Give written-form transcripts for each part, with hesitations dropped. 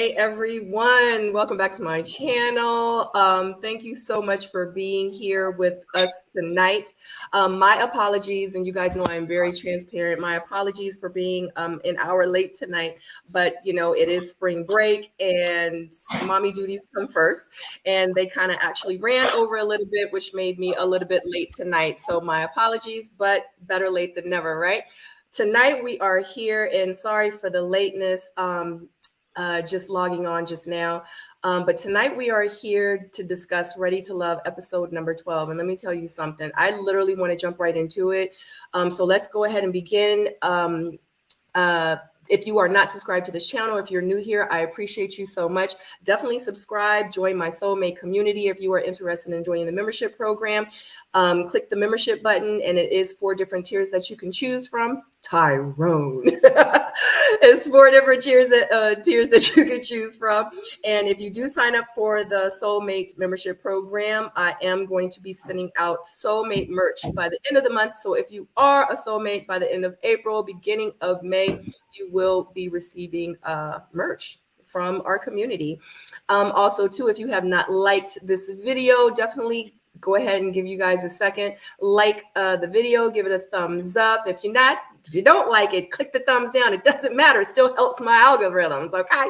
Hey everyone, welcome back to my channel. Thank you so much for being here with us tonight. My apologies, and you guys know I'm very transparent. My apologies for being an hour late tonight, but you know, it is spring break and mommy duties come first, and they kind of actually ran over a little bit, which made me a little bit late tonight. So my apologies, but better late than never, right? Tonight we are here, and sorry for the lateness. Just logging on just now. But tonight we are here to discuss Ready to Love episode number 12. And let me tell you something, I literally want to jump right into it. So let's go ahead and begin. If you are not subscribed to this channel, if you're new here, I appreciate you so much. Definitely subscribe, join my soulmate community. If you are interested in joining the membership program, click the membership button, and it is 4 different tiers that you can choose from. Tyrone. It's 4 different tiers that you can choose from. And if you do sign up for the Soulmate membership program, I am going to be sending out Soulmate merch by the end of the month. So if you are a Soulmate by the end of April, beginning of May, you will be receiving merch from our community. Also, too, if you have not liked this video, definitely go ahead and give you guys a second. Like the video, give it a thumbs up. If you don't like it, click the thumbs down. It doesn't matter. It still helps my algorithms, okay?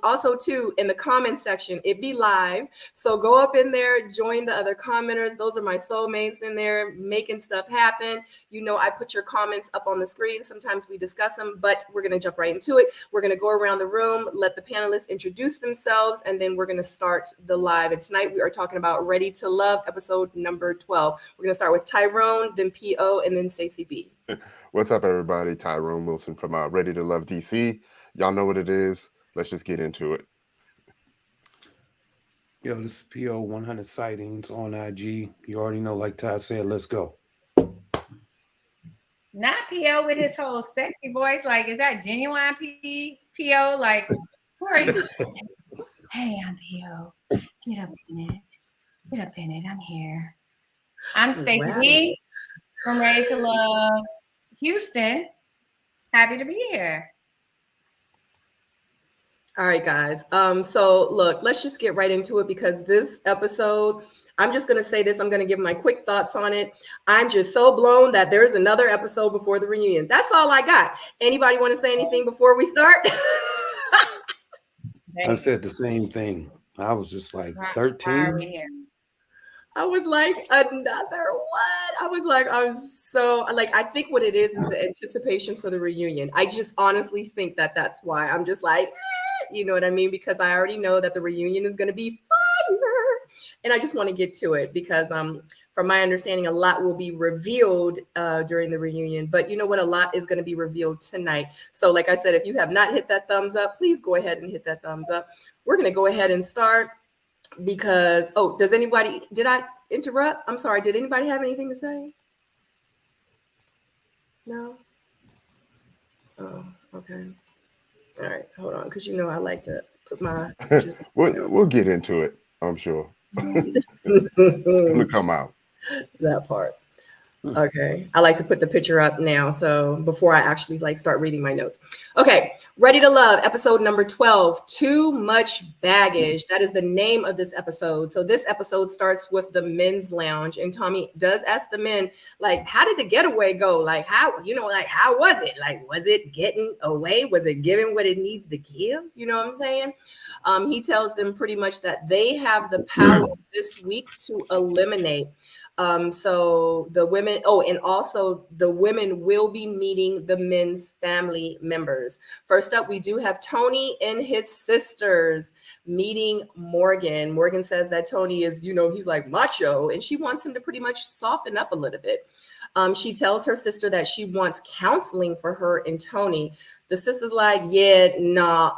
Also, too, in the comment section, it be live. So go up in there, join the other commenters. Those are my soulmates in there making stuff happen. You know, I put your comments up on the screen. Sometimes we discuss them, but we're going to jump right into it. We're going to go around the room, let the panelists introduce themselves, and then we're going to start the live. And tonight we are talking about Ready to Love, episode number 12. We're going to start with Tyrone, then PO, and then Stacey B. What's up, everybody? Tyrone Wilson from Ready to Love DC. Y'all know what it is. Let's just get into it. Yo, this is PO 100 sightings on IG. You already know, like Ty said, let's go. Not PO with his whole sexy voice. Like, is that genuine PO? Like, who are you? Hey, I'm PO. Get up in it. Get up in it. I'm here. I'm Stacey B from Ready to Love Houston. Happy to be here. All right, guys. So look, let's just get right into it because this episode, I'm just going to say this. I'm going to give my quick thoughts on it. I'm just so blown that there's another episode before the reunion. That's all I got. Anybody want to say anything before we start? I said the same thing. I was just like 13. I was like, another one. I was like, I'm so like, I think what it is the anticipation for the reunion. I just honestly think that that's why I'm just like, you know what I mean? Because I already know that the reunion is going to be fire. And I just want to get to it because from my understanding, a lot will be revealed during the reunion. But you know what? A lot is going to be revealed tonight. So like I said, if you have not hit that thumbs up, please go ahead and hit that thumbs up. We're going to go ahead and start. Because, did I interrupt? I'm sorry. Did anybody have anything to say? No? Oh, okay. All right, hold on. Because, you know, I like to put my pictures. We'll get into it, I'm sure. It's going to come out. That part. Okay. I like to put the picture up now. So before I actually start reading my notes. Okay. Ready to Love, episode number 12, Too Much Baggage. That is the name of this episode. So this episode starts with the men's lounge, and Tommy does ask the men, like, how did the getaway go? Like, how was it? Like, was it getting away? Was it giving what it needs to give? You know what I'm saying? He tells them pretty much that they have the power this week to eliminate. So the women, and also the women will be meeting the men's family members. First up, we do have Tony and his sisters meeting Morgan. Morgan says that Tony is, he's like macho, and she wants him to pretty much soften up a little bit. She tells her sister that she wants counseling for her and Tony. The sister's like, yeah, nah,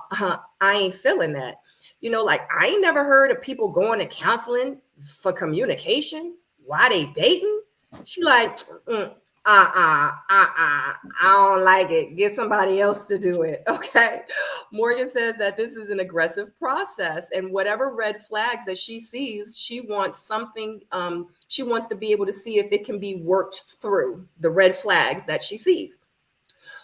I ain't feeling that. I ain't never heard of people going to counseling for communication. Why they dating? She like, I don't like it. Get somebody else to do it. Okay. Morgan says that this is an aggressive process, and whatever red flags that she sees, she wants something. She wants to be able to see if it can be worked through, the red flags that she sees.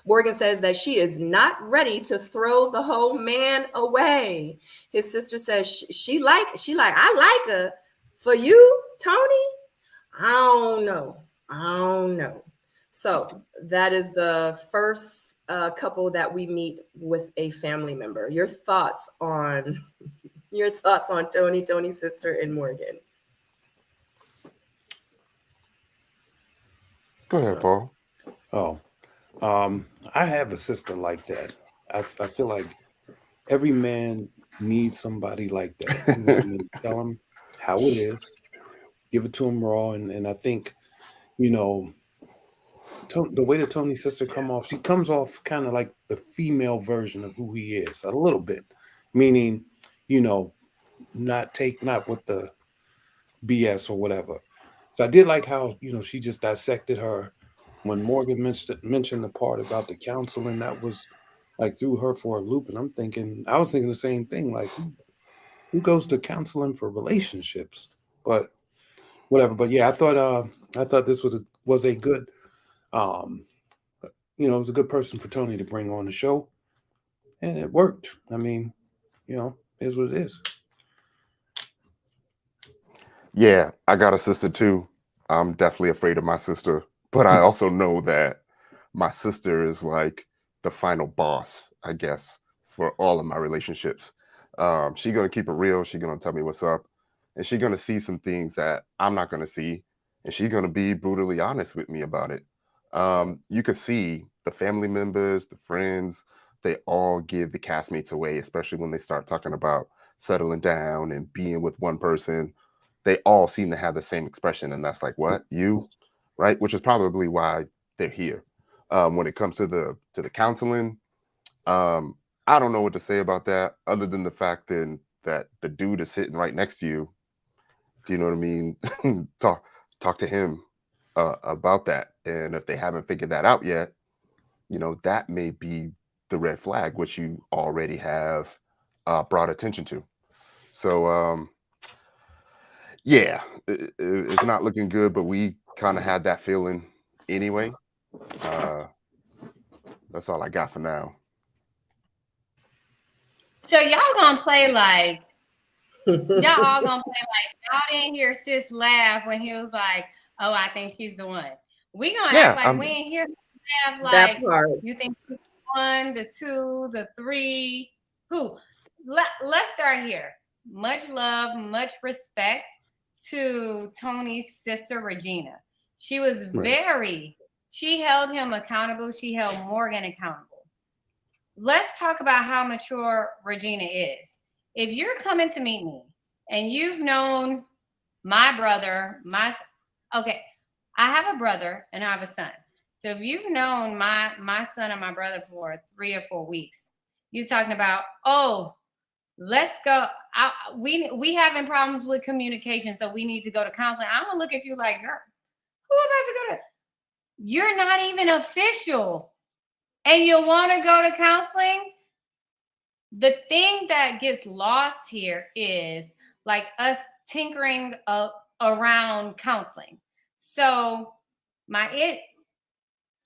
Morgan says that she is not ready to throw the whole man away. His sister says she like, I like her. For you, Tony, I don't know. So that is the first couple that we meet with a family member. Your thoughts on Tony, Tony's sister, and Morgan? Go ahead, Paul. Oh, I have a sister like that. I feel like every man needs somebody like that. You know what I mean? Tell him how it is, give it to him raw, and I think, you know, the way that Tony's sister she comes off kind of like the female version of who he is, a little bit, meaning, you know, not with the BS or whatever. So I did like how, you know, she just dissected her when Morgan mentioned the part about the counseling. That was like threw her for a loop, and I was thinking the same thing, like who goes to counseling for relationships? But whatever. But yeah, I thought this was a good you know, it was a good person for Tony to bring on the show, and it worked. I mean, you know, it is what it is. Yeah, I got a sister too. I'm definitely afraid of my sister, but I also know that my sister is like the final boss, I guess, for all of my relationships. She's gonna keep it real. She's gonna tell me what's up, and she's gonna see some things that I'm not gonna see, and she's gonna be brutally honest with me about it. You could see the family members, the friends, they all give the castmates away, especially when they start talking about settling down and being with one person. They all seem to have the same expression, and that's like, what, you, right? Which is probably why they're here. When it comes to the counseling, I don't know what to say about that, other than the fact that the dude is sitting right next to you. Do you know what I mean? talk to him about that, and if they haven't figured that out yet, you know, that may be the red flag, which you already have brought attention to. So yeah, it's not looking good, but we kind of had that feeling anyway. That's all I got for now. So y'all gonna play like y'all all gonna play like y'all didn't hear sis laugh when he was like, "Oh, I think she's the one." We gonna act like we ain't hear him laugh. Like you think she's the 1, the 2, the 3? Who? Let's start here. Much love, much respect to Tony's sister Regina. She was she held him accountable. She held Morgan accountable. Let's talk about how mature Regina is. If you're coming to meet me and you've known my brother, okay, I have a brother and I have a son. So if you've known my son and my brother for 3 or 4 weeks, you're talking about, oh, let's go. We having problems with communication, so we need to go to counseling. I'm gonna look at you like, girl, who am I to go to? You're not even official, and you want to go to counseling? The thing that gets lost here is like us tinkering around counseling. So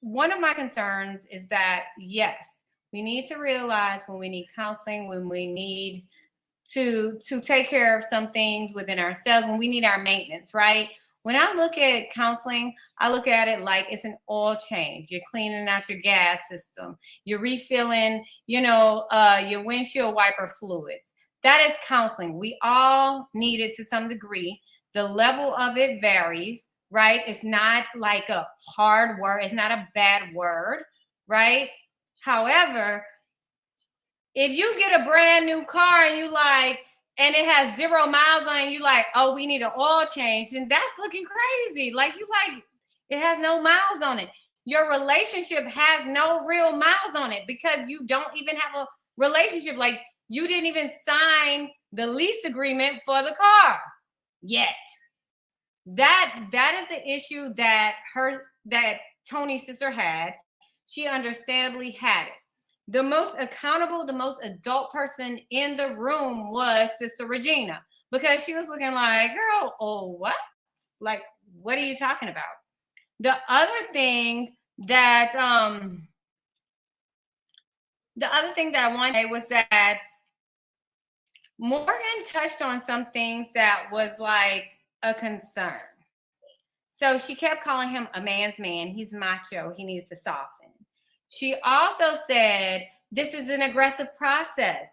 one of my concerns is that, yes, we need to realize when we need counseling, when we need to take care of some things within ourselves, when we need our maintenance, right? When I look at counseling, I look at it like it's an oil change. You're cleaning out your gas system. You're refilling, your windshield wiper fluids. That is counseling. We all need it to some degree. The level of it varies, right? It's not like a hard word. It's not a bad word, right? However, if you get a brand new car and it has 0 miles on it, and you like, oh, we need an oil change, and that's looking crazy. Like it has no miles on it. Your relationship has no real miles on it because you don't even have a relationship. Like you didn't even sign the lease agreement for the car yet. That is the issue that Tony's sister had. She understandably had it. The most accountable, the most adult person in the room was Sister Regina, because she was looking like, girl, oh, what? Like, what are you talking about? The other thing that the other thing that I wanted to say was that Morgan touched on some things that was like a concern. So she kept calling him a man's man. He's macho. He needs to soften. She also said, this is an aggressive process.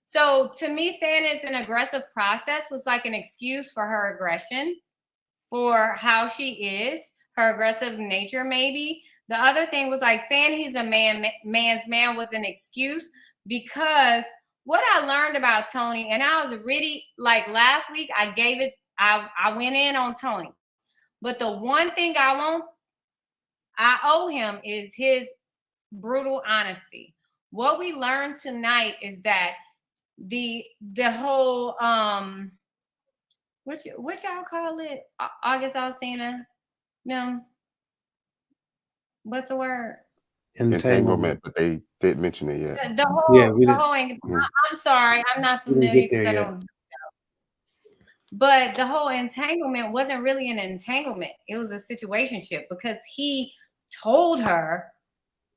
So to me, saying it's an aggressive process was like an excuse for her aggression, for how she is, her aggressive nature maybe. The other thing was like saying he's a man's man was an excuse, because what I learned about Tony, and I was really like last week, I went in on Tony. But the one thing I owe him is his brutal honesty. What we learned tonight is that the whole what y'all call it? August Alsina? No. What's the word? Entanglement, but they didn't mention it yet. The whole I'm sorry, I'm not familiar because I don't. But the whole entanglement wasn't really an entanglement. It was a situationship, because he told her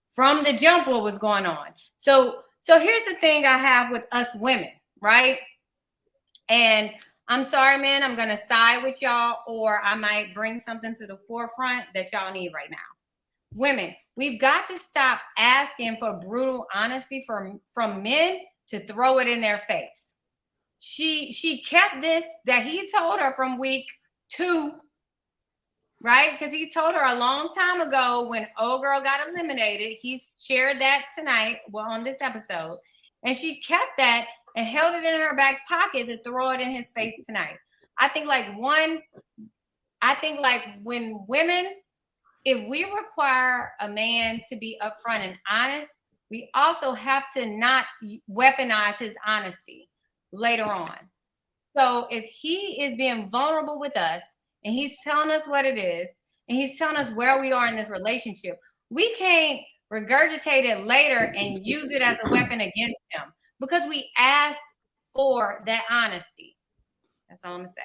from the jump what was going on. So here's the thing I have with us women, right? And I'm sorry, man, I'm going to side with y'all, or I might bring something to the forefront that y'all need right now. Women, we've got to stop asking for brutal honesty from men to throw it in their face. She kept this that he told her from week 2, right? Because he told her a long time ago when old girl got eliminated. He shared that tonight, on this episode, and she kept that and held it in her back pocket to throw it in his face tonight. I think when women, if we require a man to be upfront and honest, we also have to not weaponize his honesty later on. So if he is being vulnerable with us and he's telling us what it is and he's telling us where we are in this relationship, we can't regurgitate it later and use it as a weapon against him, because we asked for that honesty. That's all I'm gonna say.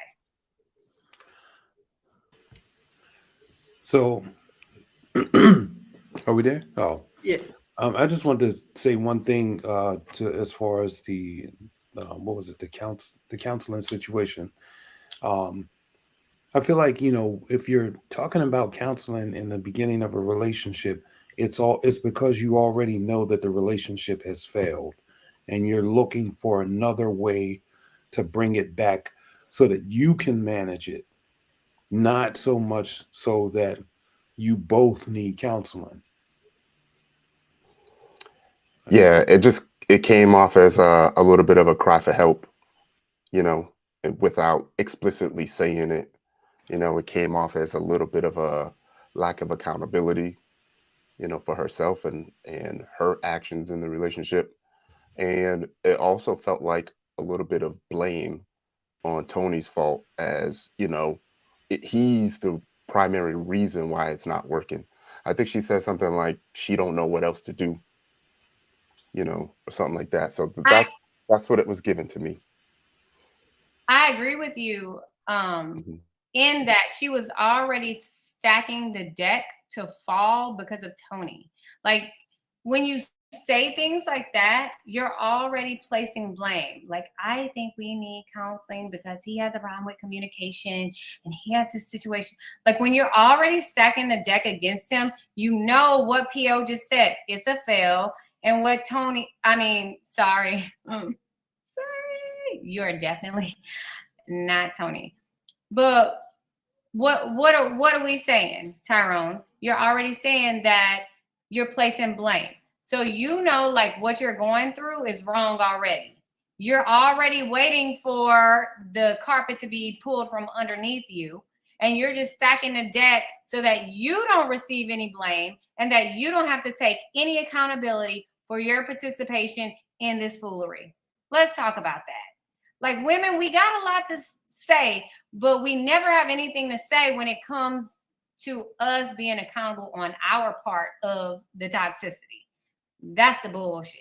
So are we there? Oh, Yeah. I just wanted to say one thing as far as the what was it, the counseling situation. I feel like, if you're talking about counseling in the beginning of a relationship, it's because you already know that the relationship has failed and you're looking for another way to bring it back so that you can manage it, not so much so that you both need counseling. Yeah, it came off as a little bit of a cry for help, without explicitly saying it. It came off as a little bit of a lack of accountability, for herself and her actions in the relationship. And it also felt like a little bit of blame on Tony's fault, as, he's the primary reason why it's not working. I think she said something like she don't know what else to do, or something like that. So that's what it was given to me. I agree with you in that she was already stacking the deck to fall because of Tony. Like, when you say things like that, you're already placing blame. Like, I think we need counseling because he has a problem with communication and he has this situation. Like, when you're already stacking the deck against him, you know what PO just said. It's a fail. And what sorry, you're definitely not Tony. But what are we saying, Tyrone? You're already saying that you're placing blame. So like what you're going through is wrong already. You're already waiting for the carpet to be pulled from underneath you, and you're just stacking the deck so that you don't receive any blame and that you don't have to take any accountability for your participation in this foolery. Let's talk about that. Like, women, we got a lot to say, but we never have anything to say when it comes to us being accountable on our part of the toxicity. That's the bullshit.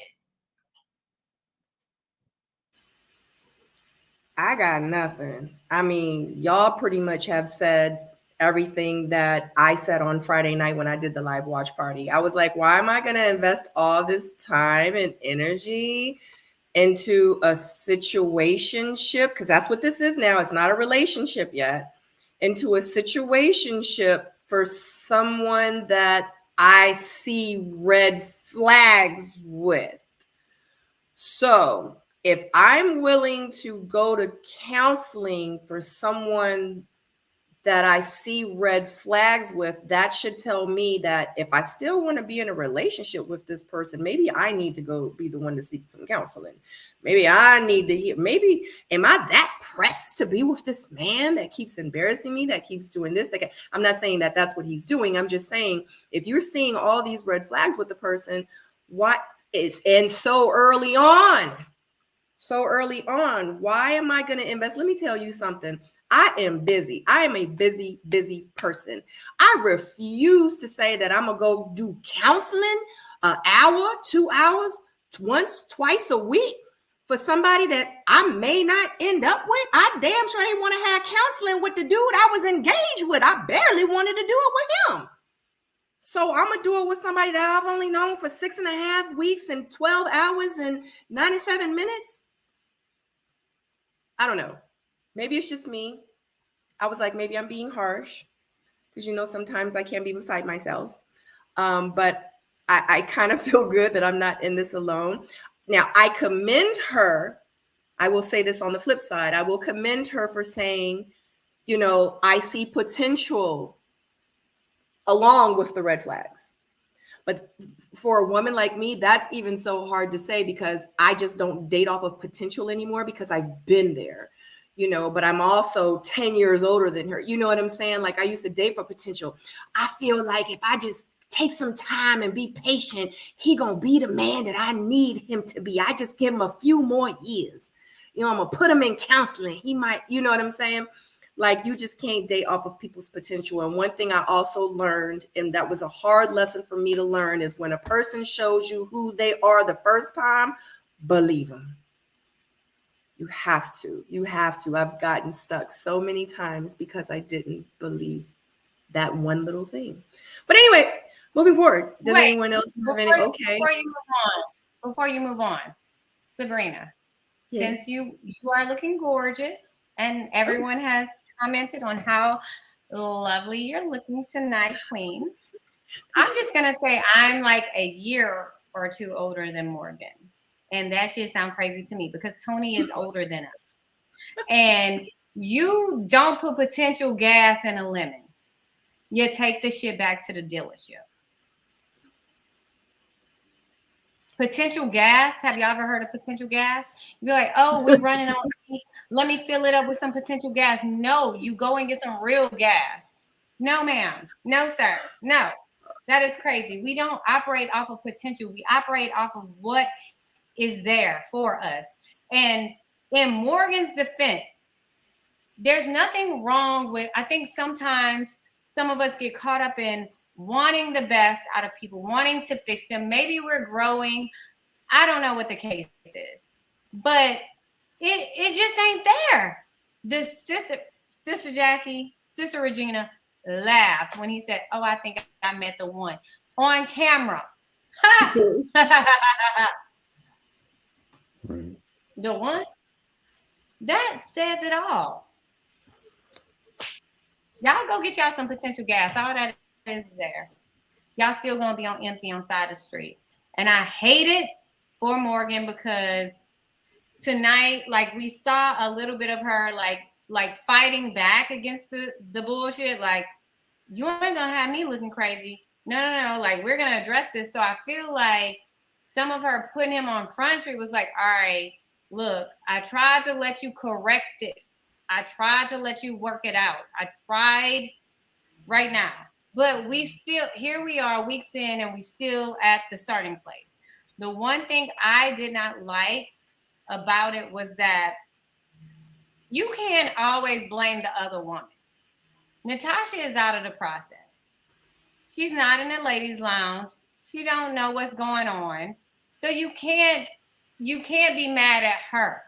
I got nothing. I mean, y'all pretty much have said everything that I said on Friday night when I did the live watch party. I was like, why am I going to invest all this time and energy into a situationship? Because that's what this is now. It's not a relationship yet. Into a situationship for someone that I see red flags with. So if I'm willing to go to counseling for someone that I see red flags with, that should tell me that if I still want to be in a relationship with this person, maybe I need to go be the one to seek some counseling. Maybe I need to hear, maybe am I that pressed to be with this man that keeps embarrassing me, that keeps doing this? Like, I'm not saying that that's what he's doing. I'm just saying, if you're seeing all these red flags with the person, what is, and so early on, why am I going to invest? Let me tell you something. I am busy. I am a busy person. I refuse to say that I'm going to go do counseling an hour, 2 hours, once, twice a week for somebody that I may not end up with. I damn sure ain't want to have counseling with the dude I was engaged with. I barely wanted to do it with him. So I'm going to do it with somebody that I've only known for 6.5 weeks and 12 hours and 97 minutes. I don't know. Maybe it's just me. I was like, maybe I'm being harsh because, sometimes I can't be beside myself. But I kind of feel good that I'm not in this alone. Now, I commend her. I will say this on the flip side. I will commend her for saying, I see potential along with the red flags. But for a woman like me, that's even so hard to say because I just don't date off of potential anymore because I've been there. But I'm also 10 years older than her. You know what I'm saying? Like, I used to date for potential. I feel like if I just take some time and be patient, he gonna be the man that I need him to be. I just give him a few more years. I'm gonna put him in counseling. He might, you know what I'm saying? Like, you just can't date off of people's potential. And one thing I also learned, and that was a hard lesson for me to learn, is when a person shows you who they are the first time, believe them. You have to. I've gotten stuck so many times because I didn't believe that one little thing. But anyway, moving forward. Does anyone else have any? Okay. Before you move on, Sabrina, since you are looking gorgeous and everyone has commented on how lovely you're looking tonight, Queen, I'm just going to say I'm like a year or two older than Morgan. And that shit sound crazy to me because Tony is older than us. And you don't put potential gas in a lemon. You take the shit back to the dealership. Potential gas. Have y'all ever heard of potential gas? You're like, oh, we're running on heat. Let me fill it up with some potential gas. No, you go and get some real gas. No, ma'am. No, sirs. No. That is crazy. We don't operate off of potential. We operate off of what is there for us. And in Morgan's defense, there's nothing wrong with, I think sometimes some of us get caught up in wanting the best out of people, wanting to fix them. Maybe we're growing. I don't know what the case is, but it just ain't there. The sister Jackie, Sister Regina laughed when he said, oh, I think I met the one on camera. The one that says it all. Y'all go get y'all some potential gas. All that is there. Y'all still gonna be on empty on side of the street. And I hate it for Morgan because tonight, like, we saw a little bit of her like fighting back against the bullshit. Like, you ain't gonna have me looking crazy. No. Like, we're gonna address this. So I feel like some of her putting him on Front Street was like, all right, look, I tried to let you correct this. I tried to let you work it out. I tried right now. But we still, here we are weeks in and we still at the starting place. The one thing I did not like about it was that you can't always blame the other woman. Natasha is out of the process. She's not in the ladies' lounge. She don't know what's going on. So you can't be mad at her.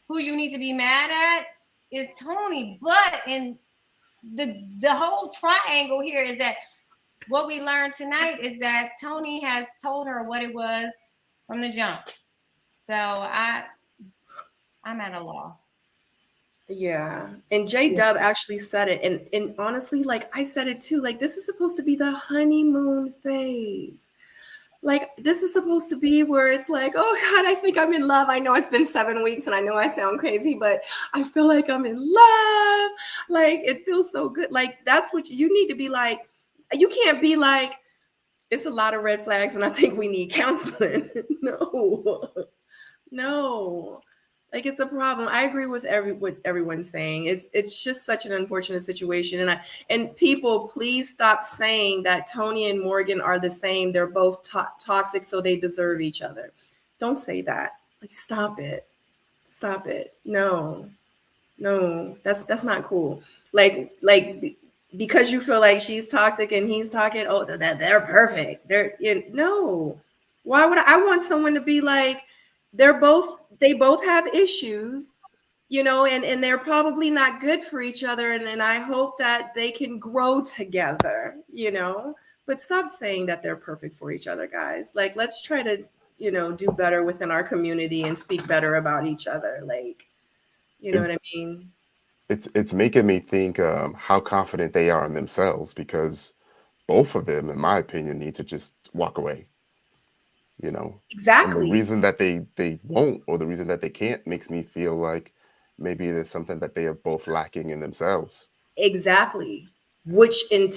Who you need to be mad at is Tony. But in the whole triangle here is that what we learned tonight is that Tony has told her what it was from the jump. So I'm at a loss. Yeah. And J Dub actually said it. And honestly, like I said it too, like this is supposed to be the honeymoon phase. Like this is supposed to be where it's like, oh God, I think I'm in love. I know it's been 7 weeks and I know I sound crazy, but I feel like I'm in love. Like it feels so good. Like that's what you need to be like. You can't be like, it's a lot of red flags and I think we need counseling. No. Like it's a problem. I agree with what everyone's saying. It's just such an unfortunate situation. And people, please stop saying that Tony and Morgan are the same. They're both toxic, so they deserve each other. Don't say that. Like stop it. Stop it. No, that's not cool. Like because you feel like she's toxic and he's toxic. Oh, that they're perfect. No. Why would I want someone to be like? They both have issues, and they're probably not good for each other. And I hope that they can grow together, but stop saying that they're perfect for each other, guys. Like, let's try to, do better within our community and speak better about each other. Like, you know what I mean? It's making me think how confident they are in themselves, because both of them, in my opinion, need to just walk away. Exactly. And the reason that they won't, or the reason that they can't, makes me feel like maybe there's something that they are both lacking in themselves. Exactly. Which should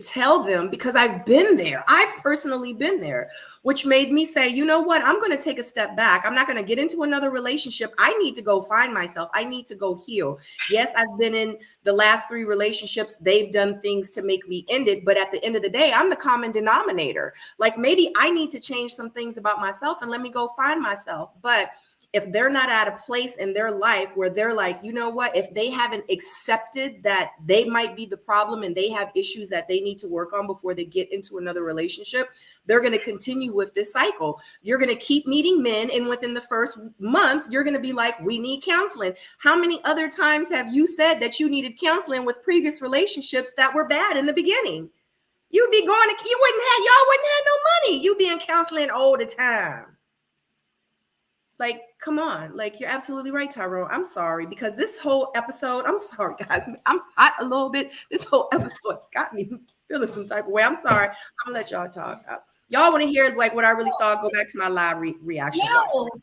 tell them, because I've been there. I've personally been there, which made me say, you know what? I'm going to take a step back. I'm not going to get into another relationship. I need to go find myself. I need to go heal. Yes, I've been in the last 3 relationships. They've done things to make me end it. But at the end of the day, I'm the common denominator. Like maybe I need to change some things about myself and let me go find myself. But if they're not at a place in their life where they're like, you know what, if they haven't accepted that they might be the problem and they have issues that they need to work on before they get into another relationship, they're going to continue with this cycle. You're going to keep meeting men, and within the first month, you're going to be like, we need counseling. How many other times have you said that you needed counseling with previous relationships that were bad in the beginning? You'd be going to, y'all wouldn't have no money. You'd be in counseling all the time. Like, come on. Like, you're absolutely right, Tyrone. I'm sorry, because this whole episode, I'm sorry, guys. I'm hot a little bit. This whole episode has got me feeling some type of way. I'm sorry. I'm going to let y'all talk. Y'all want to hear like what I really thought? Go back to my live reaction.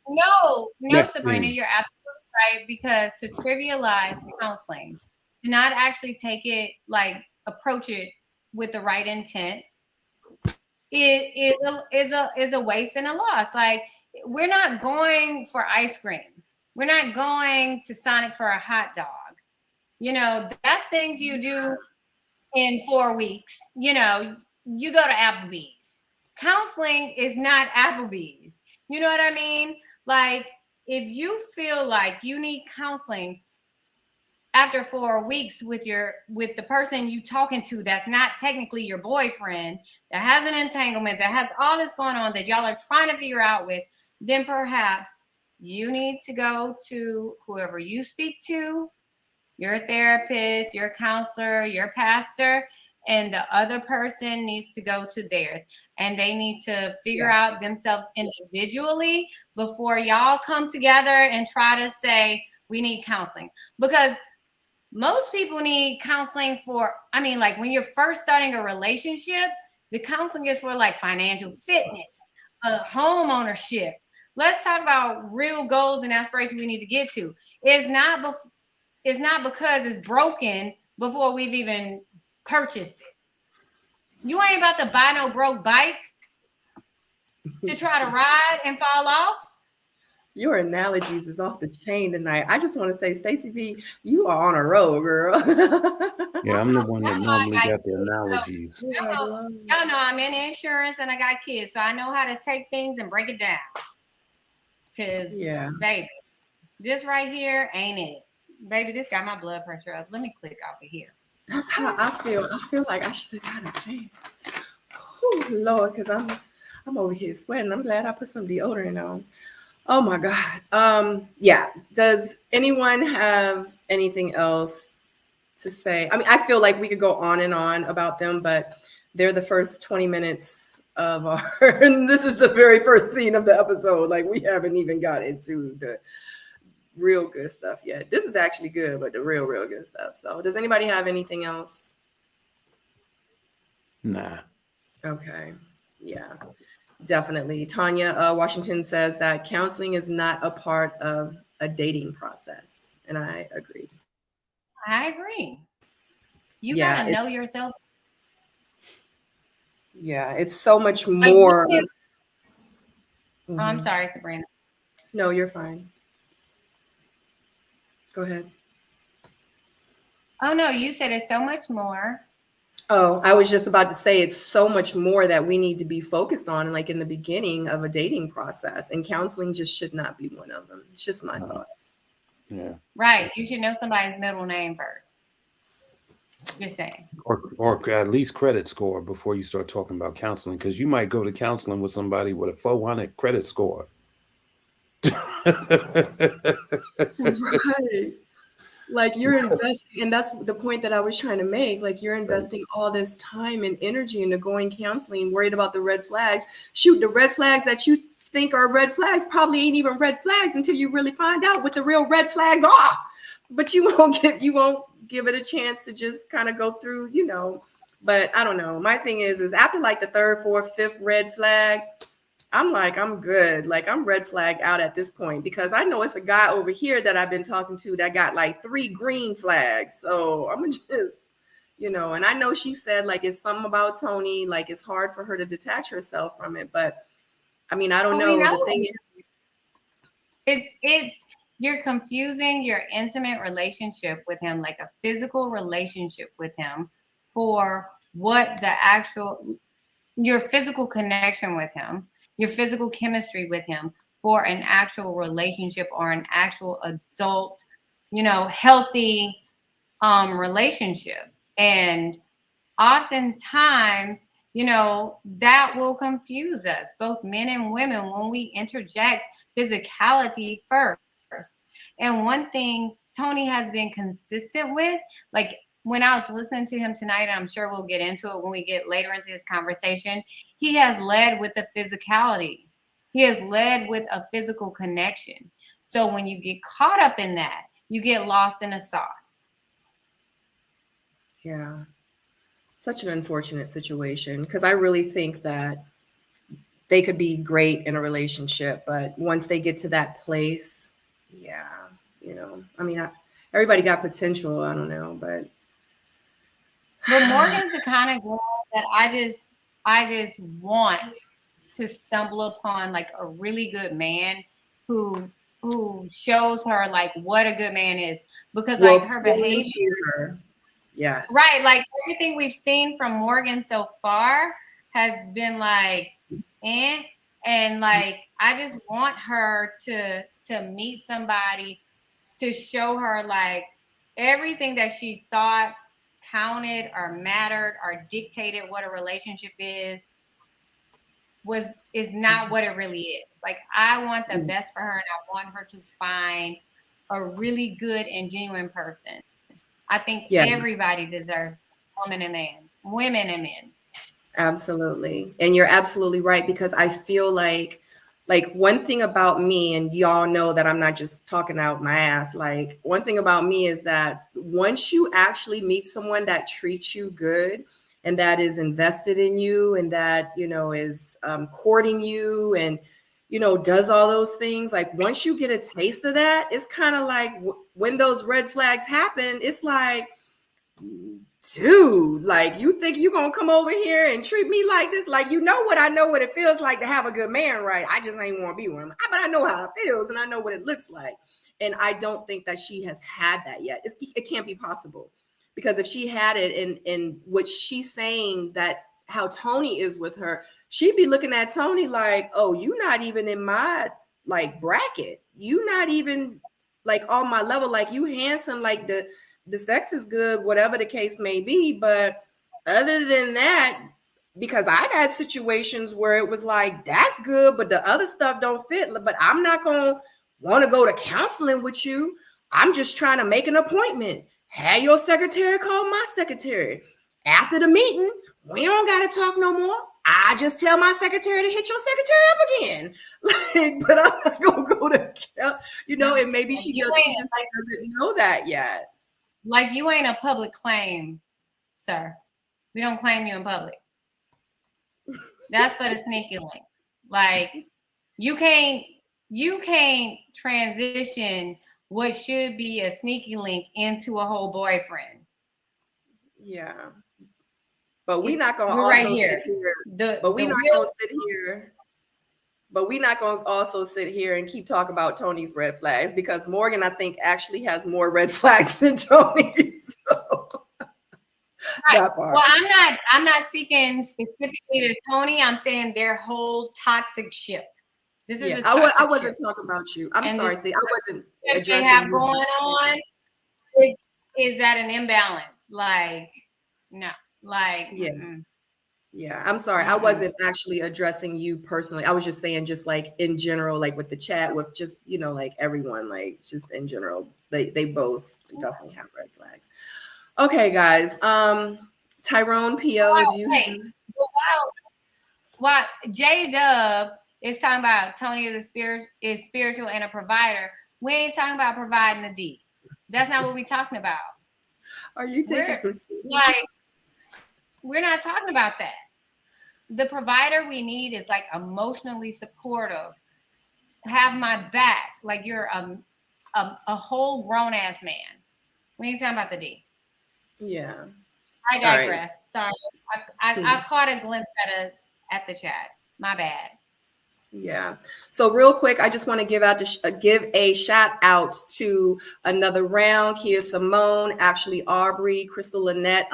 No, Sabrina, you're absolutely right, because to trivialize counseling, to not actually take it, like approach it with the right intent, it is a waste and a loss. Like, we're not going for ice cream. We're not going to Sonic for a hot dog. That's things you do in 4 weeks. You go to Applebee's. Counseling is not Applebee's. You know what I mean? Like, if you feel like you need counseling after 4 weeks with the person you talking to that's not technically your boyfriend, that has an entanglement, that has all this going on that y'all are trying to figure out with, then perhaps you need to go to whoever you speak to, your therapist, your counselor, your pastor, and the other person needs to go to theirs. And they need to figure out themselves individually before y'all come together and try to say, we need counseling. Because most people need counseling for, like when you're first starting a relationship, the counseling is for like financial fitness, home ownership. Let's talk about real goals and aspirations we need to get to. It's not because it's broken before we've even purchased it. You ain't about to buy no broke bike to try to ride and fall off. Your analogies is off the chain tonight. I just want to say, Stacey V, you are on a roll, girl. Yeah, I'm the one that normally got the analogies. Y'all know I'm in insurance and I got kids, so I know how to take things and break it down. Because, baby, this right here ain't it. Baby, this got my blood pressure up. Let me click off of here. That's how I feel. I feel like I should have got a fan. Oh, Lord, because I'm over here sweating. I'm glad I put some deodorant on. Oh my God. Does anyone have anything else to say. I mean, I feel like we could go on and on about them, but they're the first 20 minutes of our, and this is the very first scene of the episode. Like, we haven't even got into the real good stuff yet. This is actually good, but the real good stuff. So does anybody have anything else? Nah. Okay. Yeah, definitely. Tanya Washington says that counseling is not a part of a dating process. And I agree. I agree. You Yeah, gotta know it's- yourself. Yeah, it's so much Like, more. Oh, I'm sorry, Sabrina. No, you're fine. Go ahead. Oh no, you said it's so much more. Oh, I was just about to say it's so much more that we need to be focused on, like in the beginning of a dating process, and counseling just should not be one of them. It's just my thoughts. Yeah. Right. You should know somebody's middle name first. Just saying. Or at least credit score before you start talking about counseling, because you might go to counseling with somebody with a 400 credit score. Right. Like, you're investing, and that's the point that I was trying to make. Like, you're investing all this time and energy into going counseling, worried about the red flags. Shoot, the red flags that you think are red flags probably ain't even red flags until you really find out what the real red flags are. But you won't give it a chance to just kind of go through, you know. But I don't know. My thing is after like the third, fourth, fifth red flag, I'm like, I'm good. Like, I'm red flagged out at this point, because I know it's a guy over here that I've been talking to that got like 3 green flags. So I'm just, you know, and I know she said like it's something about Tony, like it's hard for her to detach herself from it. But I mean, I don't know. The thing is, it's you're confusing your intimate relationship with him, like a physical relationship with him, for what the actual, your physical connection with him, your physical chemistry with him, for an actual relationship or an actual adult, you know, healthy relationship. And oftentimes, you know, that will confuse us, both men and women, when we interject physicality first. And one thing Tony has been consistent with, like when I was listening to him tonight, and I'm sure we'll get into it when we get later into his conversation, he has led with the physicality. He has led with a physical connection. So when you get caught up in that, you get lost in the sauce. yeah, such an unfortunate situation, because I really think that they could be great in a relationship, but once they get to that place, yeah, you know, I mean, everybody got potential. I don't know, but Morgan's the kind of girl that I just want to stumble upon, like a really good man who shows her like what a good man is, because like her behavior, yes, right, like everything we've seen from Morgan so far has been like and like I just want her to meet somebody to show her like everything that she thought counted or mattered or dictated what a relationship is not what it really is. Like, I want the best for her, and I want her to find a really good and genuine person. I think everybody deserves women and men. Absolutely. And you're absolutely right, because I feel like one thing about me, and y'all know that I'm not just talking out my ass, like one thing about me is that once you actually meet someone that treats you good and that is invested in you and that, you know, is courting you and, you know, does all those things, like once you get a taste of that, it's kind of like when those red flags happen, it's like, dude, like, you think you're gonna come over here and treat me like this? Like, you know what it feels like to have a good man, right? I just ain't want to be one, but I know how it feels and I know what it looks like. And I don't think that she has had that yet. It can't be possible, because if she had it, and what she's saying, that how Tony is with her, she'd be looking at Tony like, oh, you not even in my like bracket, you not even like on my level, like you handsome, like the sex is good, whatever the case may be. But other than that, because I've had situations where it was like, that's good, but the other stuff don't fit. But I'm not going to want to go to counseling with you. I'm just trying to make an appointment. Have your secretary call my secretary. After the meeting, we don't got to talk no more. I just tell my secretary to hit your secretary up again. Like, but I'm not gonna go to, and maybe she just doesn't know that yet. Like, you ain't a public claim, sir. We don't claim you in public. That's for the sneaky link. Like, you can't transition what should be a sneaky link into a whole boyfriend. Yeah. But we're not gonna also right here. sit here. But we're not gonna sit here. But we're not gonna also sit here and keep talking about Tony's red flags, because Morgan, I think, actually has more red flags than Tony. So. Right. Well, I'm not speaking specifically to Tony. I'm saying their whole toxic ship. This is I wasn't talking about you. I'm sorry, Steve. I wasn't addressing they have you. going on is at an imbalance. Like, no, like, yeah. I'm sorry. I wasn't actually addressing you personally. I was just saying, just like in general, like with the chat, with just like everyone, like just in general, they both definitely have red flags. Okay, guys. Tyrone, PO, do you? Wow. J-Dub is talking about Tony is spiritual and a provider. We ain't talking about providing a D. That's not what we're talking about. Are you taking we're not talking about that. The provider we need is like emotionally supportive, have my back, like you're a whole grown ass man. We ain't talking about the D. Yeah. I digress. Right. Sorry. I caught a glimpse at the chat. My bad. Yeah. So real quick, I just want to give a shout out to another round, Kia Simone, actually Aubrey, Crystal Lynette.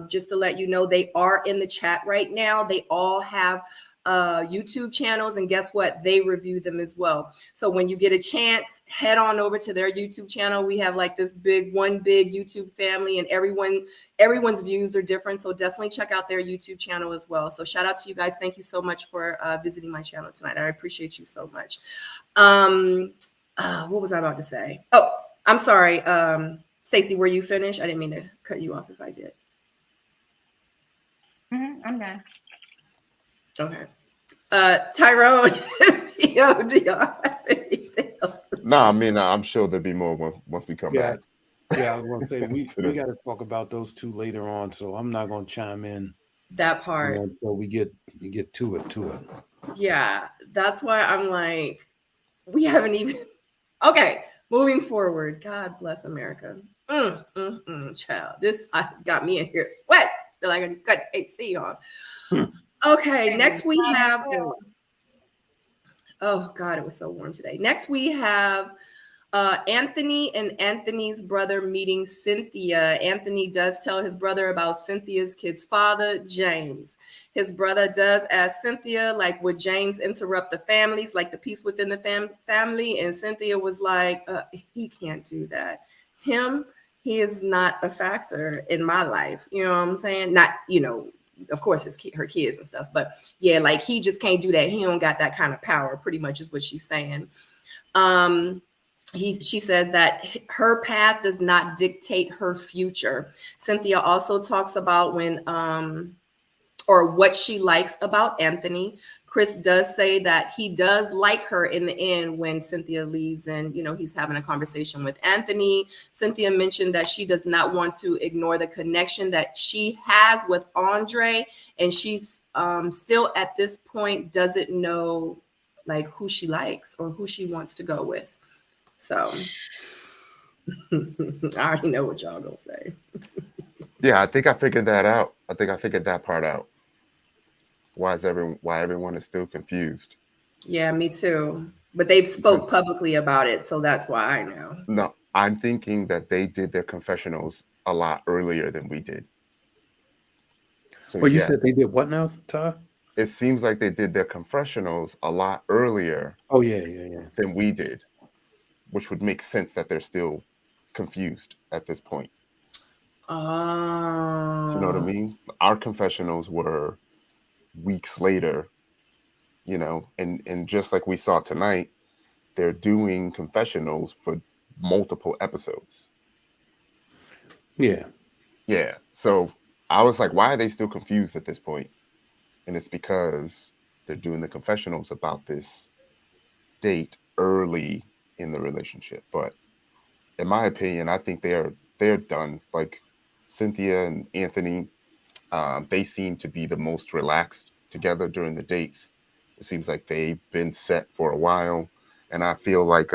Just to let you know, they are in the chat right now. They all have YouTube channels, and guess what? They review them as well. So when you get a chance, head on over to their YouTube channel. We have like this big YouTube family, and everyone's views are different. So definitely check out their YouTube channel as well. So shout out to you guys. Thank you so much for visiting my channel tonight. I appreciate you so much. What was I about to say? Oh, I'm sorry. Stacey, were you finished? I didn't mean to cut you off if I did. I'm done. Okay. Tyrone, do y'all have anything else? No, I mean, I'm sure there'll be more once we come back. Yeah, I was going to say, we got to talk about those two later on, so I'm not going to chime in. That part. Until we get to it. Yeah, that's why I'm like, we haven't even. Okay, moving forward. God bless America. Child, this got me in here sweat. Feel like I got AC on. Okay, next we have. Oh God, it was so warm today. Next we have Anthony and Anthony's brother meeting Cynthia. Anthony does tell his brother about Cynthia's kid's father, James. His brother does ask Cynthia, like, would James interrupt the families, like the peace within the family? And Cynthia was like, he can't do that. He is not a factor in my life. You know what I'm saying? Not, of course, her kids and stuff, but yeah, like he just can't do that. He don't got that kind of power, pretty much is what she's saying. She says that her past does not dictate her future. Cynthia also talks about what she likes about Anthony. Chris does say that he does like her in the end when Cynthia leaves and, he's having a conversation with Anthony. Cynthia mentioned that she does not want to ignore the connection that she has with Andre. And she's still at this point doesn't know like who she likes or who she wants to go with. So I already know what y'all gonna say. Yeah, I think I figured that out. I think I figured that part out. Why everyone is still confused. Yeah, me too. But they've spoke publicly about it, so that's why I know. No, I'm thinking that they did their confessionals a lot earlier than we did. So, well, you said they did what now, Ty? It seems like they did their confessionals a lot earlier. Oh, yeah. Than we did, which would make sense that they're still confused at this point. Oh. Do you know what I mean? Our confessionals were weeks later, and just like we saw tonight, they're doing confessionals for multiple episodes. Yeah. Yeah. So I was like, why are they still confused at this point? And it's because they're doing the confessionals about this date early in the relationship. But in my opinion, I think they're done. Like Cynthia and Anthony, they seem to be the most relaxed together during the dates. It seems like they've been set for a while. And I feel like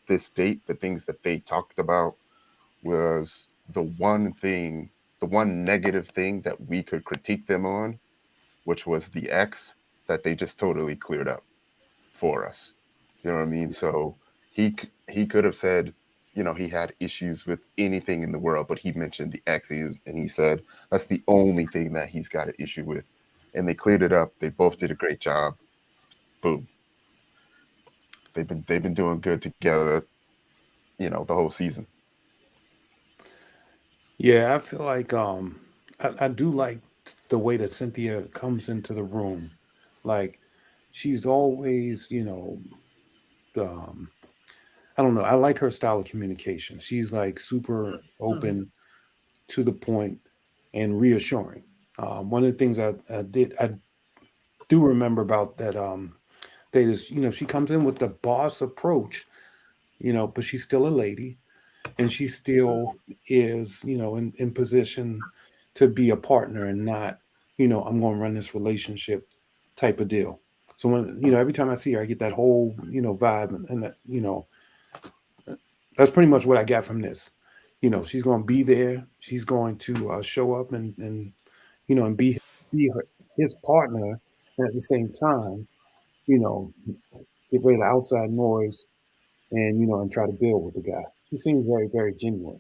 this date, the things that they talked about was the one negative thing that we could critique them on, which was the ex that they just totally cleared up for us. You know what I mean? So he could have said, you know, he had issues with anything in the world, but he mentioned the ex, and he said that's the only thing that he's got an issue with, and they cleared it up. They both did a great job. Boom. They've been doing good together, you know, the whole season. Yeah, I feel like I do like the way that Cynthia comes into the room. Like she's always, you know, um I don't know, I like her style of communication. She's like super open, to the point, and reassuring. One of the things I do remember about that date is, you know, she comes in with the boss approach, you know, but she's still a lady, and she still is, you know, in position to be a partner and not, you know, I'm going to run this relationship type of deal. So when, you know, every time I see her, I get that whole, you know, vibe, and that, you know, that's pretty much what I got from this. You know, she's going to be there. She's going to show up and you know, and his partner, and at the same time, you know, get rid of the outside noise, and, you know, and try to build with the guy. She seems very, very genuine.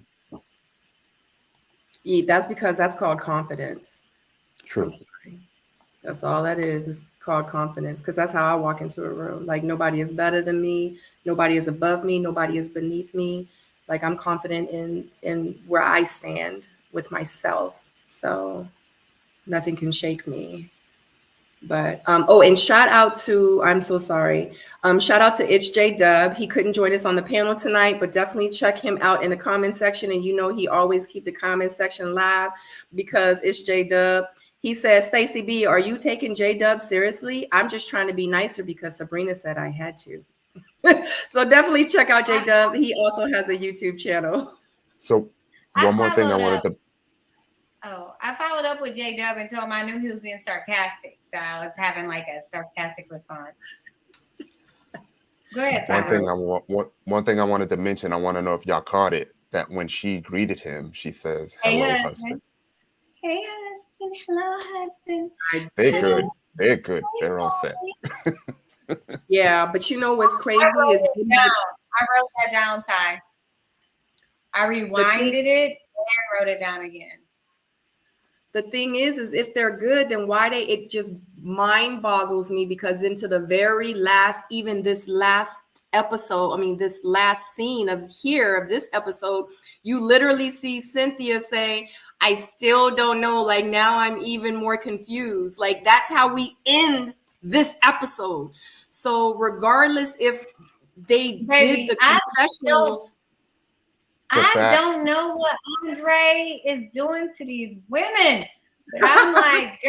Yeah, that's because that's called confidence. True. That's all that is. It's called confidence, because that's how I walk into a room. Like nobody is better than me. Nobody is above me. Nobody is beneath me. Like I'm confident in where I stand with myself. So nothing can shake me. But oh, and shout out to, I'm so sorry. Shout out to It's J Dub. He couldn't join us on the panel tonight, but definitely check him out in the comment section. And you know he always keep the comment section live, because It's J Dub. He says, Stacey B, are you taking J Dub seriously? I'm just trying to be nicer because Sabrina said I had to. So definitely check out J Dub. He also has a YouTube channel. So one more thing I wanted to. Oh, I followed up with J Dub and told him I knew he was being sarcastic. So I was having like a sarcastic response. Go ahead, Tyler. One thing I wanted to mention, I want to know if y'all caught it, that when she greeted him, she says, hello, husband. Hey, husband. Hello, husband. They're good. They're good. They're all set. Yeah, but you know what's crazy is I wrote that down, Ty. I rewinded it and wrote it down again. The thing is if they're good, then why it just mind boggles me, because into the very last, even this last episode, I mean, this last scene of this episode, you literally see Cynthia say, I still don't know. Like now I'm even more confused. Like that's how we end this episode. So regardless if they did the confessionals, I don't know what Andre is doing to these women, but I'm like,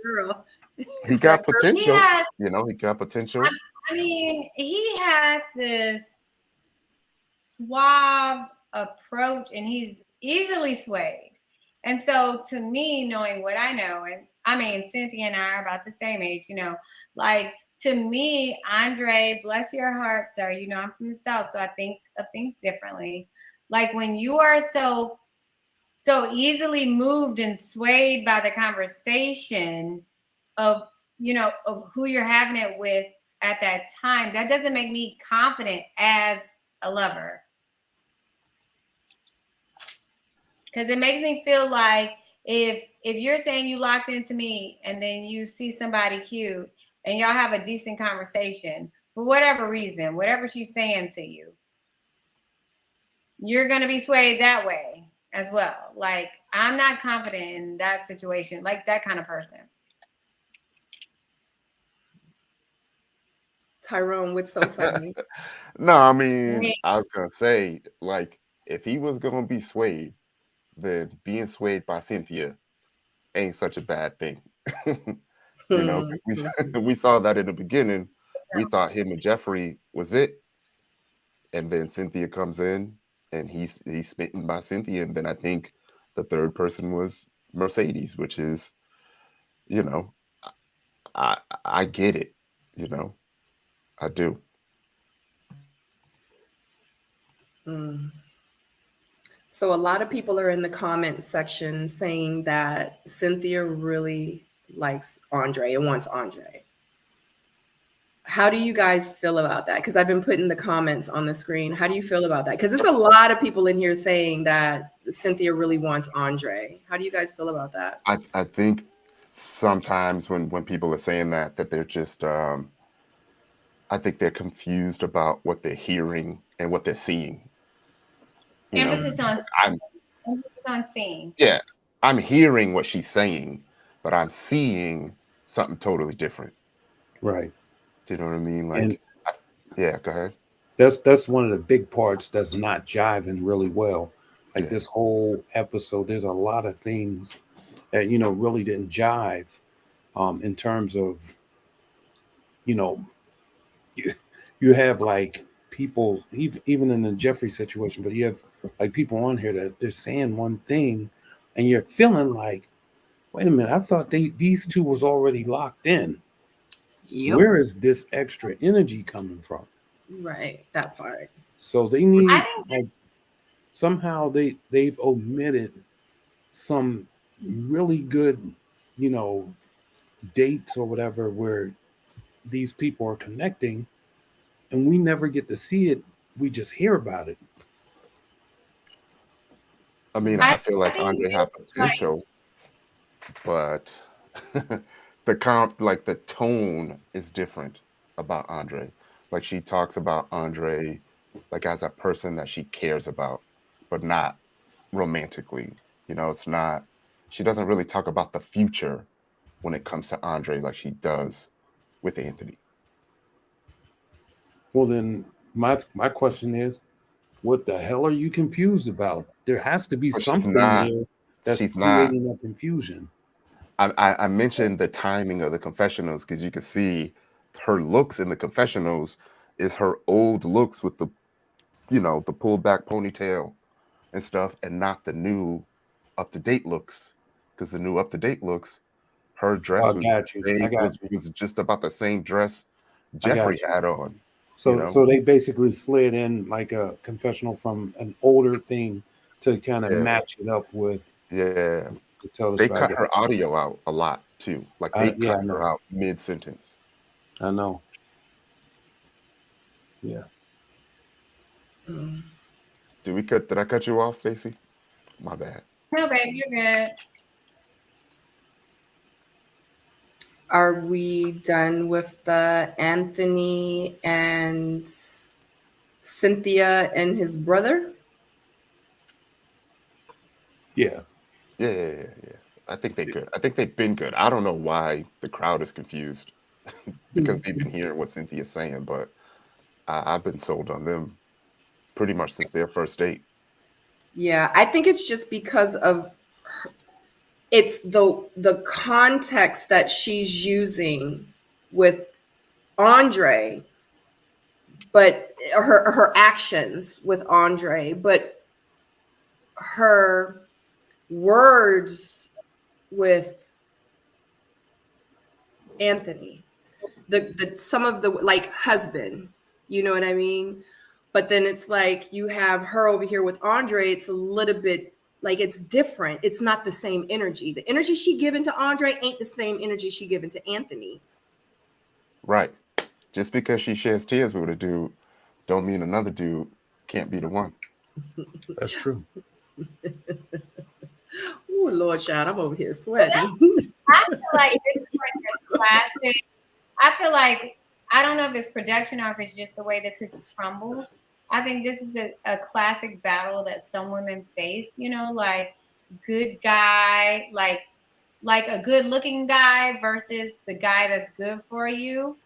girl. He got potential. You know, he got potential. I mean, he has this suave approach, and he's easily swayed. And so to me, knowing what I know, and I mean, Cynthia and I are about the same age, you know, like to me, Andre, bless your heart, sir. You know, I'm from the South, so I think of things differently. Like when you are so easily moved and swayed by the conversation of, you know, of who you're having it with at that time, that doesn't make me confident as a lover. Because it makes me feel like if you're saying you locked into me and then you see somebody cute and y'all have a decent conversation, for whatever reason, whatever she's saying to you, you're going to be swayed that way as well. Like, I'm not confident in that situation, like that kind of person. Tyrone, what's so funny? No, I mean, I was going to say, like, if he was going to be swayed, then being swayed by Cynthia ain't such a bad thing. You know, 'cause we saw that in the beginning. We thought him and Jeffrey was it, and then Cynthia comes in, and he's smitten by Cynthia, and then I think the third person was Mercedes, which is, you know, I get it, you know, I do. So a lot of people are in the comment section saying that Cynthia really likes Andre and wants Andre. How do you guys feel about that? Because I've been putting the comments on the screen. How do you feel about that? Because there's a lot of people in here saying that Cynthia really wants Andre. How do you guys feel about that? I think sometimes when people are saying that they're just I think they're confused about what they're hearing and what they're seeing. You know, Emphasis on seeing. yeah, I'm hearing what she's saying, but I'm seeing something totally different. Right. Do you know what I mean? And Like, yeah, go ahead. that's one of the big parts that's not jiving really well. Like Yeah. this whole episode, there's a lot of things that really didn't jive in terms of you have like people even in the Jeffrey situation, but you have like people on here that they're saying one thing and you're feeling like, wait a minute, I thought these two was already locked in. Yep. Where is this extra energy coming from? Right, that part. So they need I think like somehow they've omitted some really good, dates or whatever where these people are connecting and we never get to see it. We just hear about it. I mean, I feel like Andre had potential, but the tone is different about Andre. Like she talks about Andre like as a person that she cares about, but not romantically. You know, it's not, she doesn't really talk about the future when it comes to Andre like she does with Anthony. Well, then my question is, what the hell are you confused about? There has to be But she's something not, here that's she's not. creating that confusion. I mentioned the timing of the confessionals because you can see her looks in the confessionals is her old looks with the, the pulled back ponytail and stuff, and not the new up to date looks. Because the new up to date looks, her dress I got you. I got you. was just about the same dress I got Jeffrey you. had on. So they basically slid in like a confessional from an older thing to kind of match it up with. Yeah. To tell the They story. cut her audio out a lot too. Like they cut her out mid sentence. I know. Yeah. Did I cut you off, Stacey? My bad. No, babe, you're good. Are we done with the Anthony and Cynthia and his brother? Yeah. Yeah. I think they're good. I think they've been good. I don't know why the crowd is confused because they've been hearing what Cynthia's saying, but I've been sold on them pretty much since their first date. Yeah, I think it's just because of it's the context that she's using with Andre, but her actions with Andre, but her words with Anthony, the some of the like husband, you know what I mean? But then it's like you have her over here with Andre, it's a little bit like it's different. It's not the same energy. The energy she given to Andre ain't the same energy she given to Anthony. Right. Just because she sheds tears with a dude don't mean another dude can't be the one. That's true. Oh Lord, child, I'm over here sweating. I feel like this is like a classic. I feel like I don't know if it's production or if it's just the way the cookie crumbles. I think this is a classic battle that some women face. Like good guy, like a good looking guy versus the guy that's good for you.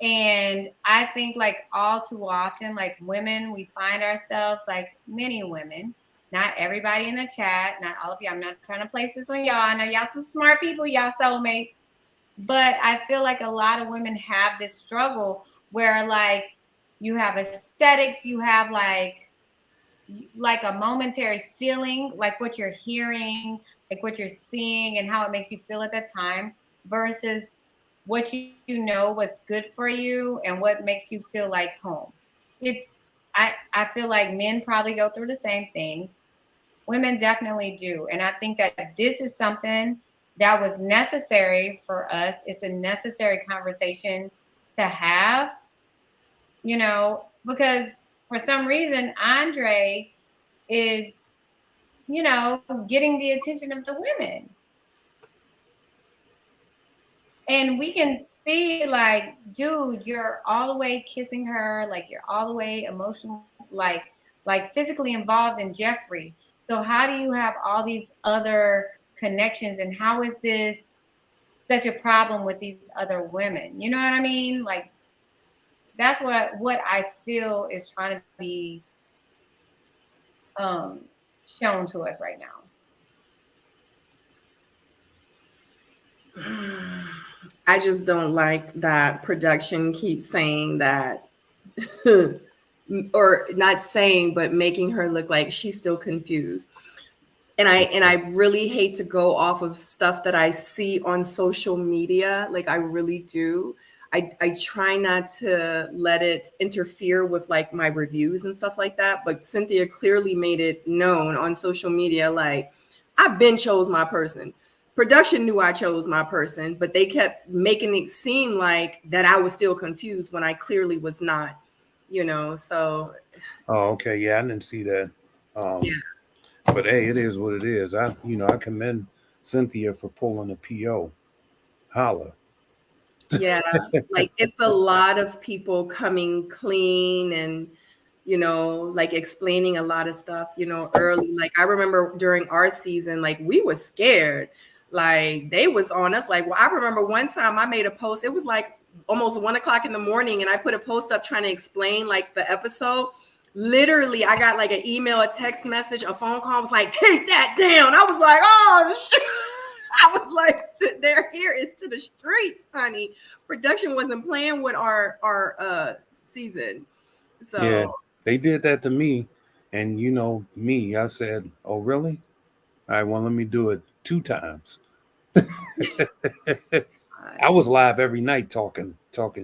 And I think like all too often, like women, we find ourselves, like many women, not everybody in the chat, not all of you. I'm not trying to place this on y'all. I know y'all some smart people, y'all soulmates. But I feel like a lot of women have this struggle where like you have aesthetics, you have like a momentary feeling, like what you're hearing, like what you're seeing and how it makes you feel at that time versus what you know what's good for you and what makes you feel like home. I feel like men probably go through the same thing. Women definitely do. And I think that this is something that was necessary for us. It's a necessary conversation to have, you know, because for some reason, Andre is, you know, getting the attention of the women. And we can see, like, dude, you're all the way kissing her, like you're all the way emotional, like physically involved in Jeffrey. So how do you have all these other connections, and how is this such a problem with these other women? You know what I mean? Like, that's what I feel is trying to be shown to us right now. I just don't like that production keeps saying that, or not saying, but making her look like she's still confused. And I really hate to go off of stuff that I see on social media. Like, I really do. I try not to let it interfere with like my reviews and stuff like that. But Cynthia clearly made it known on social media, like, I've been chose my person. Production knew I chose my person, but they kept making it seem like that I was still confused when I clearly was not, you know, so. Oh, okay. Yeah, I didn't see that. Yeah. But hey, it is what it is. I commend Cynthia for pulling a PO. Holla. Yeah, like it's a lot of people coming clean and, you know, like explaining a lot of stuff, you know, early. Like I remember during our season, like we were scared. Like they was on us. Like, well, I remember one time I made a post. It was like almost 1 o'clock in the morning, and I put a post up trying to explain like the episode. Literally, I got like an email, a text message, a phone call. I was like, take that down. I was like, oh shit. I was like, they're here. It's to the streets, honey. Production wasn't playing with our season. So yeah, they did that to me. And you know me, I said, oh, really? All right, well, let me do it 2 times. I was live every night talking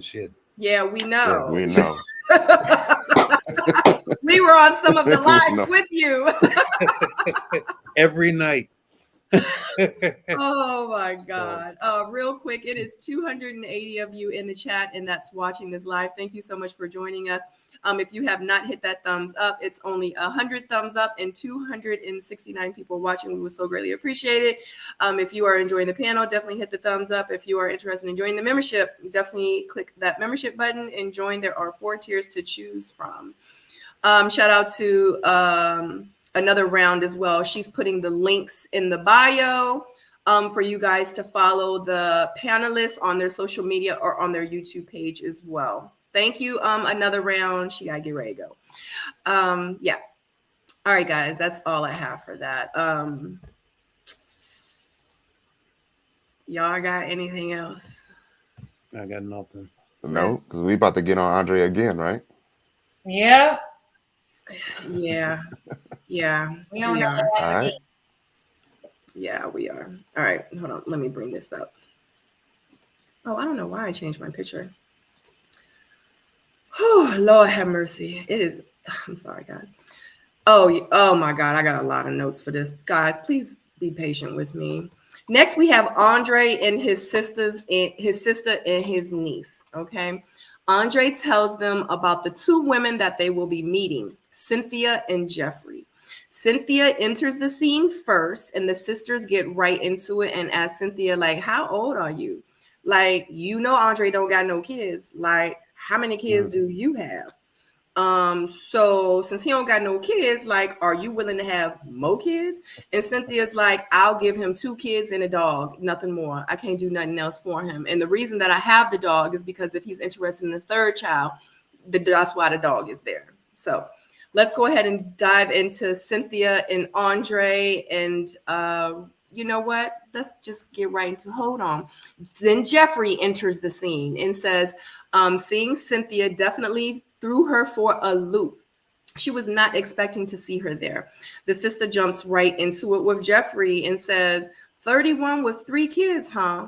shit. Yeah, we know. Yeah, we know. We were on some of the lives with you. Every night. Oh my God. Real quick, it is 280 of you in the chat, and that's watching this live. Thank you so much for joining us. If you have not hit that thumbs up, it's only 100 thumbs up and 269 people watching. We would so greatly appreciate it. If you are enjoying the panel, definitely hit the thumbs up. If you are interested in joining the membership, definitely click that membership button and join. There are 4 tiers to choose from. Shout out to Another Round as well. She's putting the links in the bio for you guys to follow the panelists on their social media or on their YouTube page as well. Thank you. Another Round. She gotta get ready to go. Yeah. All right, guys. That's all I have for that. Y'all got anything else? I got nothing. No, because we about to get on Andre again, right? Yep. Yeah. Yeah. We don't know are. that All right. Yeah, we are. All right. Hold on. Let me bring this up. Oh, I don't know why I changed my picture. Oh, Lord have mercy. It is. I'm sorry, guys. Oh my God. I got a lot of notes for this. Guys, please be patient with me. Next, we have Andre and his sister and his niece. Okay. Andre tells them about the 2 women that they will be meeting, Cynthia and Jeffrey. Cynthia enters the scene first, and the sisters get right into it and ask Cynthia, like, how old are you? Like, you know, Andre don't got no kids. Like, how many kids do you have? So since he don't got no kids, like, are you willing to have more kids? And Cynthia's like, I'll give him 2 kids and a dog, nothing more. I can't do nothing else for him. And the reason that I have the dog is because if he's interested in the 3rd child, that's why the dog is there. So let's go ahead and dive into Cynthia and Andre. And you know what? Let's just get right into, hold on. Then Jeffrey enters the scene and says, seeing Cynthia definitely threw her for a loop. She was not expecting to see her there. The sister jumps right into it with Jeffrey and says, 31 with 3 kids, huh?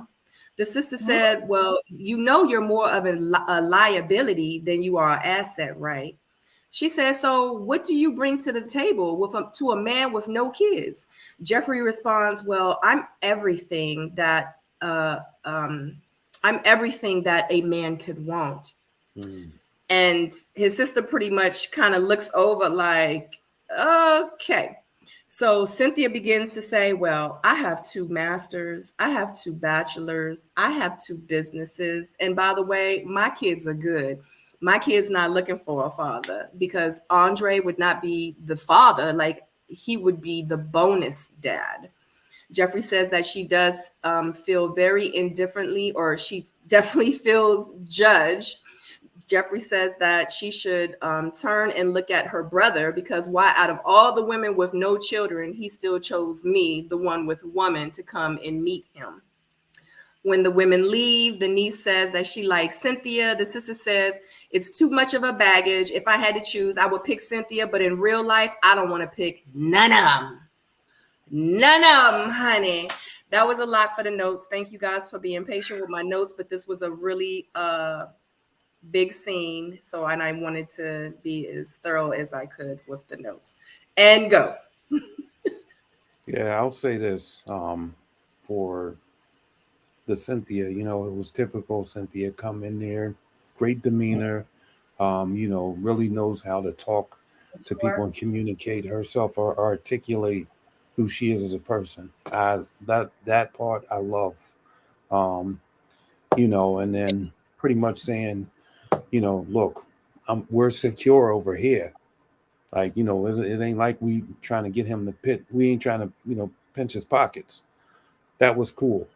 The sister said, well, you know, you're more of a liability than you are an asset, right? She said, so what do you bring to the table to a man with no kids? Jeffrey responds, well, I'm everything that a man could want. And his sister pretty much kind of looks over like, okay. So Cynthia begins to say, well, I have 2 masters, I have 2 bachelors, I have 2 businesses. And by the way, my kids are good. My kid's not looking for a father, because Andre would not be the father, like he would be the bonus dad. Jeffrey says that she does feel very indifferently, or she definitely feels judged. Jeffrey says that she should turn and look at her brother, because why, out of all the women with no children, he still chose me, the one with woman, to come and meet him. When the women leave, the niece says that she likes Cynthia. The sister says it's too much of a baggage. If I had to choose, I would pick Cynthia, but in real life, I don't want to pick none of them. None of them, honey. That was a lot for the notes. Thank you guys for being patient with my notes, but this was a really big scene, so and I wanted to be as thorough as I could with the notes. And go. Yeah, I'll say this for the Cynthia, you know, it was typical Cynthia, come in there, great demeanor, you know, really knows how to talk to people and communicate herself or articulate who she is as a person. That part I love. You know, and then pretty much saying, you know, look, we're secure over here. Like, you know, it ain't like we trying to get him to pit. We ain't trying to, you know, pinch his pockets. That was cool.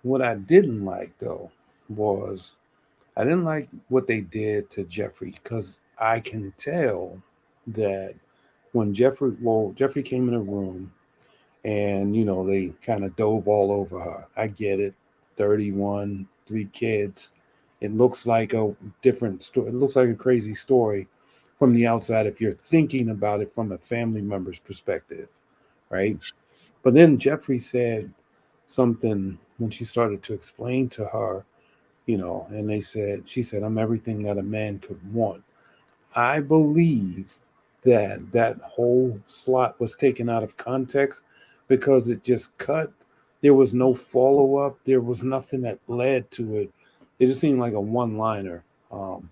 What I didn't like, though, was I didn't like what they did to Jeffrey, because I can tell that when Jeffrey came in the room and, you know, they kind of dove all over her. I get it. 31, 3 kids. It looks like a different story. It looks like a crazy story from the outside if you're thinking about it from a family member's perspective, right? But then Jeffrey said something when she started to explain to her, you know, and she said, I'm everything that a man could want. I believe that whole slot was taken out of context because it just cut. There was no follow up. There was nothing that led to it. It just seemed like a one liner. And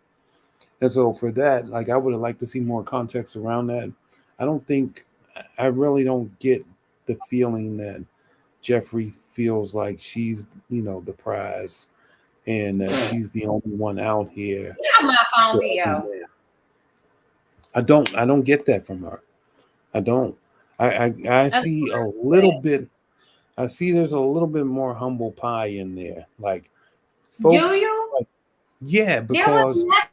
so for that, like, I would have liked to see more context around that. I really don't get the feeling that Jeffrey feels like she's, you know, the prize and that she's the only one out here. Get on my phone, Theo. I don't get that from her. I don't. I see a little bit. I see there's a little bit more humble pie in there. Like, folks, do you? Like, yeah, because there was nothing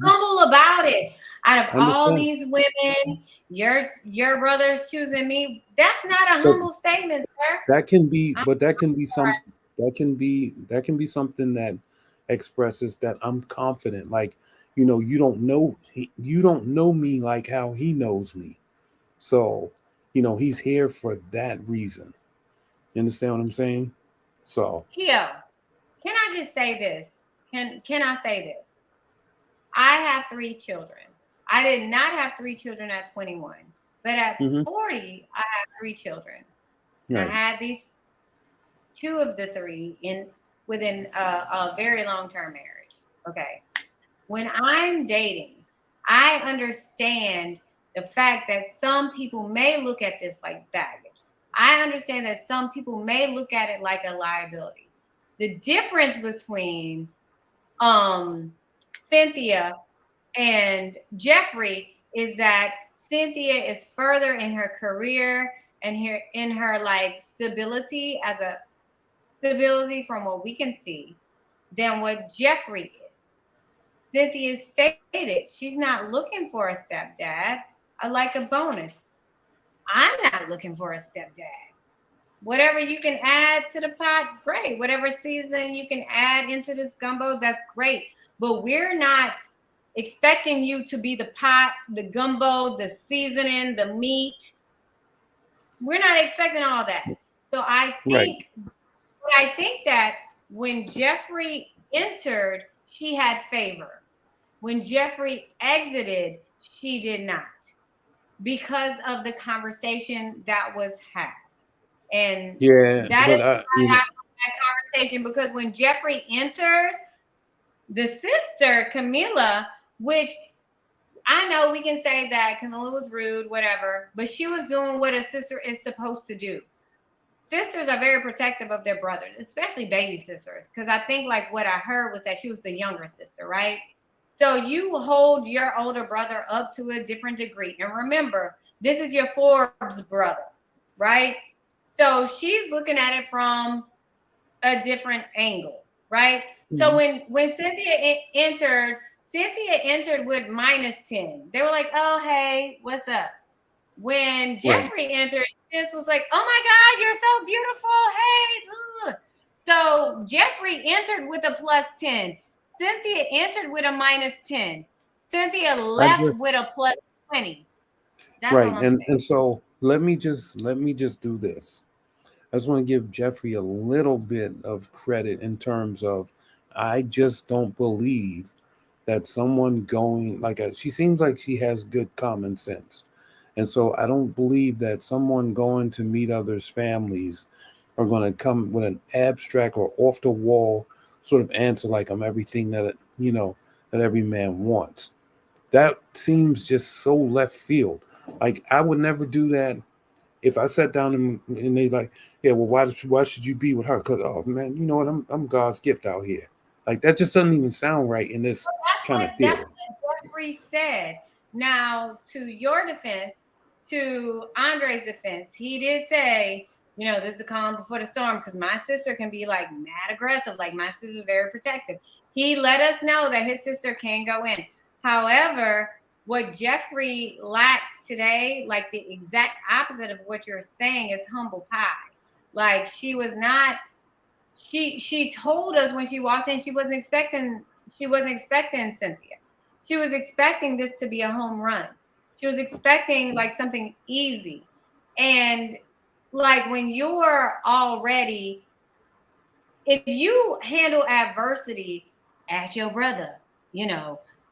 humble about it. Out of all these women, your brother's choosing me. That's not a humble statement, sir. That can be, but that can be something that expresses that I'm confident. Like, you know, you don't know me like how he knows me. So, you know, he's here for that reason. You understand what I'm saying? So, Theo, can I just say this? Can I say this? I have 3 children. I did not have 3 children at 21, but at 40, I have 3 children. Right. I had these 2 of the 3 within a very long-term marriage. Okay. When I'm dating, I understand the fact that some people may look at this like baggage. I understand that some people may look at it like a liability. The difference between Cynthia and Jeffrey is that Cynthia is further in her career and in her like stability from what we can see than what Jeffrey is. Cynthia stated she's not looking for a stepdad. I like a bonus. I'm not looking for a stepdad. Whatever you can add to the pot, great. Whatever season you can add into this gumbo, that's great. But we're not expecting you to be the pot, the gumbo, the seasoning, the meat. We're not expecting all that. So I think that when Jeffrey entered, she had favor. When Jeffrey exited, she did not, because of the conversation that was had. And Yeah, that but is why I had that conversation, because when Jeffrey entered, the sister Camila, which I know we can say that Camila was rude, whatever, but she was doing what a sister is supposed to do. Sisters are very protective of their brothers, especially baby sisters, because I think like what I heard was that she was the younger sister, right? So you hold your older brother up to a different degree. And remember, this is your Forbes brother, right? So she's looking at it from a different angle, right? Mm-hmm. So when Cynthia entered with -10. They were like, oh, hey, what's up? When Jeffrey entered, this was like, oh my God, you're so beautiful. Hey. Ugh. So Jeffrey entered with a +10. Cynthia entered with a -10. Cynthia left with a +20. That's right. all I'm saying. And so let me just do this. I just want to give Jeffrey a little bit of credit in terms of, I just don't believe that someone going she seems like she has good common sense. And so I don't believe that someone going to meet others' families are going to come with an abstract or off the wall sort of answer like I'm everything that, that every man wants. That seems just so left field. Like I would never do that. If I sat down and they like, yeah, well, why should you be with her? Because, oh man, you know what? I'm God's gift out here. Like that just doesn't even sound right in this kind of field. That's what Jeffrey said. Now, to your defense, to Andre's defense, he did say, this is the calm before the storm, because my sister can be like mad aggressive. Like my sister's very protective. He let us know that his sister can go in. However, what Jeffrey lacked today, like the exact opposite of what you're saying, is humble pie. Like she was not, she told us when she walked in, she wasn't expecting Cynthia. She was expecting this to be a home run. She was expecting like something easy. And like when you're already, if you handle adversity, ask your brother,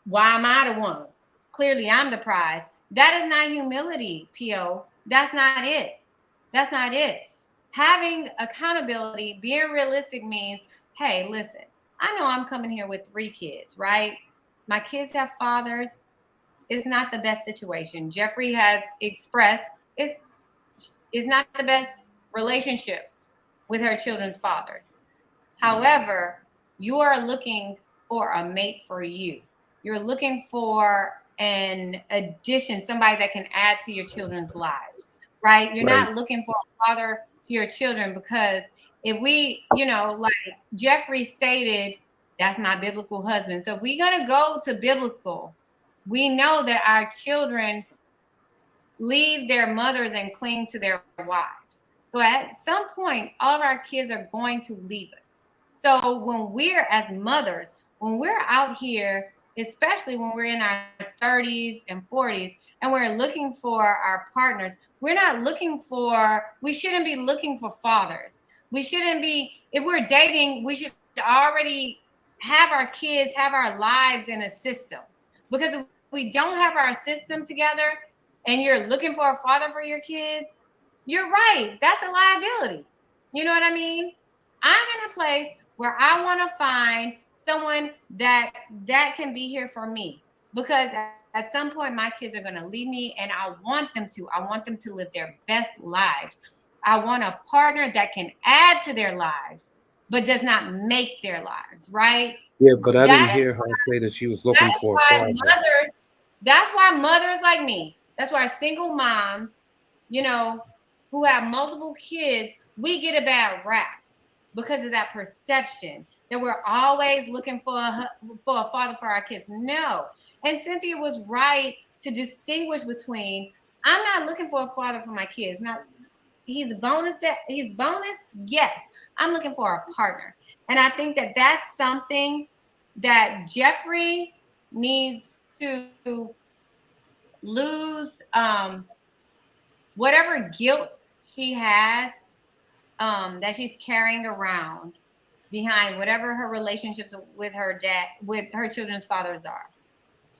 why am I the one? Clearly I'm the prize. That is not humility, PO. That's not it. That's not it. Having accountability, being realistic means, hey, listen, I know I'm coming here with 3 kids, right? My kids have fathers. It's not the best situation. Jeffrey has expressed it's not the best relationship with her children's fathers. However, you are looking for a mate for you. You're looking for an addition, somebody that can add to your children's lives, right? You're not looking for a father to your children, because if we, like Jeffrey stated, that's not biblical husband. So if we're going to go to biblical, we know that our children leave their mothers and cling to their wives. So at some point, all of our kids are going to leave us. So when we're as mothers, when we're out here, especially when we're in our 30s and 40s, and we're looking for our partners, we shouldn't be looking for fathers. We shouldn't be, if we're dating, we should already have our kids, have our lives in a system. Because if we don't have our system together and you're looking for a father for your kids, you're right. That's a liability. You know what I mean? I'm in a place where I want to find someone that can be here for me, because at some point my kids are going to leave me, and I want them to live their best lives. I want a partner that can add to their lives, but does not make their lives, right? Yeah, but I didn't hear her say that she was looking for a father. That's why mothers like me, that's why single moms, who have multiple kids, we get a bad rap because of that perception. that we're always looking for a father for our kids. No. And Cynthia was right to distinguish between, I'm not looking for a father for my kids. Now, he's bonus. Yes, I'm looking for a partner. And I think that that's something that Jeffrey needs to lose whatever guilt she has that she's carrying around behind whatever her relationships with her dad, with her children's fathers are.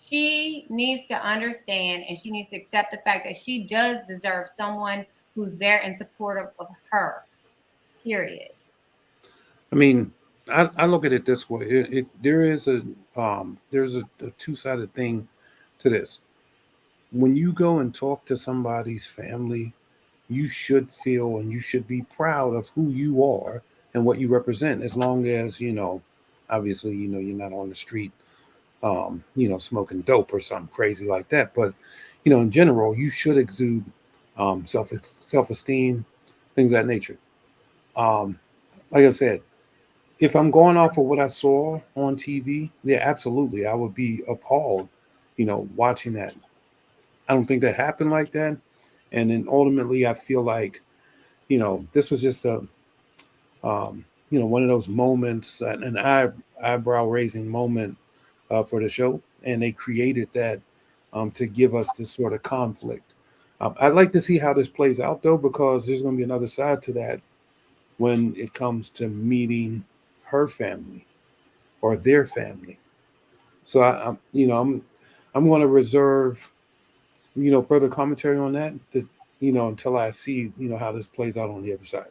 She needs to understand and she needs to accept the fact that she does deserve someone who's there and supportive of her, period. I mean, I look at it this way. There's a two-sided thing to this. When you go and talk to somebody's family, you should feel and you should be proud of who you are and what you represent, as long as, obviously, you're not on the street, smoking dope or something crazy like that. But, in general, you should exude self-esteem, things of that nature. Like I said, if I'm going off of what I saw on TV, yeah, absolutely, I would be appalled, watching that. I don't think that happened like that. And then ultimately, I feel like, this was just one of those moments, an eyebrow raising moment for the show. And they created that to give us this sort of conflict. I'd like to see how this plays out, though, because there's going to be another side to that when it comes to meeting her family or their family. So I'm going to reserve, further commentary on that, until I see, how this plays out on the other side.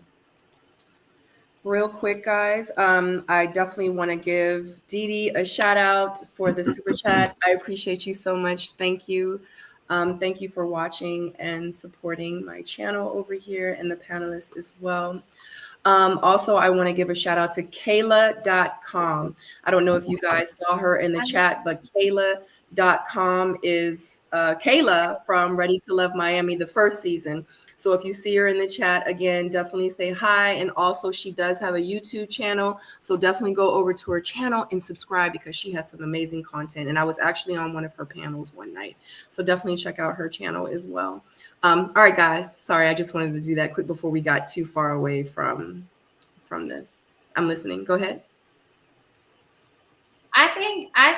Real quick, guys, I definitely want to give Dee Dee a shout out for the super chat. I appreciate you so much. Thank you. Thank you for watching and supporting my channel over here and the panelists as well. Also, I want to give a shout out to Kayla.com. I don't know if you guys saw her in the chat, but Kayla.com is Kayla from Ready to Love Miami, the first season. So if you see her in the chat, again, definitely say hi. And also, she does have a YouTube channel. So definitely go over to her channel and subscribe because she has some amazing content. And I was actually on one of her panels one night. So definitely check out her channel as well. All right, guys. Sorry, I just wanted to do that quick before we got too far away from this. I'm listening. Go ahead. I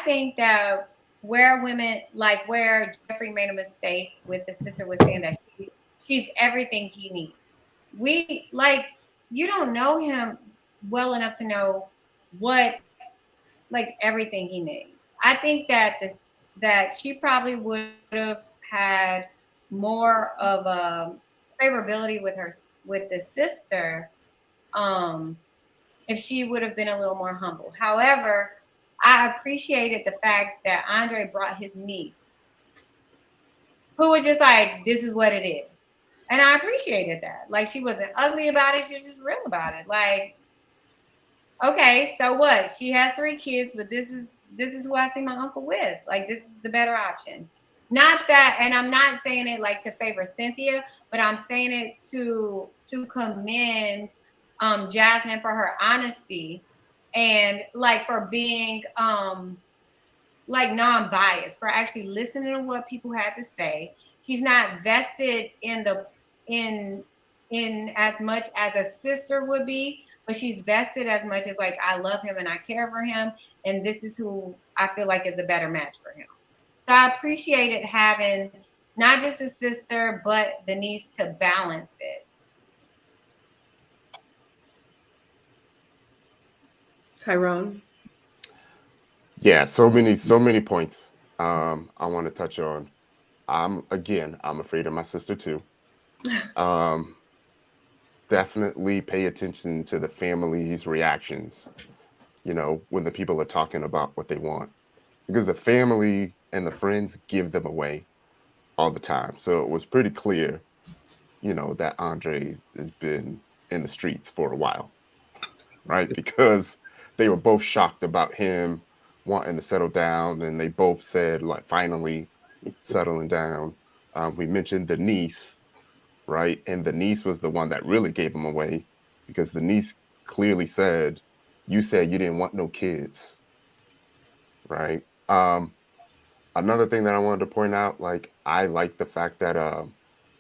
think that where women, like where Jeffrey made a mistake with the sister was saying that she's everything he needs. You don't know him well enough to know what, like, everything he needs. I think that she probably would have had more of a favorability with the sister if she would have been a little more humble. However, I appreciated the fact that Andre brought his niece, who was just like, this is what it is. And I appreciated that. Like, she wasn't ugly about it. She was just real about it. Like, okay, so what? She has 3 kids, but this is who I see my uncle with. Like, this is the better option. Not that, and I'm not saying it like to favor Cynthia, but I'm saying it to commend Jasmine for her honesty and like for being like non-biased, for actually listening to what people had to say. She's not vested in as much as a sister would be, but she's vested as much as like, I love him and I care for him, and this is who I feel like is a better match for him. So I appreciated having not just a sister, but the niece to balance it. Tyrone. Yeah, so many points I want to touch on. I'm afraid of my sister too. Definitely pay attention to the family's reactions, when the people are talking about what they want, because the family and the friends give them away all the time. So it was pretty clear, that Andre has been in the streets for a while, right? Because they were both shocked about him wanting to settle down, and they both said, like, finally settling down. We mentioned the niece, right? And the niece was the one that really gave him away, because the niece clearly said, you said you didn't want no kids, right? Another thing that I wanted to point out, like, I like the fact that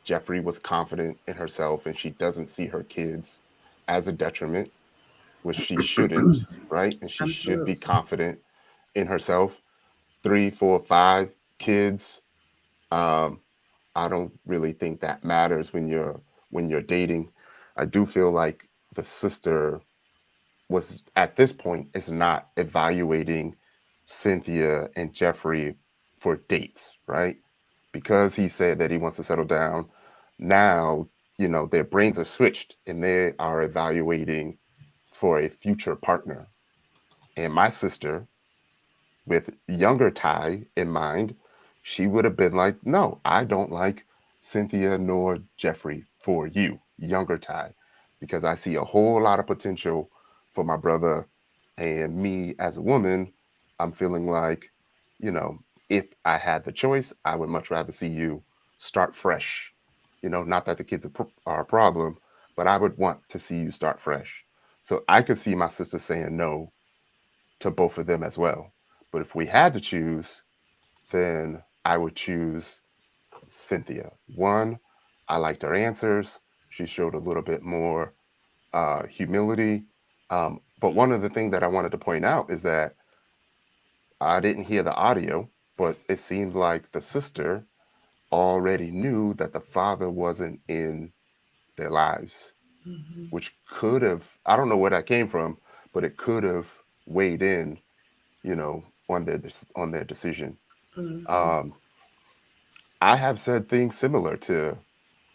Jeffrey was confident in herself and she doesn't see her kids as a detriment, which she shouldn't, right? And she should be Absolutely. confident in herself. 3, 4, 5 kids. Um, I don't really think that matters when you're dating. I do feel like the sister was at this point is not evaluating Cynthia and Jeffrey for dates, right? Because he said that he wants to settle down. Now, their brains are switched and they are evaluating for a future partner. And my sister, with younger Ty in mind, she would have been like, no, I don't like Cynthia nor Jeffrey for you, younger Ty, because I see a whole lot of potential for my brother. And me as a woman, I'm feeling like, if I had the choice, I would much rather see you start fresh. Not that the kids are a problem, but I would want to see you start fresh. So I could see my sister saying no to both of them as well. But if we had to choose, then I would choose Cynthia. One, I liked her answers. She showed a little bit more humility. But one of the things that I wanted to point out is that I didn't hear the audio, but it seemed like the sister already knew that the father wasn't in their lives, Mhm. which could have, I don't know where that came from, but it could have weighed in, on their decision. Mhm. Um, I have said things similar to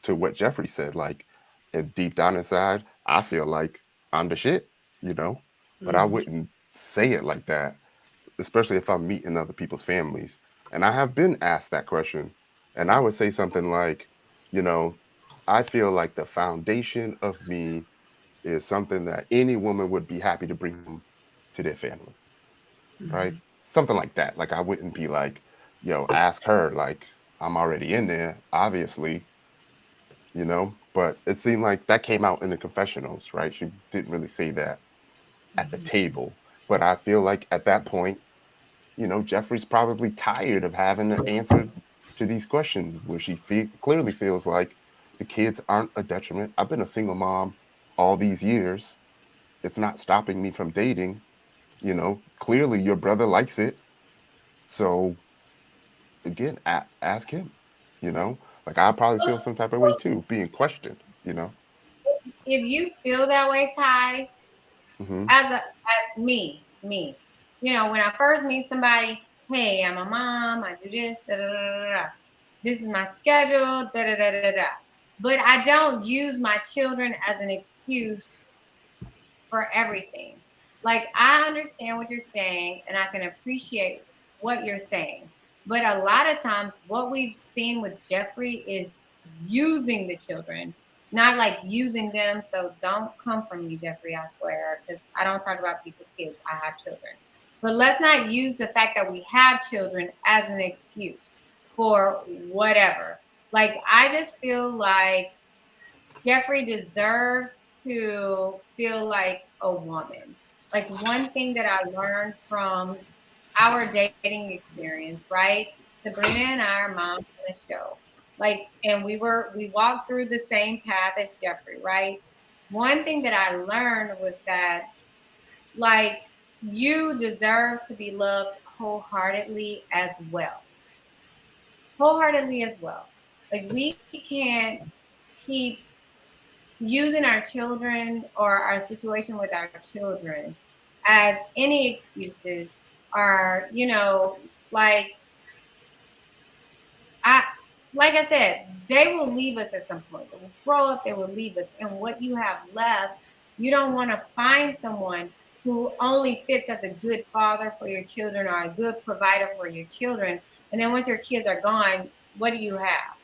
what Jeffrey said. Like, and deep down inside, I feel like I'm the shit, but I Mhm. wouldn't say it like that, especially if I'm meeting other people's families. And I have been asked that question, and I would say something like, you know, I feel like the foundation of me is something that any woman would be happy to bring home to their family, right? Mhm. Something like that. Like, I wouldn't be like, yo, ask her, like, I'm already in there, obviously, but it seemed like that came out in the confessionals, right? She didn't really say that at the Mhm. table. But I feel like at that point, Jeffrey's probably tired of having to answer to these questions where she clearly feels like the kids aren't a detriment. I've been a single mom all these years. It's not stopping me from dating. Clearly your brother likes it. So again, ask him, like I probably feel some type of way too, being questioned. If you feel that way, Ty, Hmm. as me, when I first meet somebody, hey, I'm a mom, I do this, da, da, da, da, da. This is my schedule, da da da da da. But I don't use my children as an excuse for everything. Like, I understand what you're saying and I can appreciate what you're saying. But a lot of times, what we've seen with Jeffrey is using the children, not like using them. So don't come from me, Jeffrey, I swear, because I don't talk about people's kids. I have children. But let's not use the fact that we have children as an excuse for whatever. Like, I just feel like Jeffrey deserves to feel like a woman. Like, one thing that I learned from our dating experience, right? Sabrina and I are moms on the show. Like, and we walked through the same path as Jeffrey, right? One thing that I learned was that, like, you deserve to be loved wholeheartedly as well. Wholeheartedly as well. Like, we can't keep using our children or our situation with our children as any excuses, or like I like I said, they will leave us at some point. They will grow up, they will leave us, and what you have left, you don't want to find someone who only fits as a good father for your children or a good provider for your children, and then once your kids are gone, what do you have?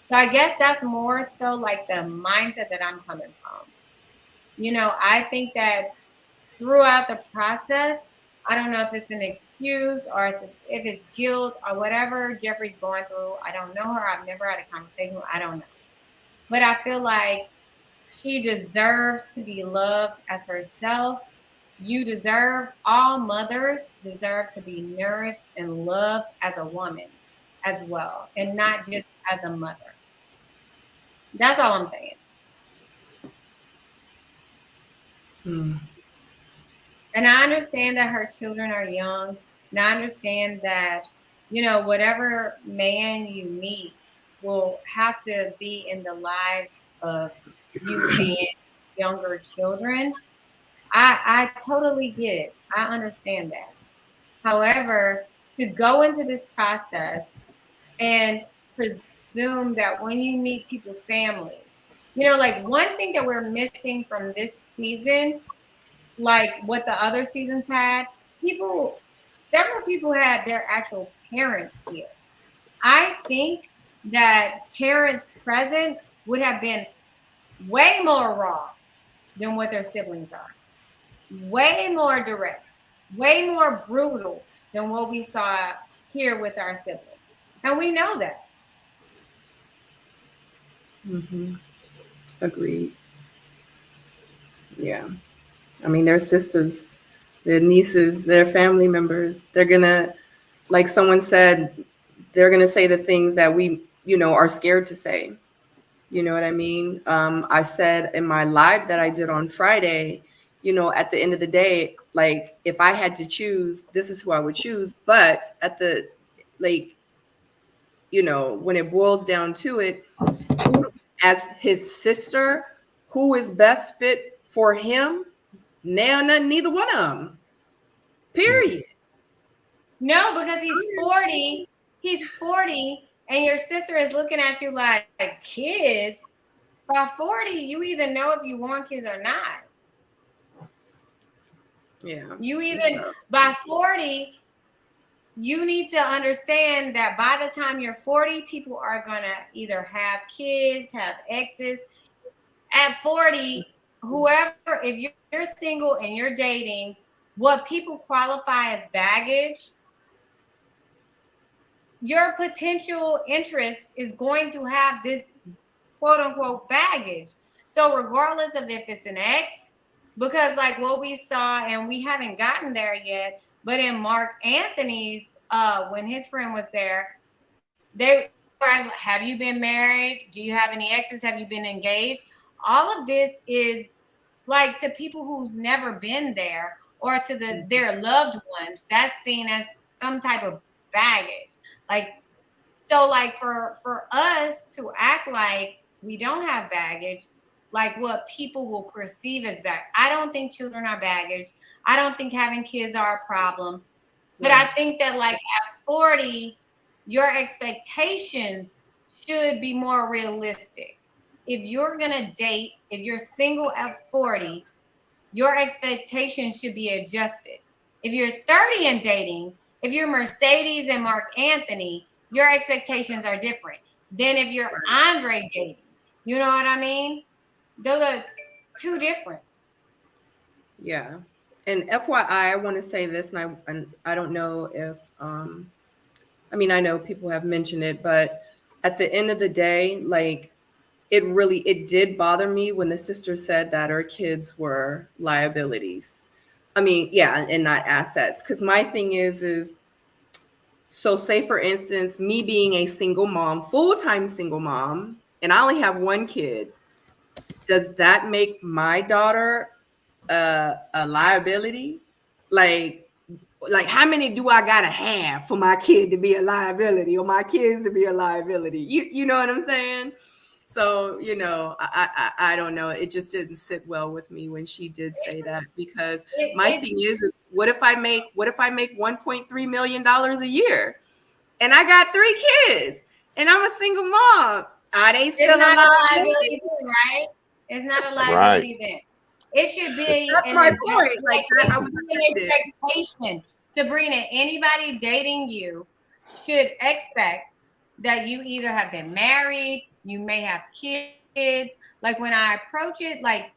So I guess that's more so like the mindset that I'm coming from. I think that throughout the process, I don't know if it's an excuse or if it's guilt or whatever Jeffrey's going through. I don't know her. I've never had a conversation with. I don't know. But I feel like She deserves to be loved as herself. All mothers deserve to be nourished and loved as a woman as well, and not just as a mother. That's all I'm saying. And I understand that her children are young. And I understand that, whatever man you meet will have to be in the lives of you and younger children. I totally get it. I understand that. However, to go into this process and presume that when you meet people's families, like one thing that we're missing from this season, like what the other seasons had, several people had their actual parents here. I think that parents present would have been way more raw than what their siblings are, way more direct, way more brutal than what we saw here with our siblings. And we know that. Agreed. Yeah. I mean, their sisters, their nieces, their family members, they're gonna, like someone said, they're gonna say the things that we, are scared to say. You know what I mean? I said in my live that I did on Friday, at the end of the day, like if I had to choose, this is who I would choose. But at the, like, when it boils down to it, as his sister, who is best fit for him? Neither one of them. Period. No, because he's 40. He's 40, and your sister is looking at you like kids. By 40, you either know if you want kids or not. Yeah. By 40, you need to understand that by the time you're 40, people are going to either have kids, have exes. At 40, if you're single and you're dating, what people qualify as baggage, your potential interest is going to have this quote unquote baggage. So regardless of if it's an ex, because like what we saw, and we haven't gotten there yet, but in Mark Anthony's, when his friend was there, they were like, have you been married? Do you have any exes? Have you been engaged? All of this is like to people who's never been there, or to their loved ones, that's seen as some type of baggage. Like, so like for us to act like we don't have baggage, like what people will perceive as baggage. I don't think children are baggage. I don't think having kids are a problem. But I think that like at 40, your expectations should be more realistic. If you're going to date, if you're single at 40, your expectations should be adjusted. If you're 30 and dating, if you're Mercedes and Mark Anthony, your expectations are different than if you're Andre dating. You know what I mean? Those are two different. Yeah. And FYI, I want to say this, and I don't know if, I mean, I know people have mentioned it, but at the end of the day, like it did bother me when the sister said that her kids were liabilities. I mean, yeah, and not assets. Because my thing is, so say for instance, me being a single mom, full-time single mom, and I only have one kid, does that make my daughter a liability? Like how many do I gotta have for my kid to be a liability, or my kids to be a liability? You know what I'm saying? So, I don't know. It just didn't sit well with me when she did say that, because my thing is what if I make $1.3 million a year and I got 3 kids and I'm a single mom? Are they still a liability? Right? It's not a liability then. It should be That's my point. Like I was an expectation. Sabrina, anybody dating you should expect that you either have been married, you may have kids. Like when I approach it, like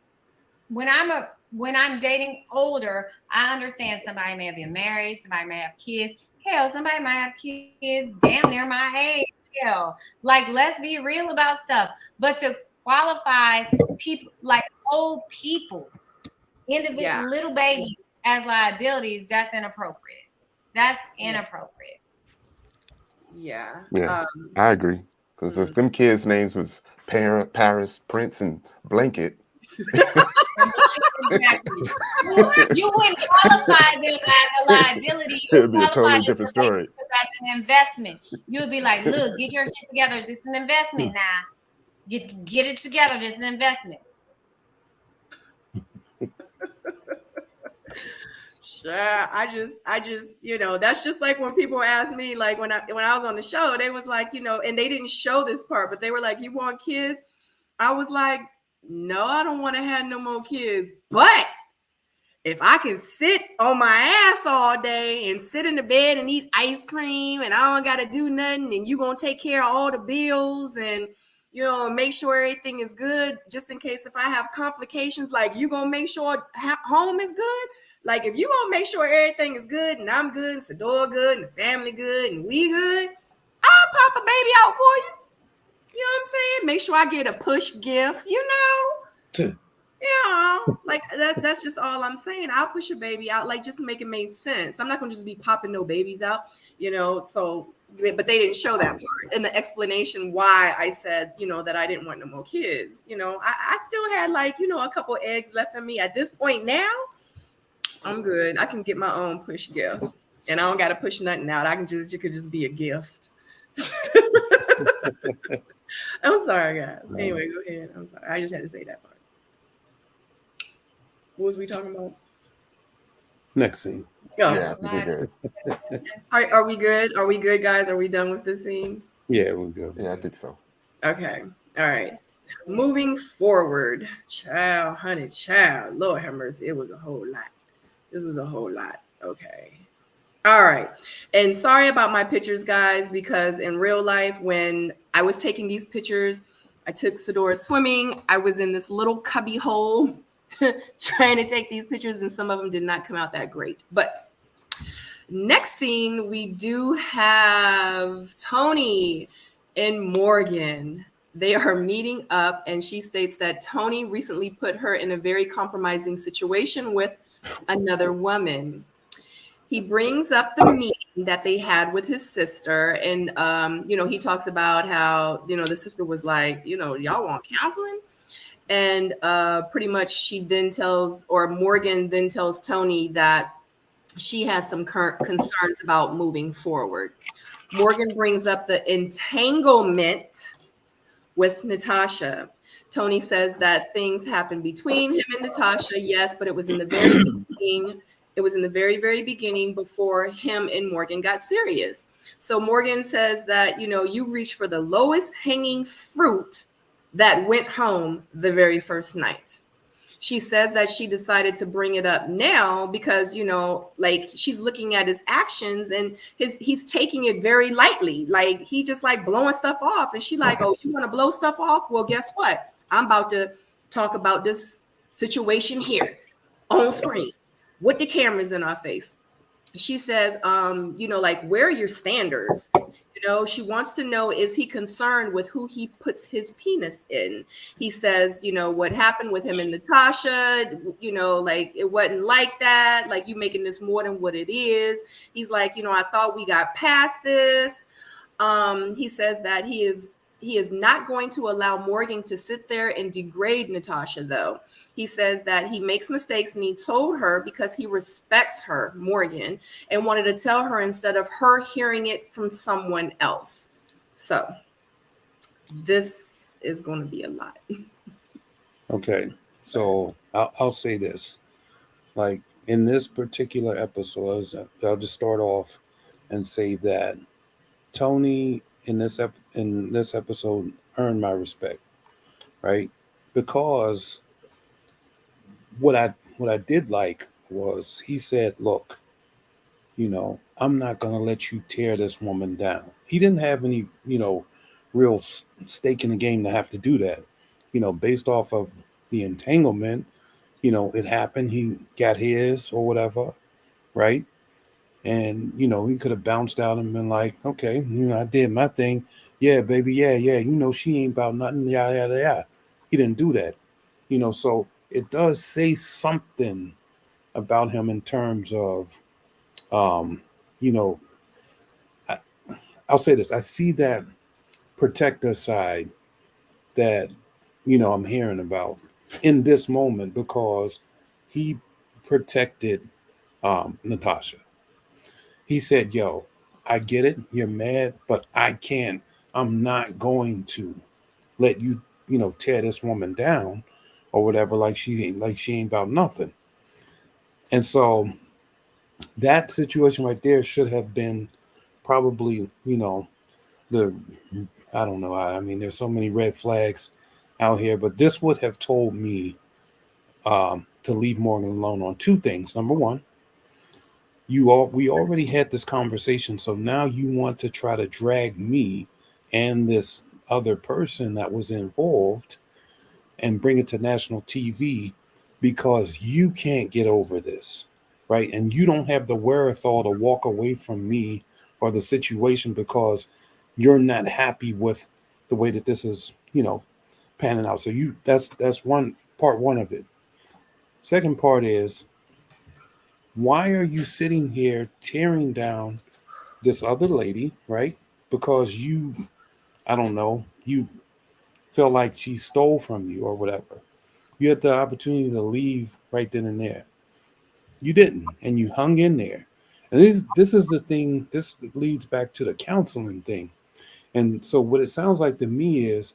when I'm dating older, I understand somebody may have been married, somebody may have kids. Hell, somebody might have kids damn near my age. Hell, like let's be real about stuff. But to qualified people, like old people, individual little babies as liabilities. That's inappropriate. That's inappropriate. Yeah. Yeah, I agree. Because them kids' names was Paris, Prince, and Blanket. Exactly. You wouldn't qualify them as a liability. You It'd be a totally different story. As an investment. You'd be like, look, get your shit together. This is an investment now. Get it together. This is an investment. Sure. I just, that's just like when people ask me, like when I was on the show, they was like, and they didn't show this part, but they were like, you want kids? I was like, no, I don't want to have no more kids. But if I can sit on my ass all day and sit in the bed and eat ice cream and I don't got to do nothing and you going to take care of all the bills and, make sure everything is good just in case if I have complications, like you going to make sure home is good. Like if you going to make sure everything is good and I'm good and Sador good and the family good and we good, I'll pop a baby out for you. You know what I'm saying? Make sure I get a push gift, like that's just all I'm saying. I'll push a baby out, like just make it make sense. I'm not gonna just be popping no babies out, so but they didn't show that part and the explanation why I said, that I didn't want no more kids. I still had like, a couple eggs left in me. At this point now, I'm good. I can get my own push gift and I don't gotta push nothing out. You could just be a gift. I'm sorry, guys. Anyway, go ahead. I'm sorry. I just had to say that part. What was we talking about? Next scene. Oh. Yeah, I think we're good. Are we good? Are we good, guys? Are we done with this scene? Yeah, we're good. Yeah, I think so. Okay. All right. Moving forward. Child, honey, child. Lord have mercy. It was a whole lot. This was a whole lot. Okay. All right. And sorry about my pictures, guys, because in real life, when I was taking these pictures, I took Sador swimming. I was in this little cubby hole trying to take these pictures, and some of them did not come out that great. But next scene, we do have Tony and Morgan. They are meeting up, and she states that Tony recently put her in a very compromising situation with another woman. He brings up the meeting that they had with his sister, and he talks about how the sister was like, y'all want counseling, and pretty much she then Morgan then tells Tony that she has some current concerns about moving forward. Morgan brings up the entanglement with Natasha. Tony says that things happened between him and Natasha, yes, but it was in the very beginning. It was in the very, very beginning before him and Morgan got serious. So Morgan says that, you reached for the lowest hanging fruit that went home the very first night. She says that she decided to bring it up now because, like she's looking at his actions and he's taking it very lightly. Like he just like blowing stuff off. And she like, oh, you want to blow stuff off? Well, guess what? I'm about to talk about this situation here on screen with the cameras in our face. She says, like, where are your standards? She wants to know, is he concerned with who he puts his penis in? He says, what happened with him and Natasha, like, it wasn't like that. Like, you making this more than what it is. He's like, I thought we got past this. He says that he is not going to allow Morgan to sit there and degrade Natasha, though. He says that he makes mistakes and he told her because he respects her, Morgan, and wanted to tell her instead of her hearing it from someone else. So this is going to be a lot. Okay, so I'll say this. Like in this particular episode, I'll just start off and say that Tony in this episode earned my respect, right? Because what I did like was he said, look, I'm not going to let you tear this woman down. He didn't have any, real stake in the game to have to do that, based off of the entanglement, it happened. He got his or whatever, right? And, he could have bounced out and been like, okay, I did my thing. Yeah, baby. Yeah. She ain't about nothing. Yeah. He didn't do that. So it does say something about him in terms of, you know, I, I'll say this. I see that protector side that, I'm hearing about in this moment because he protected Natasha. He said, yo, I get it. You're mad, but I'm not going to let you, tear this woman down or whatever, like she ain't about nothing. And so that situation right there should have been probably, the I don't know. I mean, there's so many red flags out here, but this would have told me to leave Morgan alone on two things. Number one, we already had this conversation, so now you want to try to drag me and this other person that was involved and bring it to national TV because you can't get over this, right? And you don't have the wherewithal to walk away from me or the situation because you're not happy with the way that this is, panning out. So that's one of it. Second part is, why are you sitting here tearing down this other lady, right? Because I don't know, you feel like she stole from you or whatever. You had the opportunity to leave right then and there. You didn't, and you hung in there. And this is the thing. This leads back to the counseling thing. And so what it sounds like to me is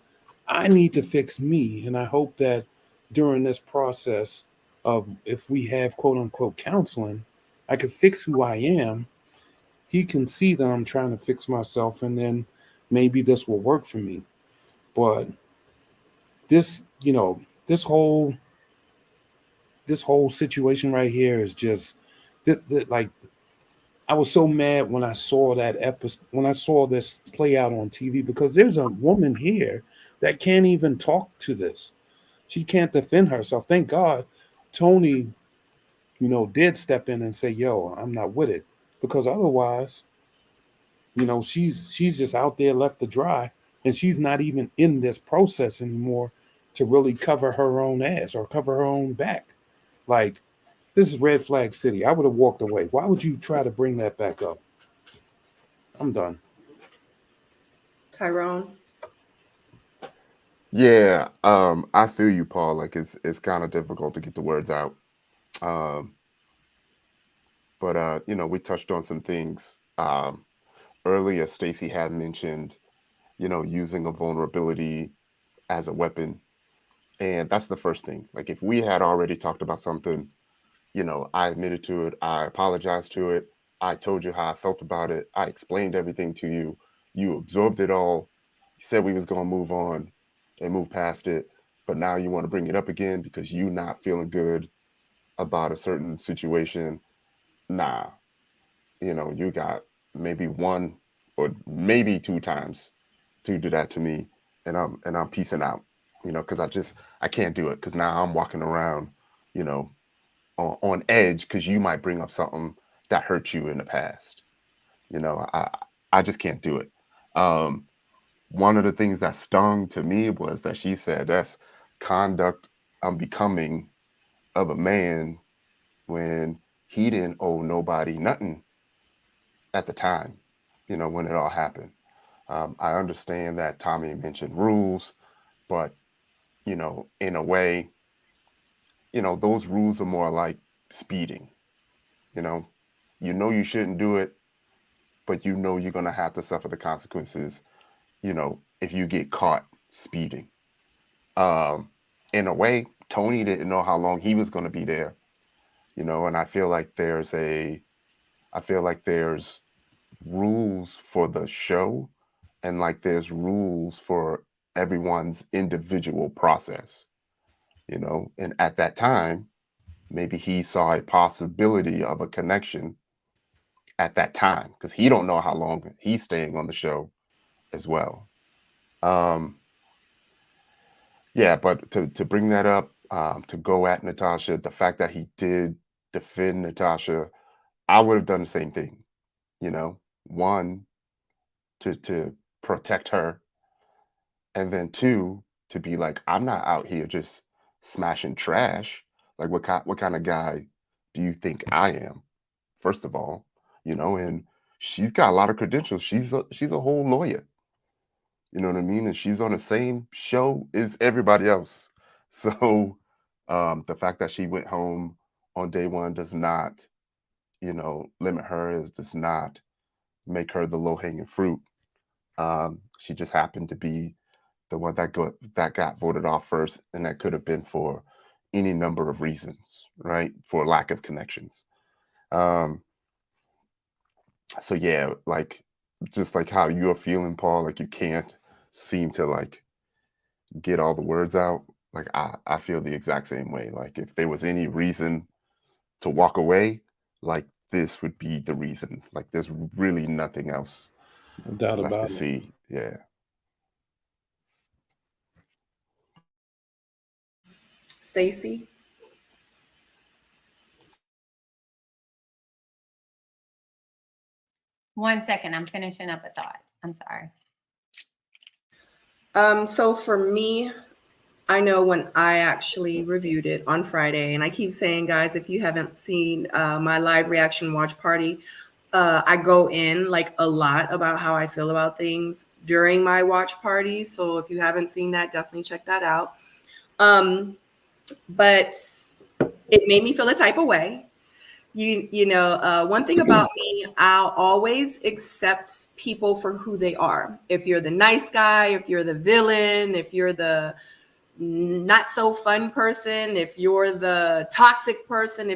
I need to fix me, and I hope that during this process of if we have quote unquote counseling, I can fix who I am. He can see that I'm trying to fix myself, and then maybe this will work for me. But this, this whole this whole situation right here is just like I was so mad when I saw that episode, when I saw this play out on TV, because there's a woman here that can't even talk to this. She can't defend herself. Thank God Tony, did step in and say, yo, I'm not with it. Because otherwise, she's just out there left to dry, and she's not even in this process anymore to really cover her own ass or cover her own back. Like, this is red flag city. I would have walked away. Why would you try to bring that back up? I'm done. Tyrone. Yeah, I feel you, Paul. Like it's kind of difficult to get the words out. Um, but we touched on some things. Earlier, Stacy had mentioned, using a vulnerability as a weapon. And that's the first thing. Like if we had already talked about something, I admitted to it, I apologized to it, I told you how I felt about it, I explained everything to you, you absorbed it all, you said we was gonna move on and move past it, but now you want to bring it up again because you not feeling good about a certain situation. Nah, you got maybe one or maybe two times to do that to me, and I'm peacing out, because I can't do it because now I'm walking around, you know, on edge because you might bring up something that hurt you in the past. I just can't do it. One of the things that stung to me was that she said that's conduct unbecoming of a man when he didn't owe nobody nothing at the time, when it all happened. I understand that Tommy mentioned rules, but, in a way, those rules are more like speeding. You know, you shouldn't do it, but you're going to have to suffer the consequences, if you get caught speeding. In a way, Tony didn't know how long he was going to be there, and I feel like there's rules for the show, and like there's rules for everyone's individual process, and at that time, maybe he saw a possibility of a connection at that time because he don't know how long he's staying on the show as well. Um, yeah, but to bring that up, to go at Natasha, the fact that he did defend Natasha, I would have done the same thing. One, to protect her, and then two, to be like, I'm not out here just smashing trash. Like, what kind of guy do you think I am? First of all, and she's got a lot of credentials. She's a whole lawyer. You know what I mean? And she's on the same show as everybody else. So the fact that she went home on day one does not, limit her, does not make her the low-hanging fruit. She just happened to be the one that got voted off first, and that could have been for any number of reasons, right? For lack of connections. So yeah, like just like how you're feeling, Paul, like you can't seem to like get all the words out. Like I feel the exact same way. Like if there was any reason to walk away, like this would be the reason. Like there's really nothing else No doubt left to about it. see. Yeah. Stacy? One second, I'm finishing up a thought. I'm sorry. So for me, I know when I actually reviewed it on Friday, and I keep saying, guys, if you haven't seen my live reaction watch party, I go in like a lot about how I feel about things during my watch party. So if you haven't seen that, definitely check that out. But it made me feel a type of way. One thing about me, I'll always accept people for who they are. If you're the nice guy, if you're the villain, if you're the not so fun person, if you're the toxic person,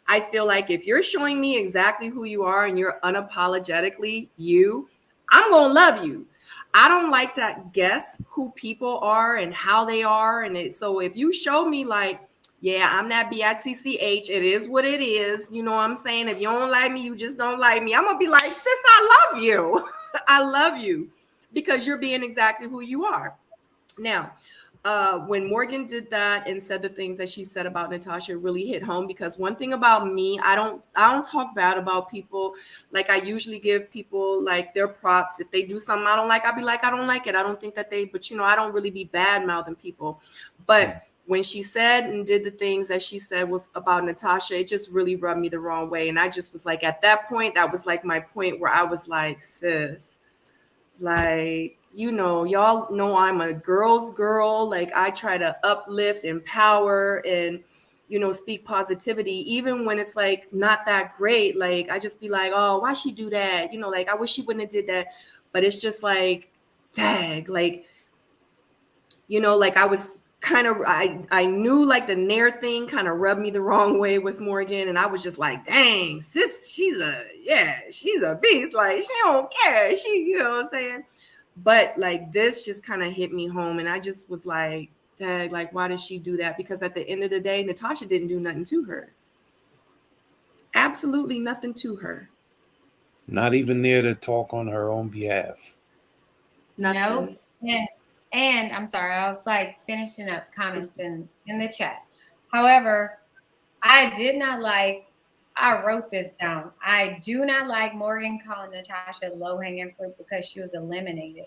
I feel like if you're showing me exactly who you are and you're unapologetically you, I'm going to love you. I don't like to guess who people are and how they are. So if you show me like, yeah, I'm that BITCH, it is what it is. You know what I'm saying? If you don't like me, you just don't like me. I'm going to be like, sis, I love you. I love you because you're being exactly who you are. Now, when Morgan did that and said the things that she said about Natasha, it really hit home, because one thing about me, I don't talk bad about people. Like I usually give people like their props. If they do something I don't like, I'll be like, I don't like it. I don't think that but I don't really be bad mouthing people. But when she said and did the things that she said about Natasha, it just really rubbed me the wrong way. And I just was like, at that point, that was like my point where I was like, sis, like, y'all know I'm a girl's girl. Like I try to uplift, empower, and, speak positivity, even when it's like not that great. Like I just be like, oh, why she do that? Like I wish she wouldn't have did that. But it's just like, tag, like, like I was kind of, I knew like the Nair thing kind of rubbed me the wrong way with Morgan. And I was just like, dang, sis, she's a beast. Like she don't care. You know what I'm saying? But like this just kind of hit me home. And I just was like, dang, like, why did she do that? Because at the end of the day, Natasha didn't do nothing to her. Absolutely nothing to her. Not even there to talk on her own behalf. Nope. And I'm sorry, I was like finishing up comments in the chat. However, I wrote this down. I do not like Morgan calling Natasha low-hanging fruit because she was eliminated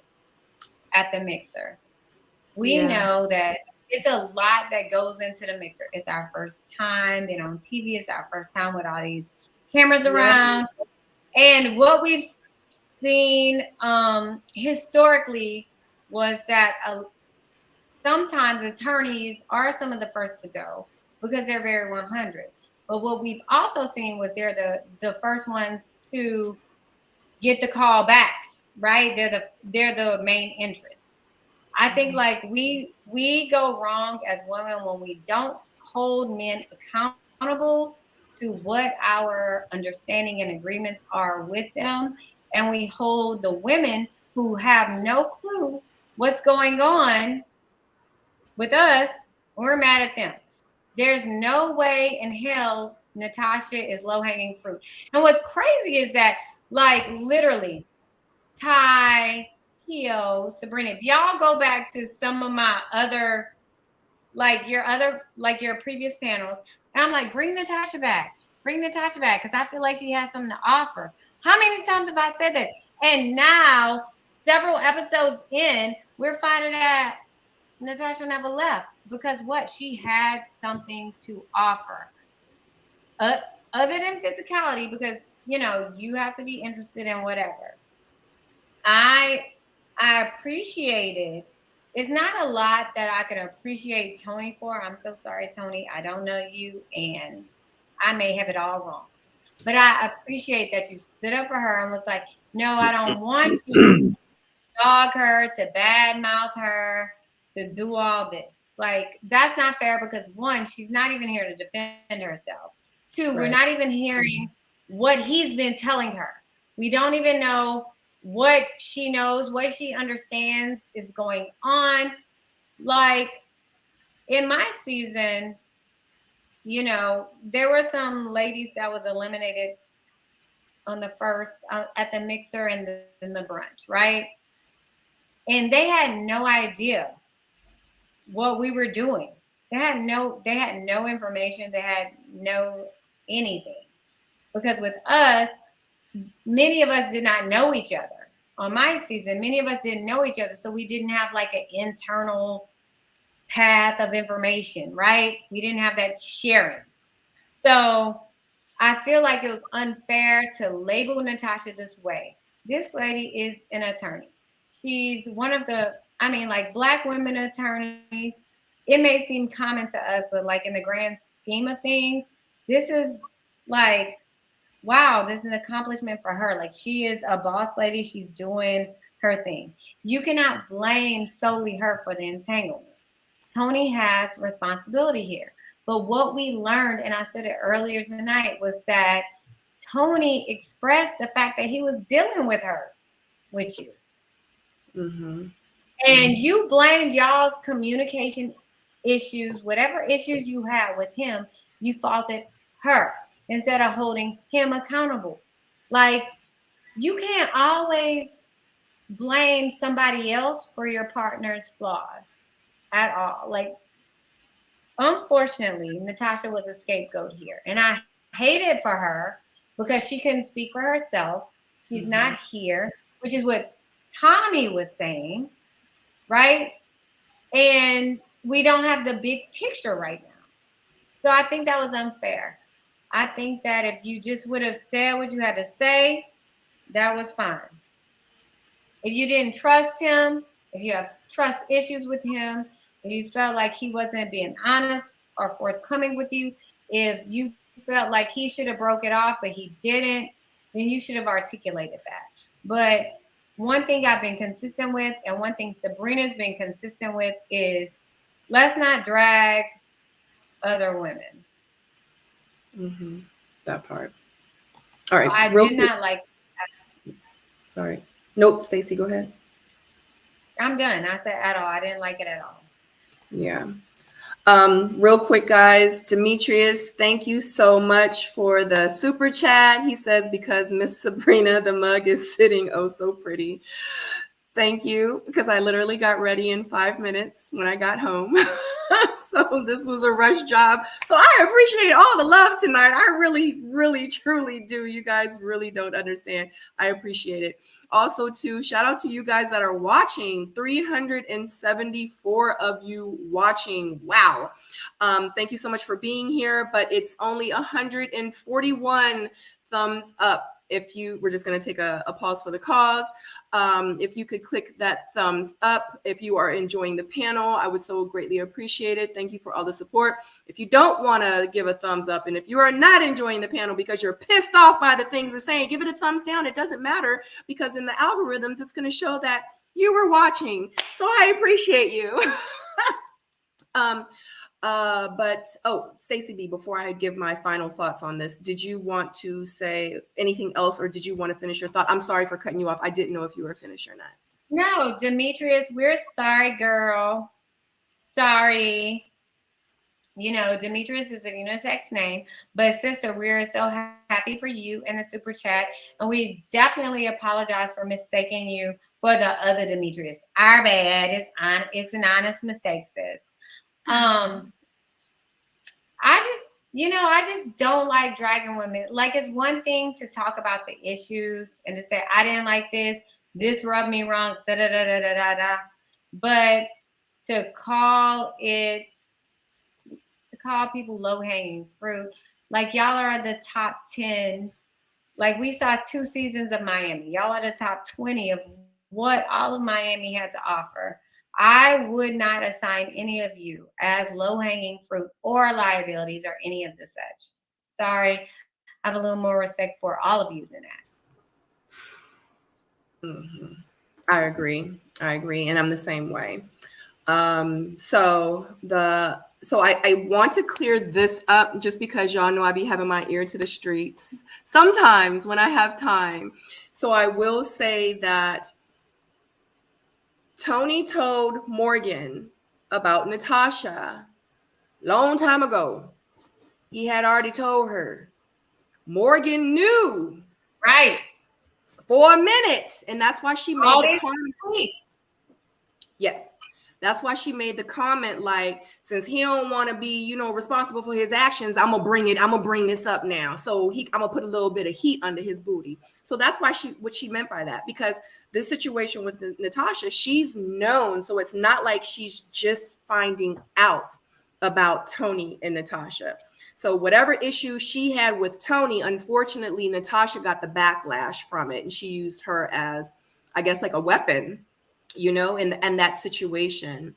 at the mixer. We know that it's a lot that goes into the mixer. It's our first time being on TV. It's our first time with all these cameras around. And what we've seen historically was that sometimes attorneys are some of the first to go because they're very 100. But what we've also seen was they're the first ones to get the call backs, right? They're the main interest. I think like we go wrong as women when we don't hold men accountable to what our understanding and agreements are with them, and we hold the women who have no clue what's going on with us, we're mad at them. There's no way in hell Natasha is low-hanging fruit. And what's crazy is that, like, literally, Ty, Keo, Sabrina, if y'all go back to some of my other, your previous panels, and I'm like, bring Natasha back, because I feel like she has something to offer. How many times have I said that? And now, several episodes in, we're finding out Natasha never left because what? She had something to offer. Other than physicality, because you know, you have to be interested in whatever. I appreciated. It's not a lot that I could appreciate Tony for. I'm so sorry, Tony. I don't know you, and I may have it all wrong. But I appreciate that you stood up for her and was like, no, I don't want you to dog her, to badmouth her, to do all this. Like, that's not fair because one, she's not even here to defend herself. Two, we're not even hearing what he's been telling her. We don't even know what she knows, what she understands is going on. Like, in my season, you know, there were some ladies that was eliminated on the first at the mixer and the brunch, right? And they had no idea what we were doing. They had no information. They had no anything. Because with us, many of us did not know each other. On my season, many of us didn't know each other. So we didn't have like an internal path of information, right? We didn't have that sharing. So I feel like it was unfair to label Natasha this way. This lady is an attorney. She's one of the, I mean, like Black women attorneys. It may seem common to us, but like in the grand scheme of things, this is like, wow, this is an accomplishment for her. Like, she is a boss lady. She's doing her thing. You cannot blame solely her for the entanglement. Tony has responsibility here. But what we learned, and I said it earlier tonight, was that Tony expressed the fact that he was dealing with her, with you. Mm-hmm. And you blamed y'all's communication issues, whatever issues you had with him, you faulted her instead of holding him accountable. Like, you can't always blame somebody else for your partner's flaws at all. Like, unfortunately, Natasha was a scapegoat here. And I hate it for her because she couldn't speak for herself. She's not here, which is what Tommy was saying, right? And we don't have the big picture right now. So I think that was unfair. I think that if you just would have said what you had to say, that was fine. If you didn't trust him, if you have trust issues with him, if you felt like he wasn't being honest or forthcoming with you, if you felt like he should have broke it off, but he didn't, then you should have articulated that. But one thing I've been consistent with, and one thing Sabrina's been consistent with, is let's not drag other women. Mm-hmm. That part. All right. I did not like that. Sorry. Nope. Stacey, go ahead. I'm done. I said at all. I didn't like it at all. Yeah. Real quick, guys, Demetrius, thank you so much for the super chat. He says, because Miss Sabrina, the mug is sitting oh so pretty. Thank you, because I literally got ready in 5 minutes when I got home. So this was a rush job. So I appreciate all the love tonight. I really, really, truly do. You guys really don't understand. I appreciate it. Also, too, shout out to you guys that are watching. 374 of you watching. Wow. Thank you so much for being here. But it's only 141 thumbs up. If you, we're just going to take a pause for the cause. If you could click that thumbs up, if you are enjoying the panel, I would so greatly appreciate it. Thank you for all the support. If you don't want to give a thumbs up, and if you are not enjoying the panel because you're pissed off by the things we're saying, give it a thumbs down. It doesn't matter, because in the algorithms, it's going to show that you were watching. So I appreciate you. Stacey B, before I give my final thoughts on this, did you want to say anything else, or did you want to finish your thought? I'm sorry for cutting you off. I didn't know if you were finished or not. No, Demetrius, we're sorry, girl. Sorry. You know, Demetrius is a unisex name, but sister, we're so happy for you in the super chat. And we definitely apologize for mistaking you for the other Demetrius. Our bad. It's an honest mistake, sis. I just don't like dragging women. Like, it's one thing to talk about the issues and to say, I didn't like this rubbed me wrong, da da da da da da da. But to call people low-hanging fruit. Like, y'all are the top 10. Like, we saw 2 seasons of Miami. Y'all are the top 20 of what all of Miami had to offer. I would not assign any of you as low-hanging fruit or liabilities or any of the such. Sorry, I have a little more respect for all of you than that. Mm-hmm. I agree, and I'm the same way. So I want to clear this up just because y'all know I be having my ear to the streets sometimes when I have time. So I will say that Tony told Morgan about Natasha long time ago. He had already told her. Morgan knew. Right. For a minute. And that's why she made the comment. Yes. That's why she made the comment, like, since he don't want to be, responsible for his actions, I'm gonna bring this up now. So I'm gonna put a little bit of heat under his booty. So that's why what she meant by that, because this situation with Natasha, she's known. So it's not like she's just finding out about Tony and Natasha. So whatever issue she had with Tony, unfortunately, Natasha got the backlash from it. And she used her as, I guess, like a weapon, in that situation.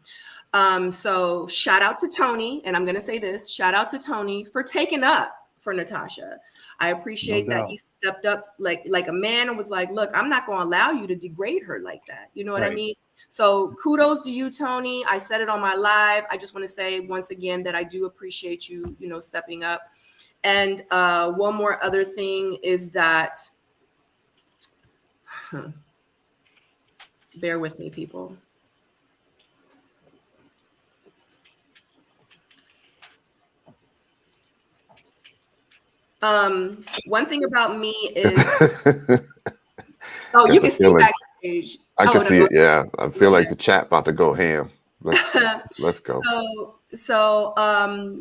So shout out to Tony. And I'm going to say this, shout out to Tony for taking up for Natasha. I appreciate that he stepped up like a man and was like, look, I'm not going to allow you to degrade her like that. You know what I mean? So kudos to you, Tony. I said it on my live. I just want to say once again that I do appreciate you, stepping up. And one more other thing is that, bear with me, people. One thing about me is, oh, you can see backstage. I can see it. Yeah, I feel like the chat about to go ham. Let's go. So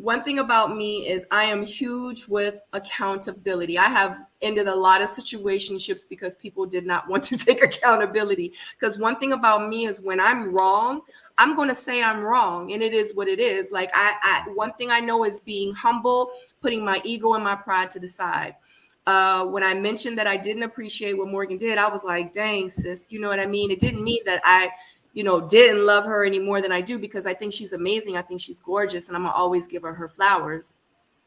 one thing about me is I am huge with accountability. I have ended a lot of situationships because people did not want to take accountability. Because one thing about me is when I'm wrong, I'm going to say I'm wrong, and it is what it is. Like one thing I know is being humble, putting my ego and my pride to the side. When I mentioned that I didn't appreciate what Morgan did, I was like, dang, sis, you know what I mean? It didn't mean that I didn't love her any more than I do, because I think she's amazing. I think she's gorgeous, and I'm gonna always give her flowers.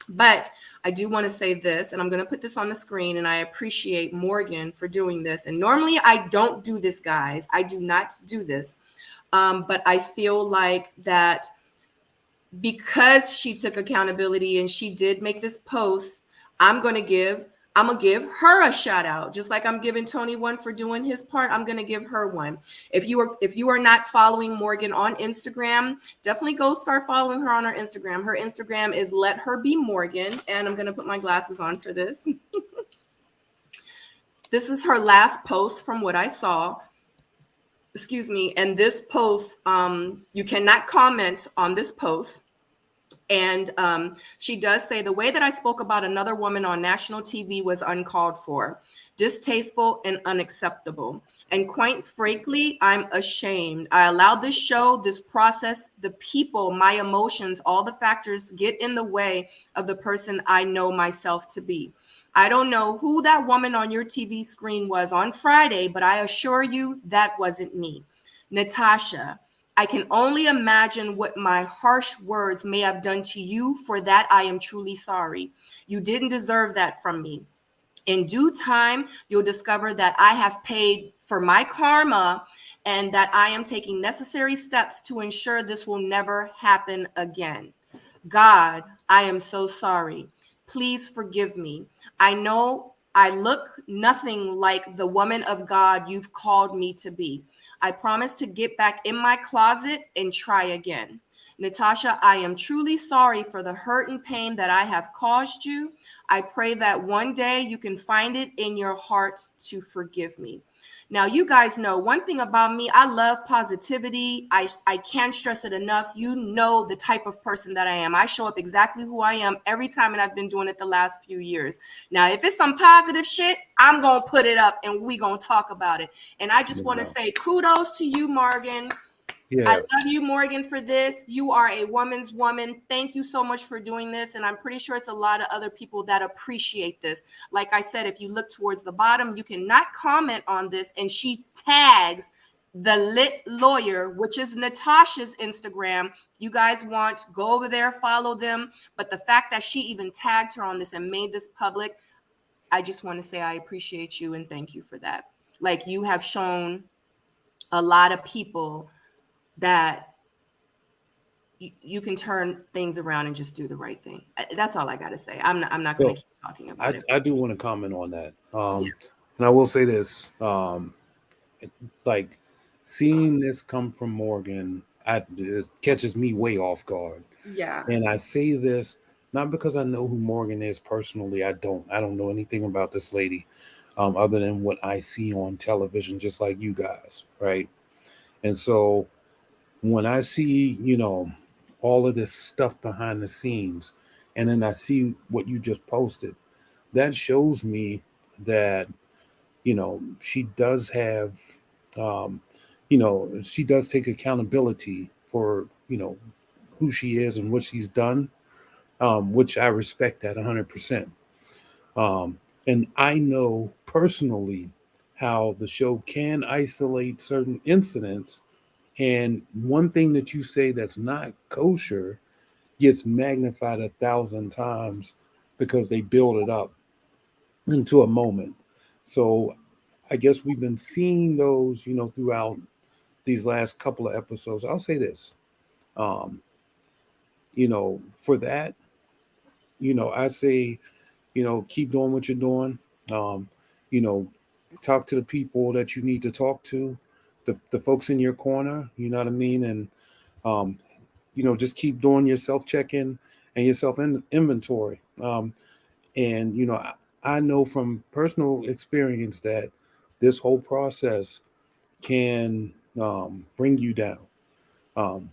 But I do want to say this, and I'm going to put this on the screen, and I appreciate Morgan for doing this. And normally I don't do this, guys. I do not do this. But I feel like that because she took accountability and she did make this post, I'm gonna give her a shout out, just like I'm giving Tony one for doing his part. I'm gonna give her one. If you are not following Morgan on Instagram, definitely go start following her on her Instagram. Her Instagram is Let Her Be Morgan, and I'm gonna put my glasses on for this. This is her last post from what I saw. Excuse me. And this post, you cannot comment on this post. And she does say, the way that I spoke about another woman on national TV was uncalled for, distasteful, and unacceptable. And quite frankly, I'm ashamed. I allowed this show, this process, the people, my emotions, all the factors get in the way of the person I know myself to be. I don't know who that woman on your TV screen was on Friday, but I assure you that wasn't me. Natasha, I can only imagine what my harsh words may have done to you. For that, I am truly sorry. You didn't deserve that from me. In due time, you'll discover that I have paid for my karma and that I am taking necessary steps to ensure this will never happen again. God, I am so sorry. Please forgive me. I know I look nothing like the woman of God you've called me to be. I promise to get back in my closet and try again. Natasha, I am truly sorry for the hurt and pain that I have caused you. I pray that one day you can find it in your heart to forgive me. Now, you guys know one thing about me, I love positivity. I can't stress it enough. You know the type of person that I am. I show up exactly who I am every time, and I've been doing it the last few years. Now, if it's some positive shit, I'm going to put it up and we going to talk about it. And I just want to say kudos to you, Morgan. Yeah. I love you, Morgan, for this. You are a woman's woman. Thank you so much for doing this. And I'm pretty sure it's a lot of other people that appreciate this. Like I said, if you look towards the bottom, you cannot comment on this. And she tags the Lit Lawyer, which is Natasha's Instagram. You guys want, go over there, follow them. But the fact that she even tagged her on this and made this public, I just want to say I appreciate you and thank you for that. Like, you have shown a lot of people that you can turn things around and just do the right thing. That's all I got to say. I'm not going to keep talking about it. I do want to comment on that. And I will say this, like seeing this come from Morgan, it catches me way off guard. Yeah. And I say this not because I know who Morgan is personally. I don't know anything about this lady, other than what I see on television, just like you guys, right? And so when I see, all of this stuff behind the scenes, and then I see what you just posted, that shows me that, she does have, she does take accountability for, who she is and what she's done, which I respect that 100%. And I know personally how the show can isolate certain incidents. And one thing that you say that's not kosher gets magnified 1,000 times because they build it up into a moment. So I guess we've been seeing those, throughout these last couple of episodes. I'll say this, for that, I say, keep doing what you're doing. You know, talk to the people that you need to talk to, the folks in your corner, you know what I mean? And, just keep doing your self-check-in and your self-inventory. And I know from personal experience that this whole process can bring you down.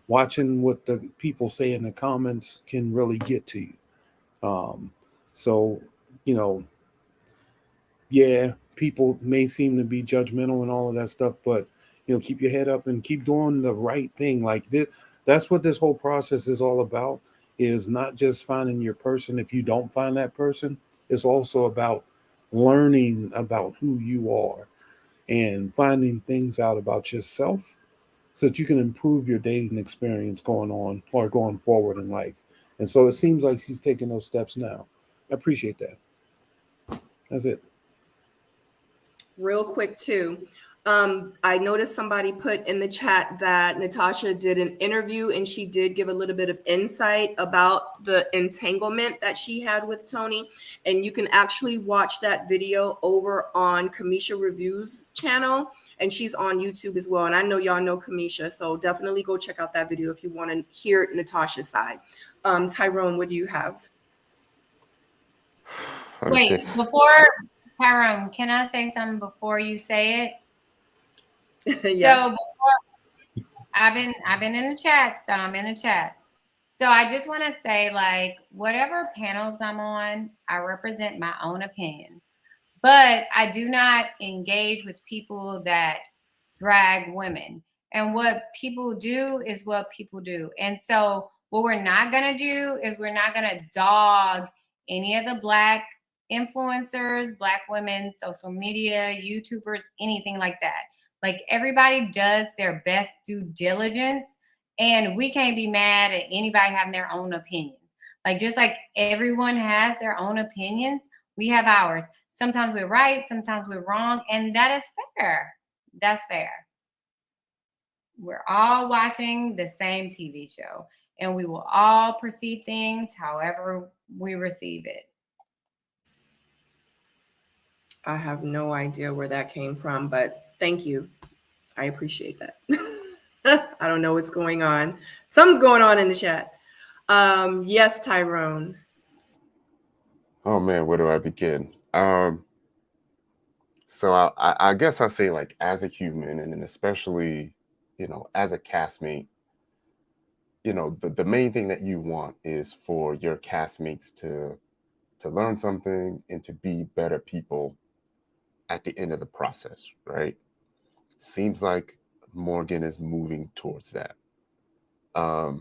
Watching what the people say in the comments can really get to you. So, you know, yeah, people may seem to be judgmental and all of that stuff, but keep your head up and keep doing the right thing. Like this, that's what this whole process is all about. Is not just finding your person. If you don't find that person, it's also about learning about who you are and finding things out about yourself so that you can improve your dating experience going on or going forward in life. And so it seems like she's taking those steps now. I appreciate that. That's it. Real quick too. I noticed somebody put in the chat that Natasha did an interview and she did give a little bit of insight about the entanglement that she had with Tony. And you can actually watch that video over on Kamisha Review's channel. And she's on YouTube as well. And I know y'all know Kamisha, so definitely go check out that video if you want to hear Natasha's side. Tyrone, what do you have? Wait, before Tyrone, can I say something before you say it? Yes. So before, I've been in the chat, so I'm in the chat. So I just want to say, like, whatever panels I'm on, I represent my own opinion. But I do not engage with people that drag women. And what people do is what people do. And so what we're not going to do is we're not going to dog any of the Black influencers, Black women, social media, YouTubers, anything like that. Like, everybody does their best due diligence, and we can't be mad at anybody having their own opinions. Like, just like everyone has their own opinions, we have ours. Sometimes we're right, sometimes we're wrong, and that is fair. That's fair. We're all watching the same TV show, and we will all perceive things however we receive it. I have no idea where that came from, but thank you. I appreciate that. I don't know what's going on. Something's going on in the chat. Yes, Tyrone. Oh man, where do I begin? So I guess I say, like, as a human, and then especially, as a castmate, the main thing that you want is for your castmates to learn something and to be better people at the end of the process, right? Seems like Morgan is moving towards that. I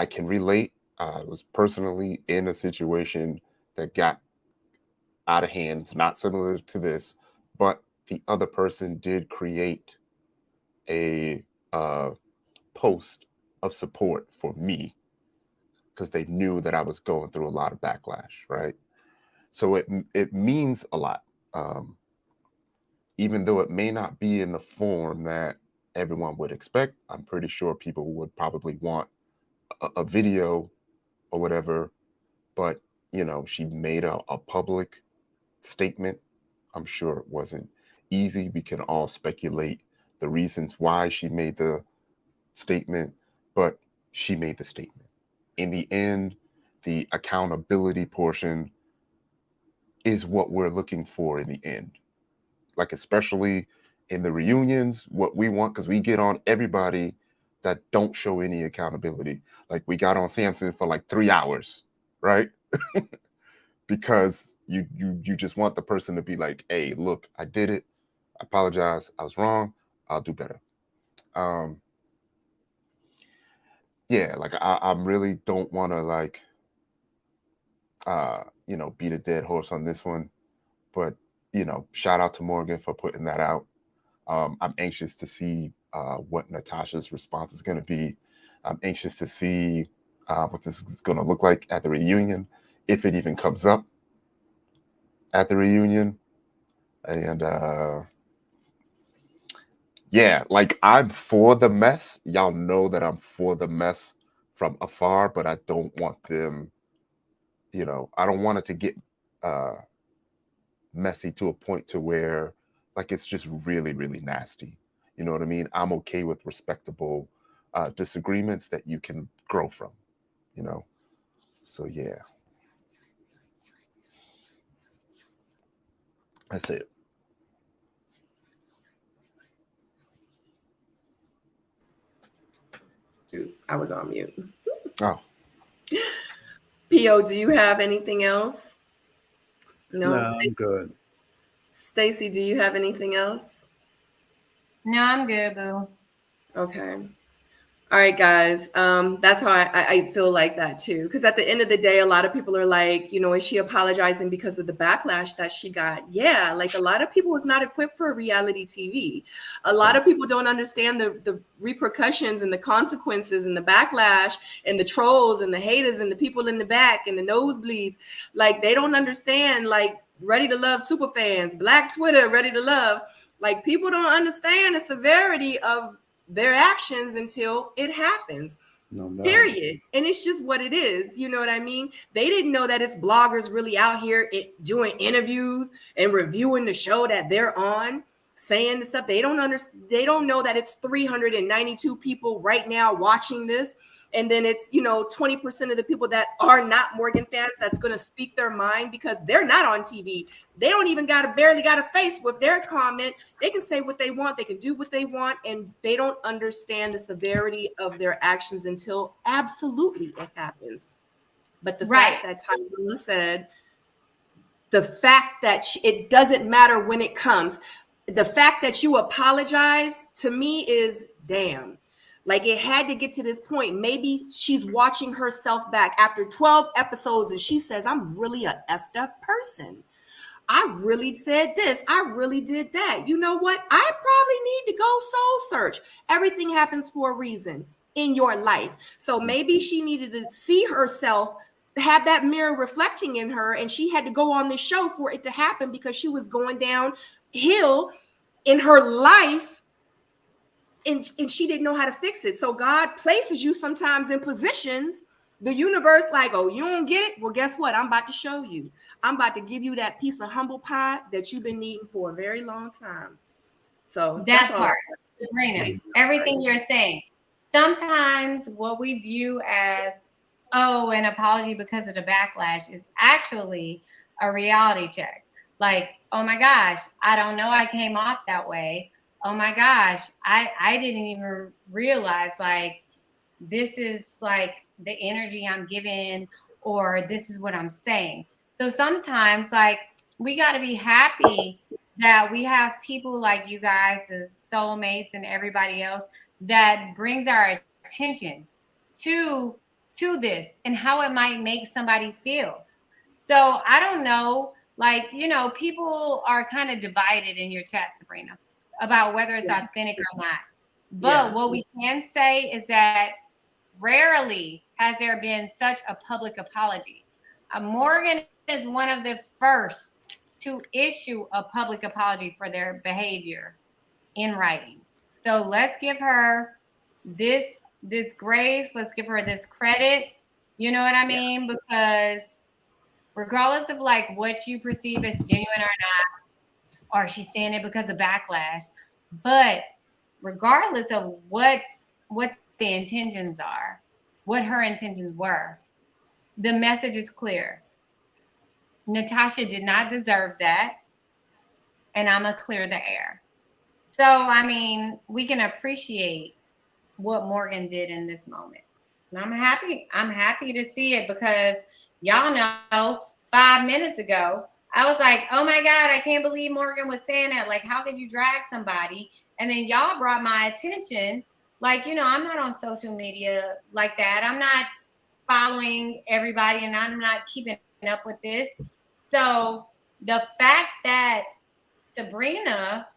can relate. I was personally in a situation that got out of hand. It's not similar to this, but the other person did create a post of support for me because they knew that I was going through a lot of backlash, right? So it means a lot, even though it may not be in the form that everyone would expect. I'm pretty sure people would probably want a video or whatever, but you know, she made a public statement. I'm sure it wasn't easy. We can all speculate the reasons why she made the statement, but she made the statement. In the end, the accountability portion is what we're looking for in the end. Like, especially in the reunions, what we want, because we get on everybody that don't show any accountability. Like, we got on Samson for like 3 hours, right? Because you just want the person to be like, hey, look, I did it. I apologize. I was wrong. I'll do better. Yeah, like I really don't want to like, you know, beat a dead horse on this one, but you know, shout out to Morgan for putting that out. I'm anxious to see what Natasha's response is going to be. I'm anxious to see what this is going to look like at the reunion, if it even comes up at the reunion. And yeah, like I'm for the mess. Y'all know that I'm for the mess from afar, but I don't want them, you know, I don't want it to get messy to a point to where like it's just really, really nasty. You know what I mean? I'm okay with respectable disagreements that you can grow from, you know? So yeah. That's it. I was on mute. Oh. P.O., do you have anything else? No, I'm good. Stacy, do you have anything else? No, I'm good, boo. Okay. All right, guys. That's how I feel like that too. Because at the end of the day, a lot of people are like, you know, is she apologizing because of the backlash that she got? Yeah, like a lot of people was not equipped for reality TV. A lot of people don't understand the repercussions and the consequences and the backlash and the trolls and the haters and the people in the back and the nosebleeds. Like they don't understand, like Ready to Love super fans, Black Twitter, Ready to Love. Like people don't understand the severity of their actions until it happens. No doubt. Period. And it's just what it is. You know what I mean? They didn't know that it's bloggers really out here doing interviews and reviewing the show that they're on, saying the stuff. They don't understand. They don't know that it's 392 people right now watching this. And then it's, you know, 20% of the people that are not Morgan fans that's going to speak their mind because they're not on TV. They don't even barely got a face with their comment. They can say what they want. They can do what they want. And they don't understand the severity of their actions until absolutely it happens. But the fact that Tyrone said, the fact that it doesn't matter when it comes, the fact that you apologize to me is damn. Like it had to get to this point. Maybe she's watching herself back after 12 episodes and she says, I'm really a effed up person. I really said this. I really did that. You know what? I probably need to go soul search. Everything happens for a reason in your life. So maybe she needed to see herself, have that mirror reflecting in her, and she had to go on this show for it to happen because she was going downhill in her life. And she didn't know how to fix it. So God places you sometimes in positions, the universe like, oh, you don't get it? Well, guess what? I'm about to show you. I'm about to give you that piece of humble pie that you've been needing for a very long time. So that part, Sabrina, everything you're saying. Sometimes what we view as, oh, an apology because of the backlash is actually a reality check. Like, oh my gosh, I don't know I came off that way. Oh my gosh, I didn't even realize like this is like the energy I'm giving or this is what I'm saying. So sometimes like we got to be happy that we have people like you guys as soulmates and everybody else that brings our attention to this and how it might make somebody feel. So I don't know, like, you know, people are kind of divided in your chat, Sabrina, about whether it's authentic or not. But what we can say is that rarely has there been such a public apology. Morgan is one of the first to issue a public apology for their behavior in writing. So let's give her this grace. Let's give her this credit. You know what I mean? Because regardless of like what you perceive as genuine or not, or she's saying it because of backlash, but regardless of what the intentions are, what her intentions were, the message is clear. Natasha did not deserve that, and I'm gonna clear the air. So, I mean, we can appreciate what Morgan did in this moment. And I'm happy to see it, because y'all know 5 minutes ago, I was like, oh my God, I can't believe Morgan was saying that. Like, how could you drag somebody? And then y'all brought my attention. Like, you know, I'm not on social media like that. I'm not following everybody, and I'm not keeping up with this. So the fact that Sabrina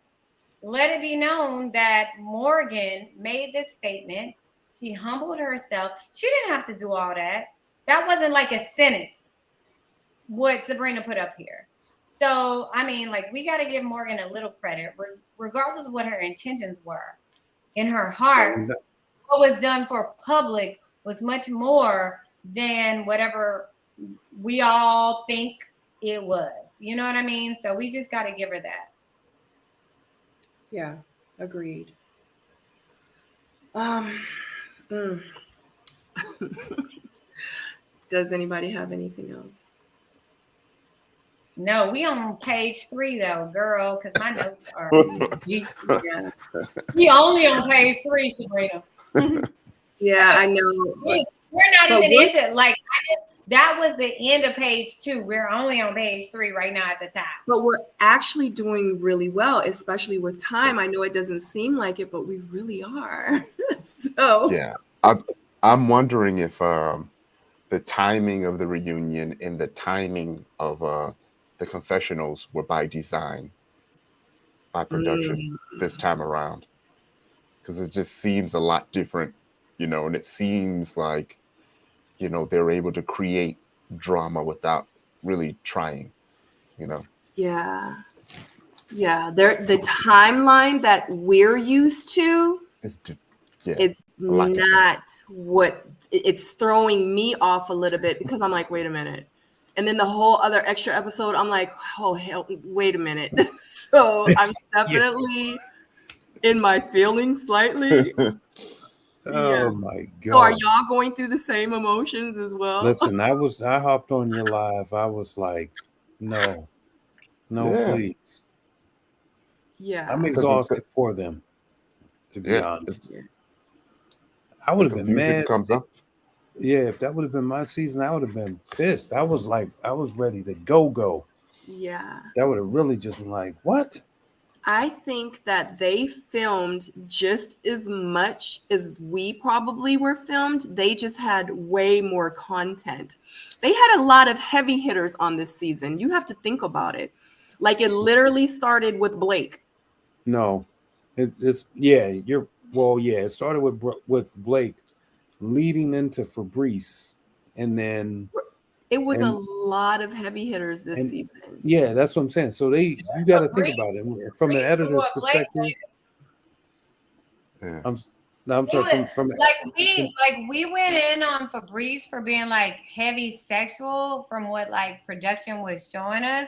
let it be known that Morgan made this statement, she humbled herself. She didn't have to do all that. That wasn't like a sentence, what Sabrina put up here. So, I mean, like, we got to give Morgan a little credit, regardless of what her intentions were. In her heart, what was done for public was much more than whatever we all think it was. You know what I mean? So we just got to give her that. Yeah, agreed. Does anybody have anything else? No, we on page 3 though, girl, because my notes are deep. Yeah. We only on page 3, Sabrina. Yeah, I know. We're not even into, like, that was the end of page 2. We're only on page 3 right now at the top. But we're actually doing really well, especially with time. I know it doesn't seem like it, but we really are. So yeah, I'm wondering if the timing of the reunion and the timing of the confessionals were by design, by production this time around, because it just seems a lot different, you know, and it seems like, you know, they're able to create drama without really trying, you know. yeah, the timeline that we're used to, it's not what it's throwing me off a little bit, because I'm like, wait a minute. And then the whole other extra episode, I'm like, oh, hell, wait a minute. So I'm definitely in my feelings slightly. Oh my God. So are y'all going through the same emotions as well? Listen, I hopped on your live. I was like, no, please. Yeah. I'm exhausted for them, to be honest. I would have been mad. Comes up. Yeah, if that would have been my season, I would have been pissed. I was ready to go. Yeah. That would have really just been like, what? I think that they filmed just as much as we probably were filmed. They just had way more content. They had a lot of heavy hitters on this season. You have to think about it. Like, it literally started with Blake. No, it started with Blake leading into Fabrice, and then it was a lot of heavy hitters this season. Yeah, that's what I'm saying. So you got to think about it from an editor's perspective. Yeah. I'm sorry. We went in on Fabrice for being like heavy sexual from what like production was showing us.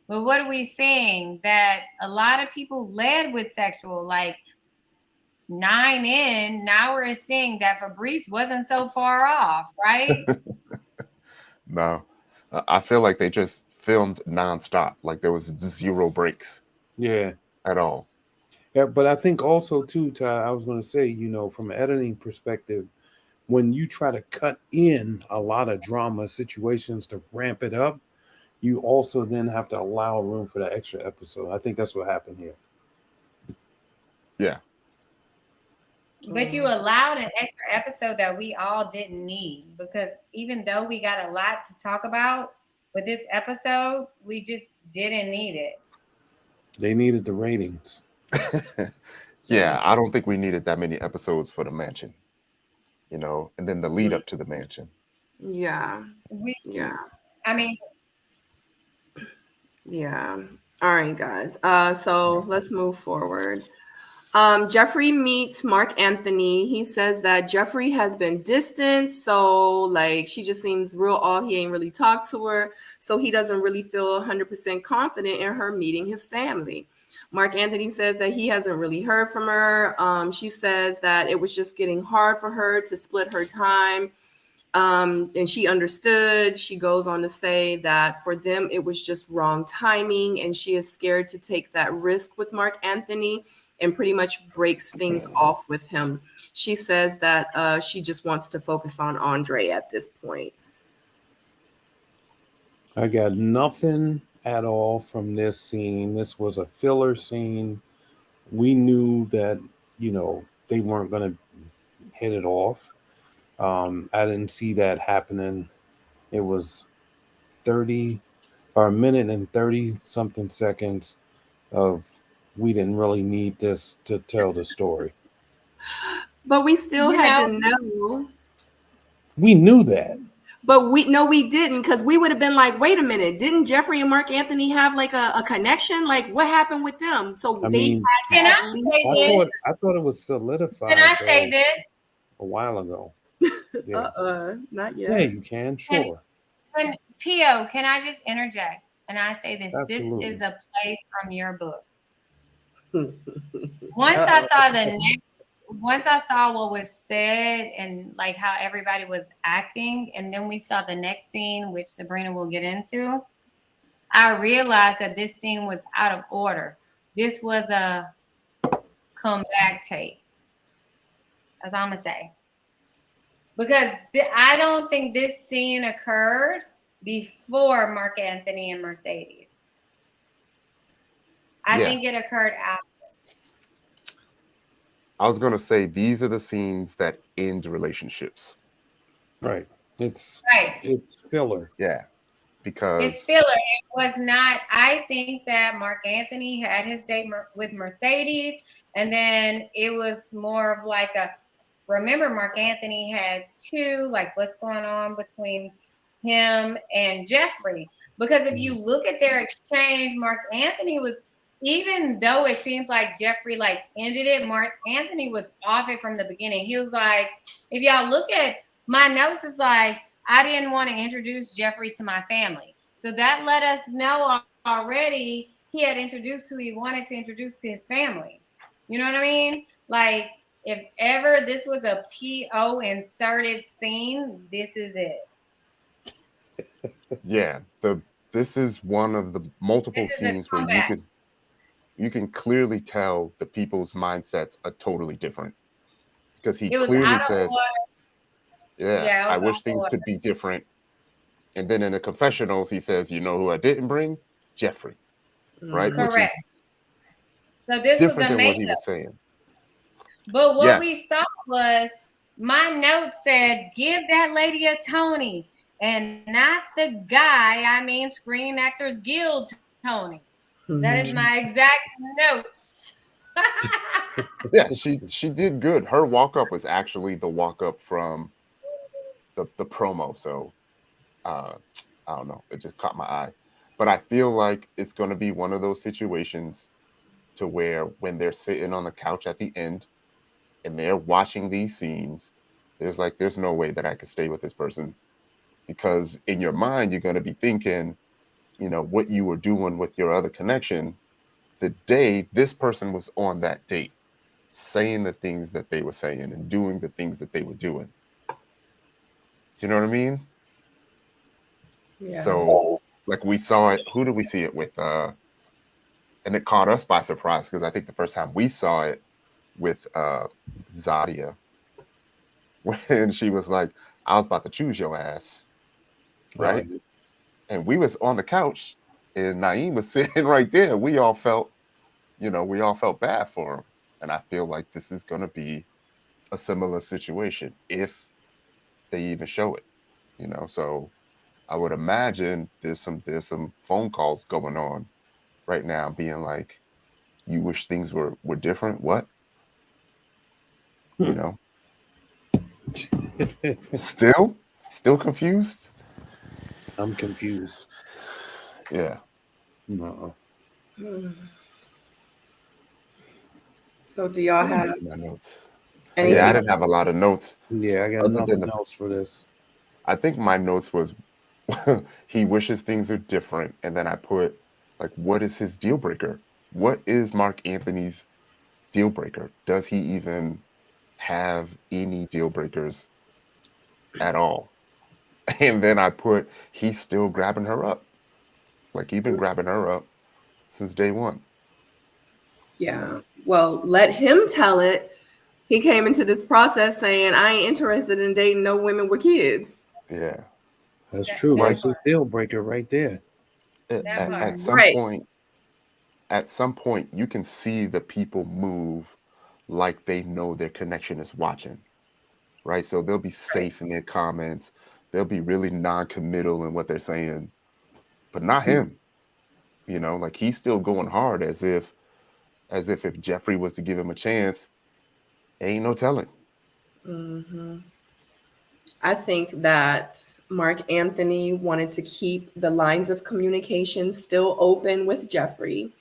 But what are we seeing? That a lot of people led with sexual, like 9 in. Now we're seeing that Fabrice wasn't so far off, right? No, I feel like they just filmed nonstop. Like there was zero breaks. Yeah. At all. Yeah, but I think also too, Ty, I was going to say, you know, from an editing perspective, when you try to cut in a lot of drama situations to ramp it up, you also then have to allow room for that extra episode. I think that's what happened here. Yeah. But you allowed an extra episode that we all didn't need, because even though we got a lot to talk about with this episode, we just didn't need it. They needed the ratings. Yeah, I don't think we needed that many episodes for the mansion, you know, and then the lead up to the mansion. Yeah. Yeah. I mean, Yeah. All right, guys. So let's move forward. Jeffrey meets Mark Anthony. He says that Jeffrey has been distant, so like she just seems real off. He ain't really talked to her, so he doesn't really feel 100% confident in her meeting his family. Mark Anthony says that he hasn't really heard from her. She says that it was just getting hard for her to split her time. And she understood. She goes on to say that for them, it was just wrong timing, and she is scared to take that risk with Mark Anthony and pretty much breaks things off with him. She says that she just wants to focus on Andre at this point. I got nothing at all from this scene. This was a filler scene. We knew that, you know, they weren't going to hit it off. I didn't see that happening. It was 30 or a minute and 30 something seconds of we didn't really need this to tell the story. But we still had to know. We knew that. But we didn't, because we would have been like, wait a minute, didn't Jeffrey and Mark Anthony have like a connection? Like, what happened with them? So I they mean, had to at least. I thought it was solidified. Can I say this? A while ago. Yeah. Not yet. Yeah, you can. Sure. When P.O., can I just interject? And I say this. Absolutely. This is a place from your book. Once I saw what was said and like how everybody was acting, and then we saw the next scene, which Sabrina will get into, I realized that this scene was out of order. This was a comeback take. That's all I'm gonna say. Because I don't think this scene occurred before Mark Anthony and Mercedes. I think it occurred after. I was going to say these are the scenes that end relationships. Right. It's filler. Yeah. Because it's filler. It was not. I think that Mark Anthony had his date with Mercedes, and then it was more of like a, remember Mark Anthony had two, like what's going on between him and Jeffrey. Because if you look at their exchange, Mark Anthony was, even though it seems like Jeffrey like ended it, Mark Anthony was off it from the beginning. He was like, if y'all look at my notes, it's like, I didn't want to introduce Jeffrey to my family. So that let us know already he had introduced who he wanted to introduce to his family. You know what I mean? Like, if ever this was a PO inserted scene, this is it. Yeah, this is one of the multiple scenes where you can clearly tell the people's mindsets are totally different, because he clearly says, yeah, I wish things could be different. And then in the confessionals, he says, you know who I didn't bring? Jeffrey. Right? Correct. Which is so this different was than what he was saying. But what we saw was, my note said, give that lady a Tony, and not the guy, I mean Screen Actors Guild Tony. That is my exact notes. Yeah, she did good. Her walk-up was actually the walk-up from the promo. So I don't know, it just caught my eye. But I feel like it's going to be one of those situations to where when they're sitting on the couch at the end and they're watching these scenes, there's no way that I could stay with this person, because in your mind you're going to be thinking, you know, what you were doing with your other connection the day this person was on that date, saying the things that they were saying and doing the things that they were doing. Do you know what I mean? Yeah. So like we saw it, who did we see it with? And it caught us by surprise, because I think the first time we saw it with Zadia, when she was like, I was about to choose your ass. Right? And we was on the couch and Naeem was sitting right there. We all felt bad for him. And I feel like this is going to be a similar situation if they even show it, you know. So I would imagine there's some phone calls going on right now being like, you wish things were different? What? You know, still confused? I'm confused. Yeah. No. So do y'all Let me have see my notes. anything? Yeah, I didn't have a lot of notes. Yeah, I got Other than nothing else for this. I think my notes was he wishes things are different, and then I put like, what is his deal breaker? What is Mark Anthony's deal breaker? Does he even have any deal breakers at all? And then I put, he's still grabbing her up. Like, he's been grabbing her up since day one. Yeah. Well, let him tell it. He came into this process saying, I ain't interested in dating no women with kids. Yeah. That's That- true. that That's part. his deal breaker right there. That part. At some point, you can see the people move like they know their connection is watching, right? So they'll be safe in their comments. They'll be really non-committal in what they're saying, but not him. You know, like he's still going hard as if Jeffrey was to give him a chance, ain't no telling. I think that Mark Anthony wanted to keep the lines of communication still open with Jeffrey.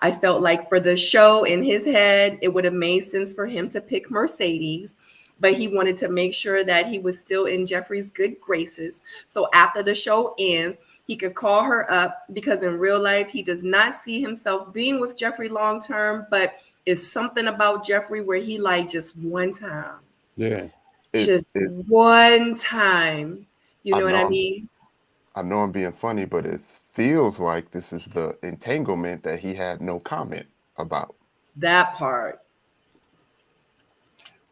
I felt like for the show in his head, it would have made sense for him to pick Mercedes, but he wanted to make sure that he was still in Jeffrey's good graces. So after the show ends, he could call her up because in real life, he does not see himself being with Jeffrey long term, but it's something about Jeffrey where he like just one time. Yeah. Just one time. You know what I know mean? I know I'm being funny, but it feels like this is the entanglement that he had no comment about. That part.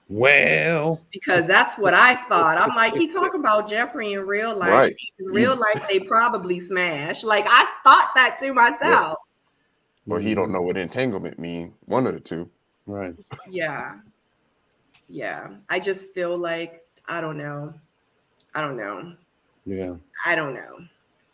Well, Because that's what I thought. I'm like, he talk about Jeffrey in real life. Right. In real life, they probably smash. Like I thought that to myself. Or he don't know what entanglement mean. One of the two. Right. Yeah. Yeah. I just feel like I don't know. Yeah. I don't know.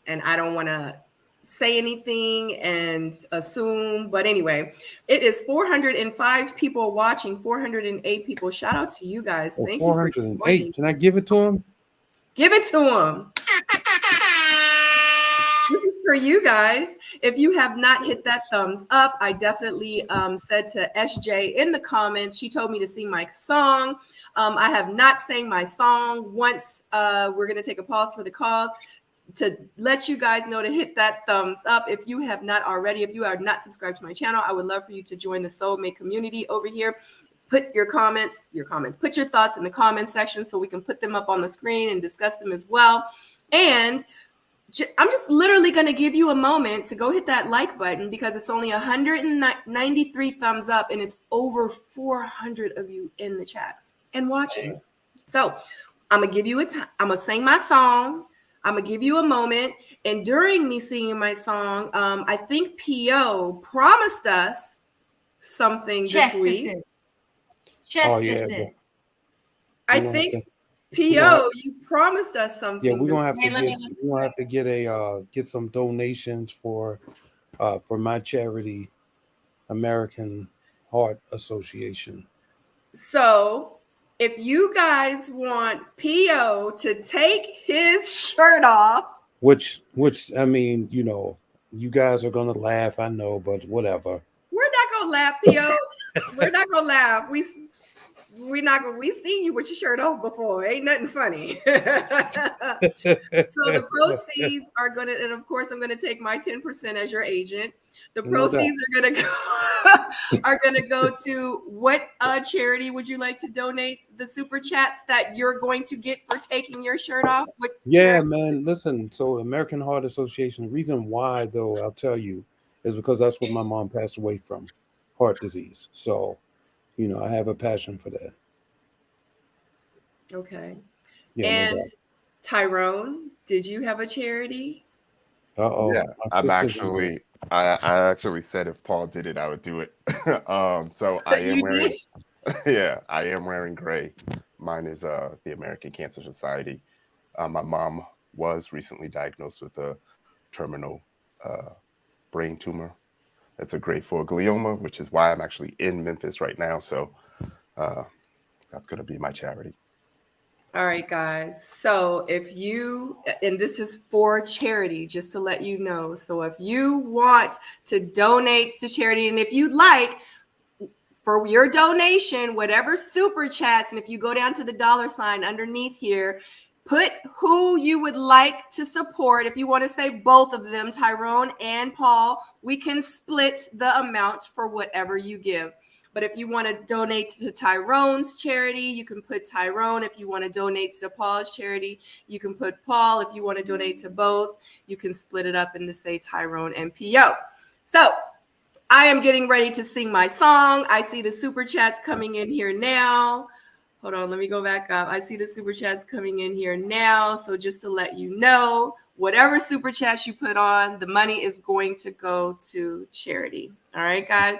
And I don't want to say anything and assume. But anyway, it is 405 people watching, 408 people. Shout out to you guys. Oh, Thank you for 408. joining. Can I give it to him? Give it to him. This is for you guys. If you have not hit that thumbs up, I definitely said to SJ in the comments, she told me to sing my song. I have not sang my song once. We're going to take a pause for the cause to let you guys know to hit that thumbs up. If you have not already, if you are not subscribed to my channel, I would love for you to join the Seoul Mate community over here. Put your comments, put your thoughts in the comment section so we can put them up on the screen and discuss them as well. And I'm just literally going to give you a moment to go hit that like button because it's only 193 thumbs up and it's over 400 of you in the chat and watching. So I'm going to give you a time. I'm going to sing my song. I'm going to give you a moment. And during me singing my song, I think PO promised us something this week. Oh, yeah. I think PO, you promised us something. Yeah, we're gonna have this to get some donations for my charity, American Heart Association. So if you guys want PO to take his shirt off, which I mean, you know, you guys are gonna laugh, I know, but whatever. we're not gonna laugh, PO. We're not gonna laugh. We seen you with your shirt off before. Ain't nothing funny. So the proceeds are gonna, and of course, I'm gonna take my 10% as your agent. The proceeds are gonna go to what charity would you like to donate the super chats that you're going to get for taking your shirt off? Man, listen. So American Heart Association. The reason why, though, I'll tell you, is because that's what my mom passed away from, heart disease. So, you know, I have a passion for that. Okay. Yeah, and Tyrone, did you have a charity? Yeah, I've I actually said if Paul did it, I would do it. So I am You wearing, yeah, I am wearing gray. Mine is the American Cancer Society. My mom was recently diagnosed with a terminal brain tumor. It's a grade 4 glioma, which is why I'm actually in Memphis right now. So that's going to be my charity. All right, guys. So if you, and this is for charity, just to let you know. So if you want to donate to charity, and if you'd like for your donation, whatever super chats, and if you go down to the $ underneath here, put who you would like to support. If you want to say both of them, Tyrone and Paul, we can split the amount for whatever you give. But if you want to donate to Tyrone's charity, you can put Tyrone. If you want to donate to Paul's charity, you can put Paul. If you want to donate to both, you can split it up into say Tyrone and PO. So I am getting ready to sing my song. I see the super chats coming in here now. Hold on, let me go back up. I see the super chats coming in here now. So just to let you know, whatever super chats you put on, the money is going to go to charity. All right, guys.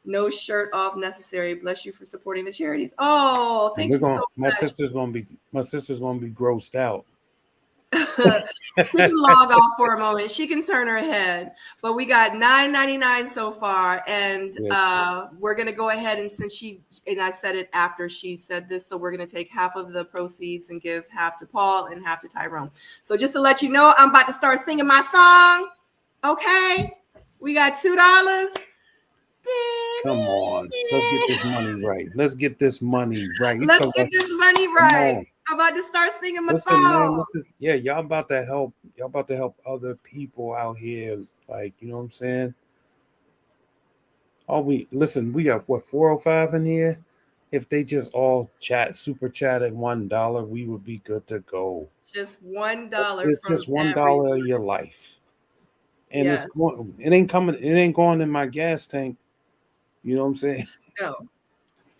No shirt off necessary. Bless you for supporting the charities. Oh, thank you so My much. sister's gonna be grossed out. She can log off for a moment. She can turn her head. But we got $9.99 so far, and we're gonna go ahead and I said it after she said this, so we're gonna take half of the proceeds and give half to Paul and half to Tyrone. So just to let you know, I'm about to start singing my song. Okay, we got $2. Come on, let's get this money right. Let's get this money right. Let's get this money right. I'm about to start singing my song. Man, y'all about to help. Y'all about to help other people out here. Like, you know what I'm saying? We got what, 405 in here? If they just all super chat at $1, we would be good to go. Just $1. It's just $1 of your life. And yes. it ain't going in my gas tank. You know what I'm saying? No.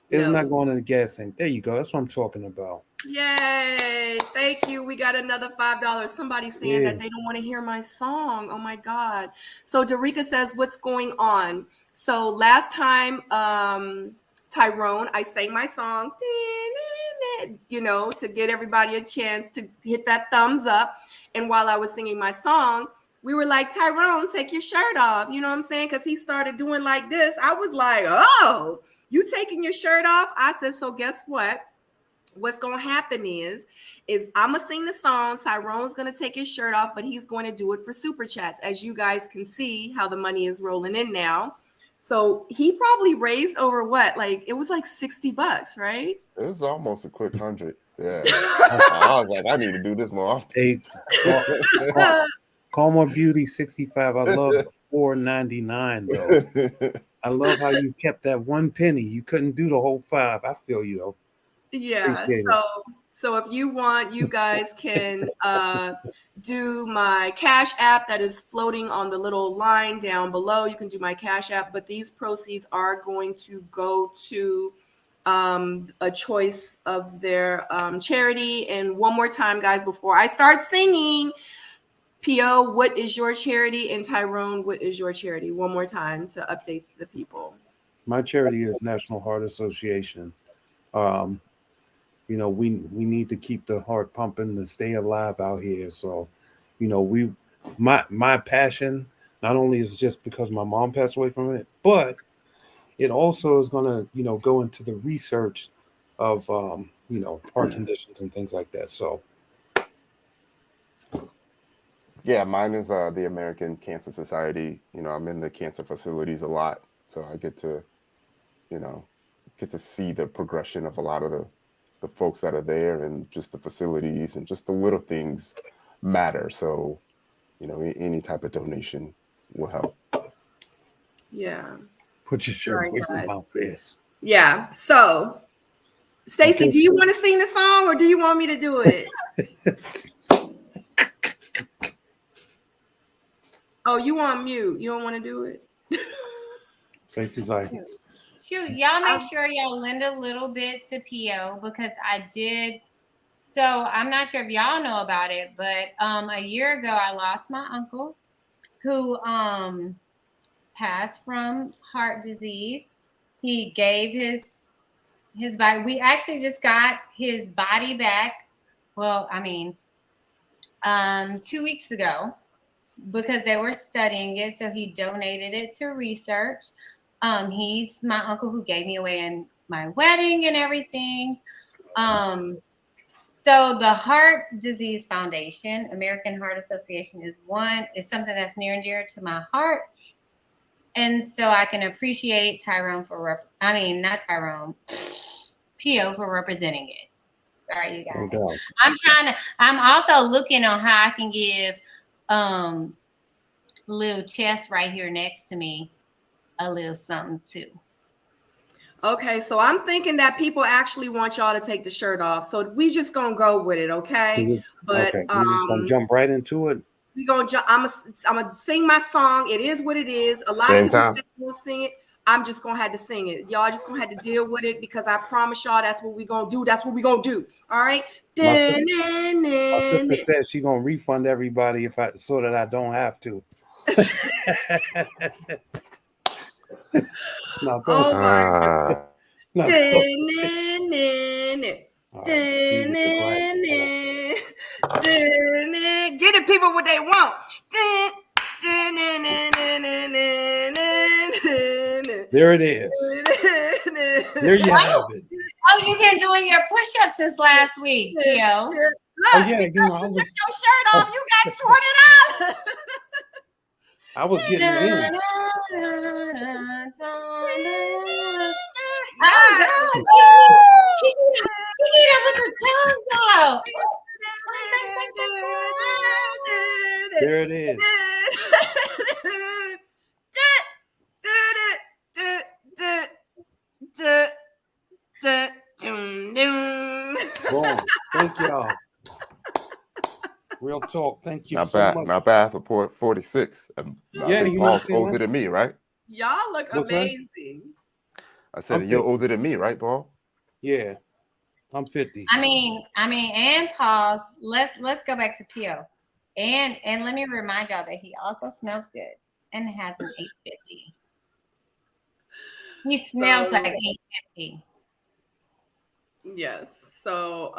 It's not going in the gas tank. There you go. That's what I'm talking about. Yay. Thank you. We got another $5. Somebody's saying that they don't want to hear my song. Oh my God. So Darika says, what's going on? So last time, Tyrone, I sang my song, you know, to get everybody a chance to hit that thumbs up. And while I was singing my song, we were like, Tyrone, take your shirt off. You know what I'm saying? Because he started doing like this. I was like, oh, you taking your shirt off? I said, so guess what? What's going to happen is I'm going to sing the song. Tyrone's going to take his shirt off, but he's going to do it for super chats. As you guys can see how the money is rolling in now. So he probably raised over what? Like, it was like $60, right? It was almost a quick 100. Yeah. I was like, I need to do this more often. Hey, Calmer Beauty 65. I love $4.99 though. I love how you kept that 1 penny. You couldn't do the whole 5. I feel you though. Yeah. So if you want, you guys can do my Cash App that is floating on the little line down below. You can do my Cash App, but these proceeds are going to go to a choice of their charity. And one more time, guys, before I start singing, PO, what is your charity? And Tyrone, what is your charity? One more time to update the people. My charity is National Heart Association. You know, we need to keep the heart pumping to stay alive out here. So, you know, my passion not only is just because my mom passed away from it, but it also is going to, you know, go into the research of, you know, heart conditions and things like that. So. Yeah, mine is the American Cancer Society. You know, I'm in the cancer facilities a lot, so I get to, you know, see the progression of a lot of the folks that are there, and just the facilities and just the little things matter. So, you know, any type of donation will help. Yeah. Put your shirt away from my face. Yeah. So, Stacey, do you want to sing the song or do you want me to do it? Oh, you on mute. You don't want to do it? Stacey's like, shoot, y'all make sure y'all lend a little bit to PO because I did. So I'm not sure if y'all know about it, but a year ago I lost my uncle who passed from heart disease. He gave his body. We actually just got his body back. Well, I mean, 2 weeks ago, because they were studying it. So he donated it to research. He's my uncle who gave me away in my wedding and everything. So the Heart Disease Foundation, American Heart Association, is something that's near and dear to my heart. And so I can appreciate Tyrone not Tyrone, PO for representing it. Sorry, you guys. No doubt. I'm also looking on how I can give little chest right here next to me a little something too. Okay, so I'm thinking that people actually want y'all to take the shirt off. So we just gonna go with it, okay? But okay, we're just gonna jump right into it. We gonna jump. I'm gonna sing my song. It is what it is. A lot Same of people time. will sing it. I'm just gonna have to sing it. Y'all just gonna have to deal with it because I promise y'all that's what we gonna do. That's what we gonna do. All right. My sister said she gonna refund everybody so that I don't have to. No, go Oh my Ah, no, Get the people what they want. there it is. There you have it. Oh, you've been doing your push-ups since last week, Theo. Look, yeah, because you know, you took your shirt off, you got $20. I was getting it in. Oh, God. Keep it up with the tongues out. There it is. Boom. Thank y'all. Real talk. Thank you not so bad. much. Not bad for 46. Yeah, you know Paul's what I'm older than me, right? Y'all look What's that? amazing. I said I'm you're 50. older than me, right, Paul? Yeah, I'm 50. I mean, and pause. Let's go back to Pio. And let me remind y'all that he also smells good and has an 850. He smells like 850. Yes. So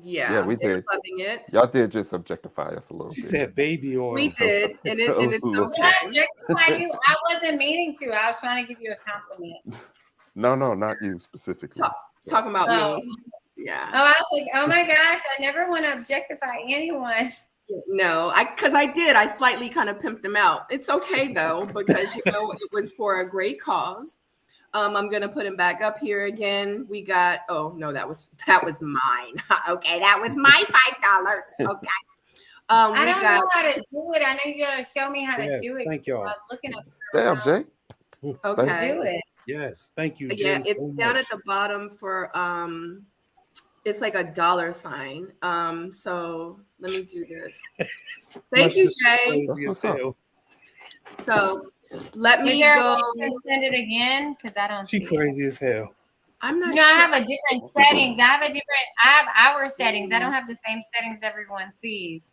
Yeah, we they're did. loving it. Y'all did just objectify us a little She bit. said baby oil. We did, and it's Look. okay. I wasn't meaning to. I was trying to give you a compliment. No, not you specifically. Talking about Oh. me. Yeah. Oh, I was like, oh my gosh, I never want to objectify anyone. No, because I did. I slightly kind of pimped them out. It's okay though, because it was for a great cause. I'm gonna put him back up here again. We got. Oh no, that was mine. Okay, that was my $5. Okay. I don't know how to do it. I need you to show me how to do it. Thank y'all. I was looking up. Damn, Jay. Okay. Do it. Yes, thank you. Yeah, Jay, it's so down much. at the bottom for it's like a $sign. So let me do this. Thank you, Jay. That's what's up. So let me Is there go. a way to send it again? Because I don't. She see crazy as hell. I'm not No, I sure. have a different settings. I have our settings. I don't have the same settings everyone sees.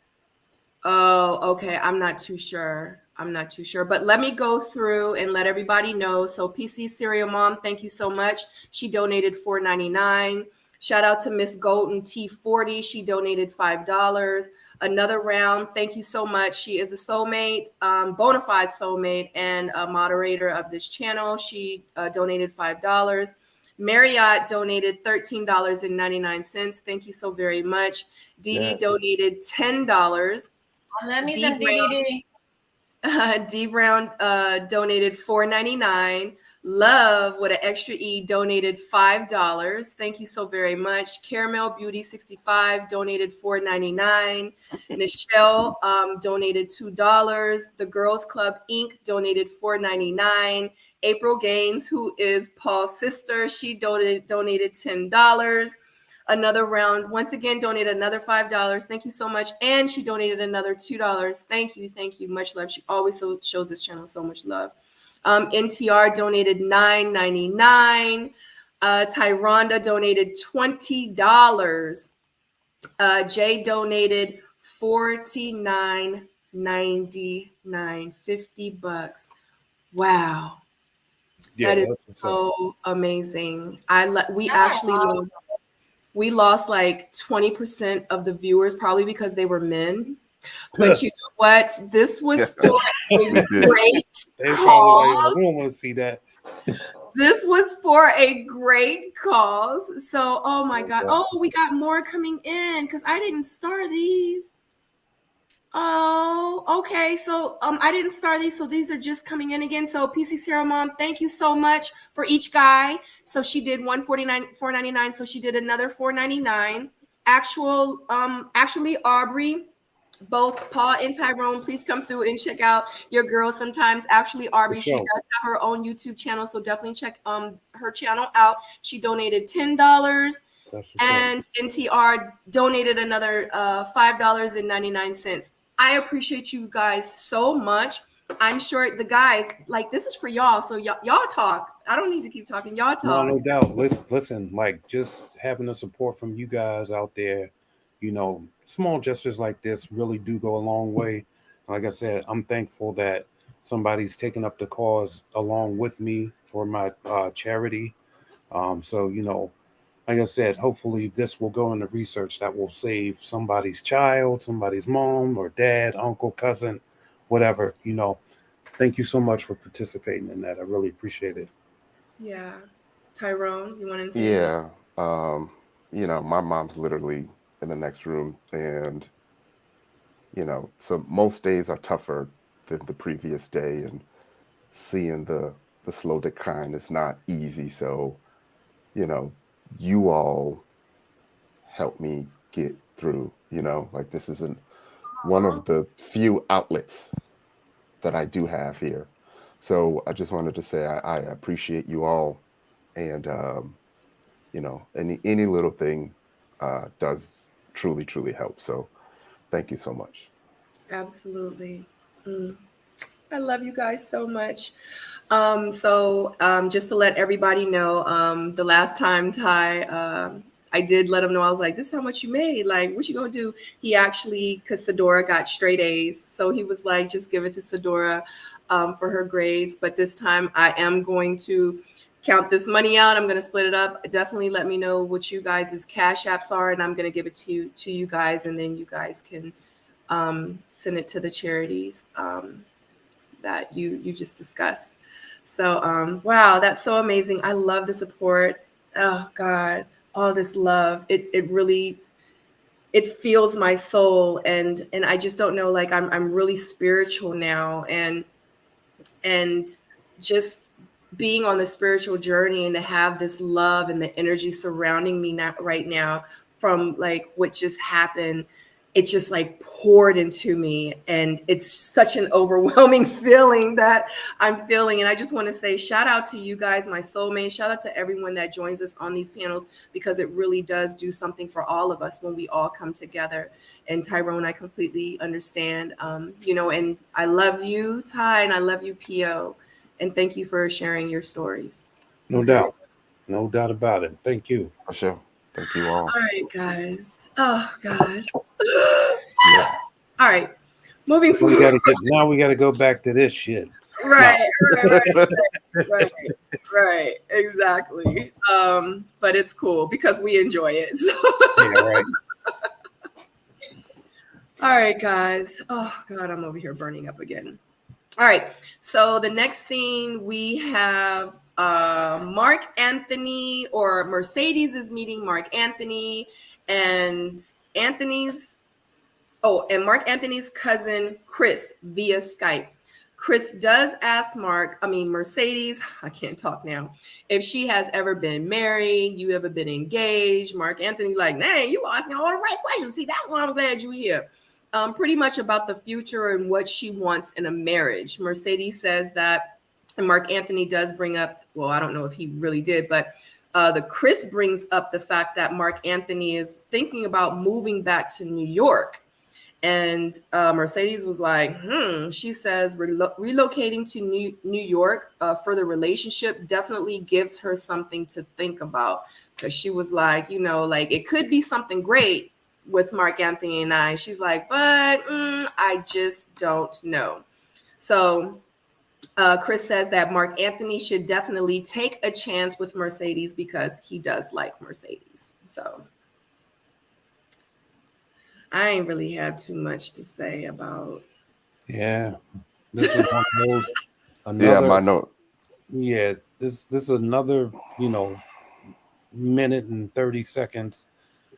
Oh, okay. I'm not too sure. But let me go through and let everybody know. So PC Serial Mom, thank you so much. She donated $4.99. Shout out to Miss Golden T40. She donated $5. Another round. Thank you so much. She is a soulmate, bona fide soulmate, and a moderator of this channel. She donated $5. Marriott donated $13.99. Thank you so very much. Dee Dee donated $10. Let me some DVD. D Brown donated $4.99. Love with an extra E donated $5. Thank you so very much. Caramel Beauty 65 donated $4.99. Nichelle donated $2. The Girls Club Inc. donated $4.99. April Gaines, who is Paul's sister, she donated $10. Another round, once again, donated another $5. Thank you so much. And she donated another $2. Thank you. Much love. She always shows this channel so much love. NTR donated $9.99. Tyronda donated $20. Jay donated $49.99, $50. Wow. Yeah, That is that's what's up. so amazing. We Y'all are actually awesome. lost like 20% of the viewers, probably because they were men. But you know what? This was for a We did. great They probably like, cause. we don't want to see that. This was for a great cause. So, oh my God. Okay. Oh, we got more coming in because I didn't star these. Oh, okay. So I didn't star these, so these are just coming in again. So PC Sarah Mom, thank you so much for each guy. So she did $149, $499. So she did another $499. Actually, Aubrey, both Paul and Tyrone, please come through and check out your girl sometimes. Actually, Aubrey, For she sure. does have her own YouTube channel, so definitely check her channel out. She donated $10. That's what's up. And NTR donated another $5.99. I appreciate you guys so much. I'm sure the guys, like, this is for y'all. So y'all talk. I don't need to keep talking. Y'all talk. No doubt. Listen, like just having the support from you guys out there, you know, small gestures like this really do go a long way. Like I said, I'm thankful that somebody's taking up the cause along with me for my charity. So, you know, like I said, hopefully this will go into research that will save somebody's child, somebody's mom or dad, uncle, cousin, whatever, you know. Thank you so much for participating in that. I really appreciate it. Yeah. Tyrone, you want to say anything? Yeah. You know, my mom's literally in the next room, and you know, so most days are tougher than the previous day, and seeing the slow decline is not easy. So, you know, you all help me get through, you know, like this isn't one of the few outlets that I do have here. So I just wanted to say I appreciate you all, and you know, any little thing does truly help. So thank you so much. Absolutely. I love you guys so much. Just to let everybody know, the last time I did let him know, I was like, this is how much you made. Like, what you gonna do? He actually, because Sadora got straight A's. So he was like, just give it to Sadora for her grades. But this time I am going to count this money out. I'm going to split it up. Definitely let me know what you guys' cash apps are, and I'm going to give it to you guys, and then you guys can send it to the charities that you just discussed. So wow, that's so amazing. I love the support. Oh God, all this love. It really it feels my soul, and I just don't know, like I'm really spiritual now, and just being on the spiritual journey and to have this love and the energy surrounding me right now from like what just happened, it just like poured into me, and it's such an overwhelming feeling that I'm feeling. And I just want to say shout out to you guys, my soulmate. Shout out to everyone that joins us on these panels, because it really does do something for all of us when we all come together. And Tyrone, I completely understand, you know, and I love you, Ty, and I love you, PO. And thank you for sharing your stories. No doubt. No doubt about it. Thank you. For sure. Thank you all. All right, guys. Oh God. Yeah. All right. Moving forward. We gotta go back to this shit. Right. Exactly. But it's cool because we enjoy it. So. Yeah, right. All right, guys. Oh God, I'm over here burning up again. All right. So the next scene we have Mark Anthony, or Mercedes is meeting Mark Anthony, and Mark Anthony's cousin Chris via Skype. Chris does ask Mercedes, I can't talk now, if she has ever been married, you ever been engaged. Mark Anthony like, dang, you asking all the right questions. See, that's why I'm glad you're here. Pretty much about the future and what she wants in a marriage. Mercedes says that, and Mark Anthony does bring up, well, I don't know if he really did, but the Chris brings up the fact that Mark Anthony is thinking about moving back to New York. And Mercedes was like, she says relocating to New York for the relationship definitely gives her something to think about. Because she was like, you know, like it could be something great with Mark Anthony and I. She's like, but I just don't know. So Chris says that Mark Anthony should definitely take a chance with Mercedes because he does like Mercedes. So I ain't really have too much to say about. Yeah, this is one of those. Yeah, Another. my note. Yeah, this is another, minute and 30 seconds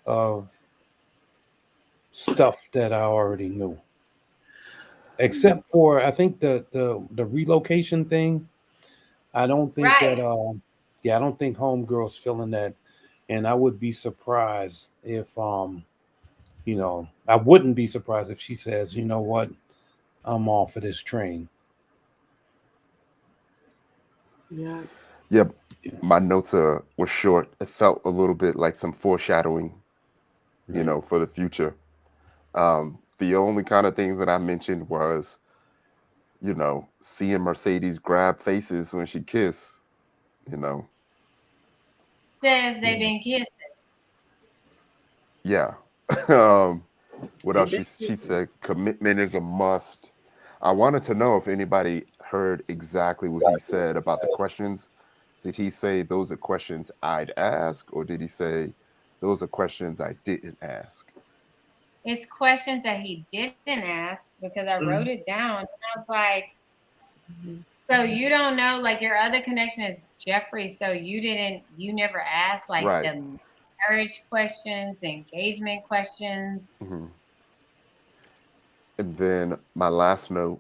of stuff that I already knew. Except for I think the relocation thing. I don't think Right. that I don't think homegirl's feeling that. And I would be surprised if I wouldn't be surprised if she says, you know what, I'm off of this train. Yeah. Yeah, my notes were short. It felt a little bit like some foreshadowing, Right. for the future. The only kind of things that I mentioned was, seeing Mercedes grab faces when she kissed, you know. Says they've Yeah. been kissing. Yeah. um, what They've else? been She kissing. said commitment is a must. I wanted to know if anybody heard exactly what he said about the questions. Did he say those are questions I'd ask, or did he say those are questions I didn't ask? It's questions that he didn't ask because I wrote it down. And I was like, so you don't know, like your other connection is Jeffrey. So you never asked like Right. the marriage questions, engagement questions. hmm And then my last note,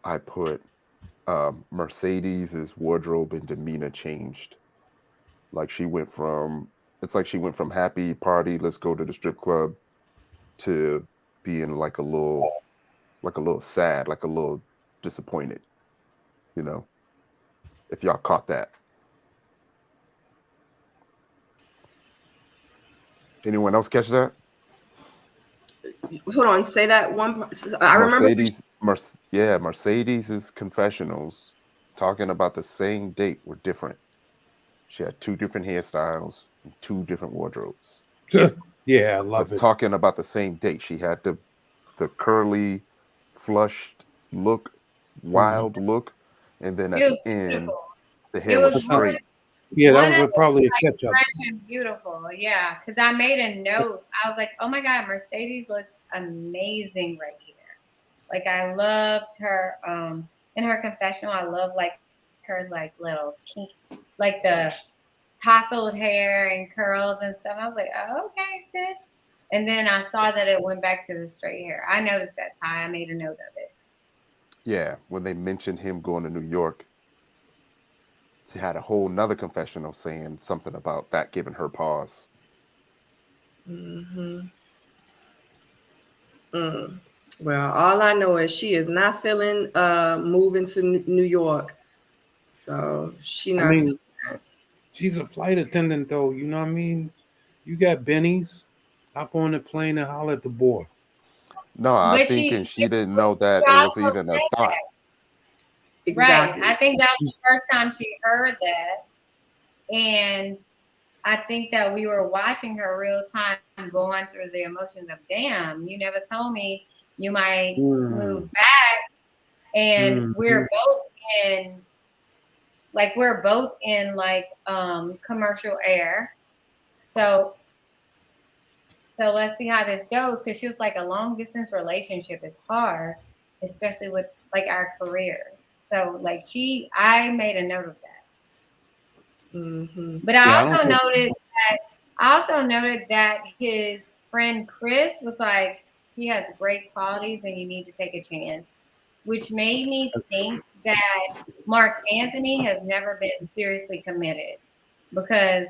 I put Mercedes's wardrobe and demeanor changed. Like it's like she went from happy party, let's go to the strip club, to being like a little sad, like a little disappointed, you know, if y'all caught that. Anyone else catch that? Hold on, say that one. I remember. Mercedes's confessionals talking about the same date were different. She had two different hairstyles and two different wardrobes. Yeah, I love But it. talking about the same date, she had the curly, flushed look, wild look, and then at It the was end, beautiful. the It hair was was one, straight. Yeah, that one was of probably a like catch up. fresh and beautiful. Yeah, because I made a note. I was like, oh my God, Mercedes looks amazing right here. Like I loved her in her confessional. I love like her like little kink, like the tousled hair and curls and stuff. I was like, oh, okay, sis. And then I saw that it went back to the straight hair. I noticed that tie. I made a note of it. Yeah, when they mentioned him going to New York, she had a whole nother confessional saying something about that giving her pause. Well, all I know is she is not feeling moving to New York. So she I not mean, feeling that. she's a flight attendant, though. You know what I mean? You got bennies. Hop on the plane and holler at the boy. No, I But think, and she didn't know that she it was also even a said thought. that. Right. Exactly. I think that was the first time she heard that. And I think that we were watching her real time going through the emotions of, damn, you never told me you might move back. And we're both in like commercial air. So let's see how this goes. Cause she was like, a long distance relationship is hard, especially with like our careers. So like I made a note of that. But I also noted that his friend Chris was like, he has great qualities and you need to take a chance, which made me think that Mark Anthony has never been seriously committed, because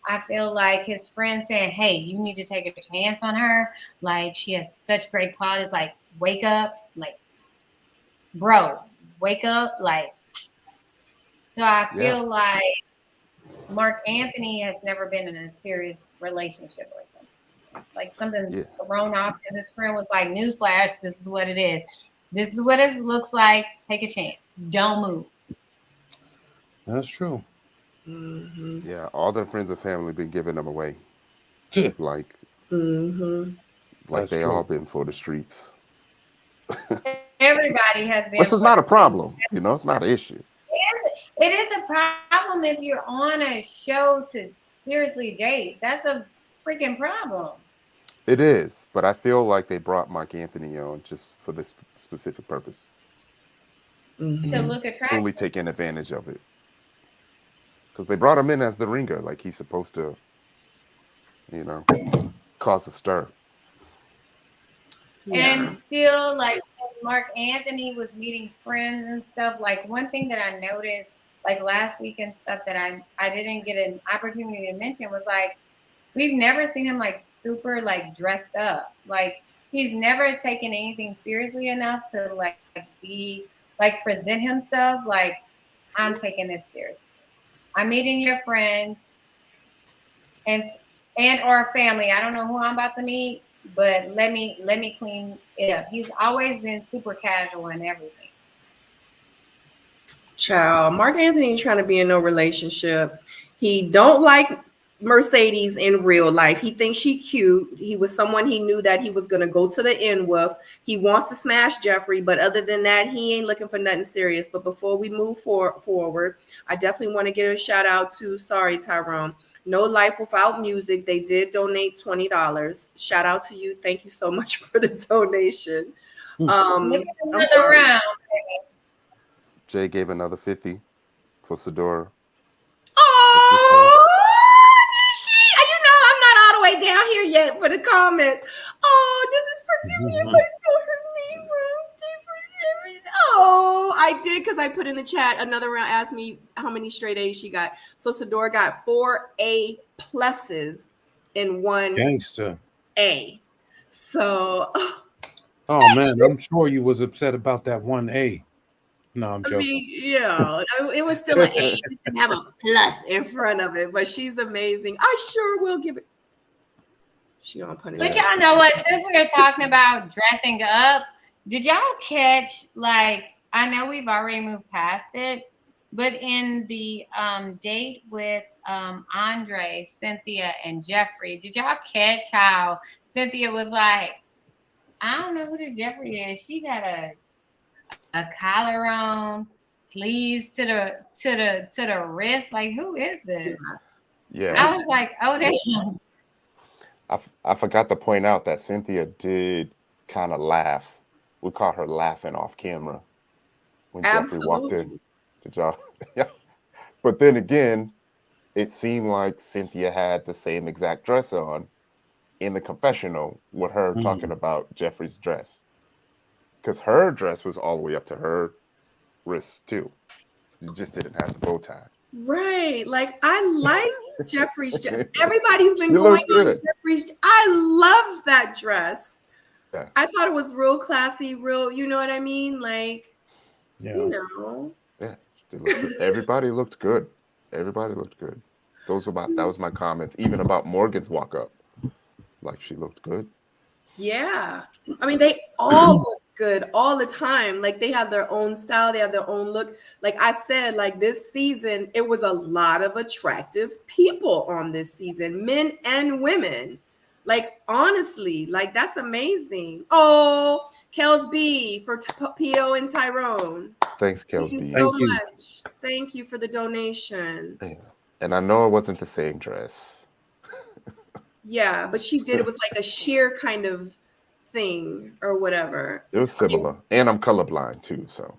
I feel like his friend saying, hey, you need to take a chance on her. Like, she has such great qualities. Like, wake up. Like, bro, wake up. Like, so I Yeah. feel like Mark Anthony has never been in a serious relationship or something. Like something's Yeah. thrown off, and his friend was like, newsflash, this is what it is. This is what it looks like. Take a chance. Don't move. That's true. Yeah, all their friends and family been giving them away. Like That's they true. all been for the streets. And Everybody has been. This is not a problem. You know, it's not an issue. It is a problem if you're on a show to seriously date. That's a freaking problem. It is, but I feel like they brought Mark Anthony on just for this specific purpose. To Mhm. look attractive. Fully taking advantage of it. Because they brought him in as the ringer, like he's supposed to, you know, cause a stir. And Yeah. still, like, when Mark Anthony was meeting friends and stuff, like, one thing that I noticed, like, last week and stuff that I didn't get an opportunity to mention was, like, we've never seen him, like, super, like, dressed up. Like, he's never taken anything seriously enough to, like, be, like, present himself like, I'm taking this seriously. I'm meeting your friends and or family. I don't know who I'm about to meet, but let me clean it up. He's always been super casual and everything. Child, Mark Anthony trying to be in no relationship. He don't like Mercedes in real life. He thinks she cute. He was someone he knew that he was going to go to the end with. He wants to smash Jeffrey, but other than that, he ain't looking for nothing serious. But before we move forward, I definitely want to give a shout out to, sorry, Tyrone, No Life Without Music. They did donate $20. Shout out to you. Thank you so much for the donation. Look at I'm another sorry. round. Jay gave another 50 for Sadorable. Oh, you know I'm not all the way down here yet for the comments. Oh, this is forgive me if I spell her name wrong. Oh, I did because I put in the chat another round. Asked me how many straight A's she got. So Sador got 4 A pluses and 1 Gangster. A. So Oh man, I'm sure you was upset about that 1A. No, I'm I joking. mean, yeah, it was still an A. It just didn't have a plus in front of it, but she's amazing. I sure will give it. She gonna punish But me. y'all know what? Since we were talking about dressing up, did y'all catch, like, I know we've already moved past it, but in the date with Andre, Cynthia, and Jeffrey, did y'all catch how Cynthia was like, I don't know who this Jeffrey is. She got a collar on, sleeves to the wrist. Like, who is this? Yeah. I was like, oh, damn. I forgot to point out that Cynthia did kind of laugh. We caught her laughing off camera when Jeffrey walked in. Did y'all? Yeah. But then again, it seemed like Cynthia had the same exact dress on in the confessional with her talking about Jeffrey's dress. Because her dress was all the way up to her wrists too. You just didn't have the bow tie. Right. Like, I liked Jeffrey's everybody's been She going looked good. on Jeffrey's. I love that dress. Yeah. I thought it was real classy, real, you know what I mean? Like, Yeah. you know. Yeah. They looked good. Everybody looked good. Everybody looked good. That was my comments, even about Morgan's walk up. Like, she looked good. Yeah. I mean, they all look good all the time. Like, they have their own style, they have their own look. Like I said, like, this season, it was a lot of attractive people on this season, men and women. Like, honestly, like, that's amazing. Oh, Kels B for P.O. and Tyrone. Thanks, Thank you Kelsey. so Thank you. much. Thank you for the donation. Yeah. And I know it wasn't the same dress. Yeah, but she did. It was like a sheer kind of thing or whatever. It was similar. And I'm colorblind too, so.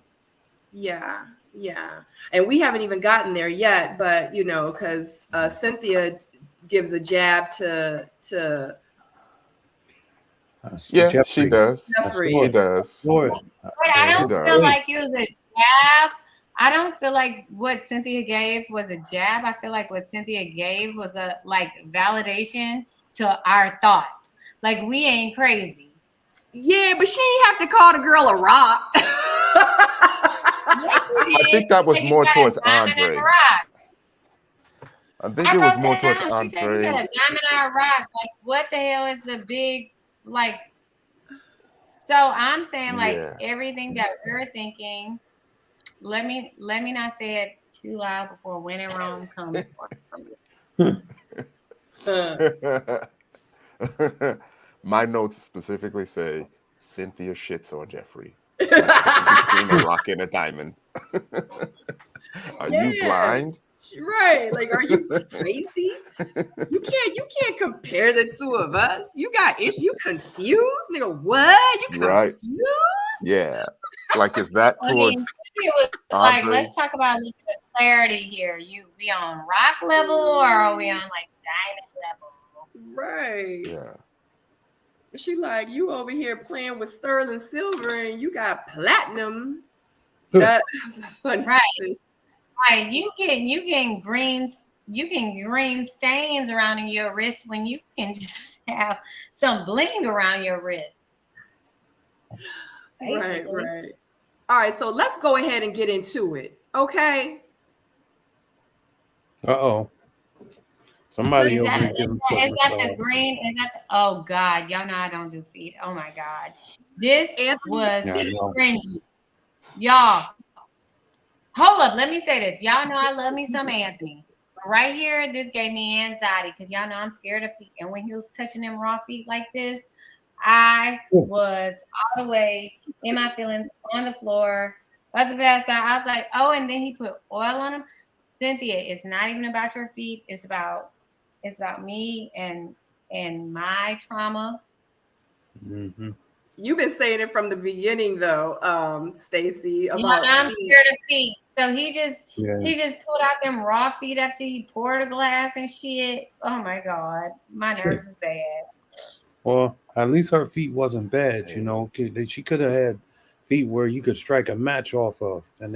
Yeah, yeah. And we haven't even gotten there yet, but you know, because Cynthia gives a jab to Yeah, Jeffrey. she does. Jeffrey. She does. Lord. But I She don't does. feel like it was a jab. I don't feel like what Cynthia gave was a jab. I feel like what Cynthia gave was a like validation to our thoughts. Like, we ain't crazy. Yeah, but she ain't have to call the girl a rock. I think that was more towards Andre. I think it was more towards She said, you got a Andre. diamond or a rock. Like, what the hell is the big, like, so I'm saying, like, Yeah. everything that we're thinking, let me not say it too loud before when in Rome comes from you. My notes specifically say Cynthia shits on Jeffrey. Between a rock and a diamond. Are you blind? Right. Like, are you crazy? You can't compare the two of us. You got issues. You confused? Nigga, what? You Right. confused? Yeah. Like, is that Okay, towards it was like, Andre? let's talk about a little bit of clarity here. We on rock level or are we on like diamond level? Right. Yeah. She like, you over here playing with sterling silver and you got platinum. That's funny. Right. Right. You can green stains around your wrist when you can just have some bling around your wrist. Right, right. All right, so let's go ahead and get into it. Okay. Uh-oh. Somebody Is over that here the green? Is that oh God, y'all know I don't do feet. Oh my God. This was cringy. Y'all. Hold up, let me say this. Y'all know I love me some Anthony. But right here, this gave me anxiety because y'all know I'm scared of feet. And when he was touching them raw feet like this, I was all the way in my feelings on the floor. About to pass out. I was like, oh, and then he put oil on them. Cynthia, it's not even about your feet. It's about me and my trauma. Mm-hmm. You've been saying it from the beginning, though, Stacy. About I'm feet. scared of feet. So he just pulled out them raw feet after he poured the glass and shit. Oh my God, my nerves is bad. Well, at least her feet wasn't bad, you know. She could have had feet where you could strike a match off of, and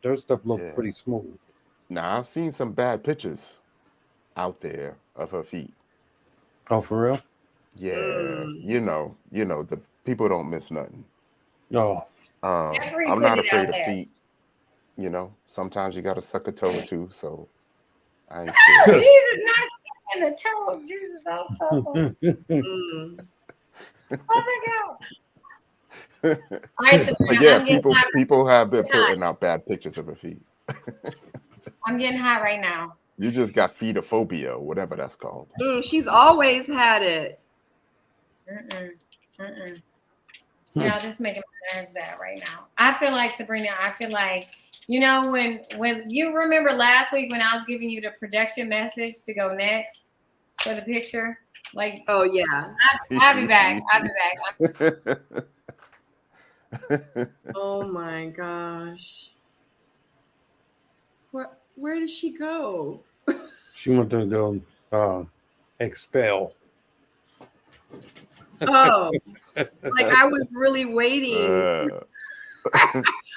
her stuff looked pretty smooth. Now, I've seen some bad pictures out there of her feet. Oh, for real? Yeah, you know, the people don't miss nothing. No, I'm not afraid of feet. You know, sometimes you got to suck a toe or two, so I ain't scared. Jesus, not sucking the toe. Jesus, don't suck. Oh my God. All right, Sabrina, But yeah, people have been putting out bad pictures of her feet. I'm getting hot right now. You just got feetophobia, whatever that's called. She's always had it. You know, this is making my nerves bad right now. I feel like, Sabrina, you know, when you remember last week when I was giving you the production message to go next for the picture? Like, oh yeah. I'll be back. Oh my gosh. Where did she go? She went to go expel. Oh, like I was really waiting.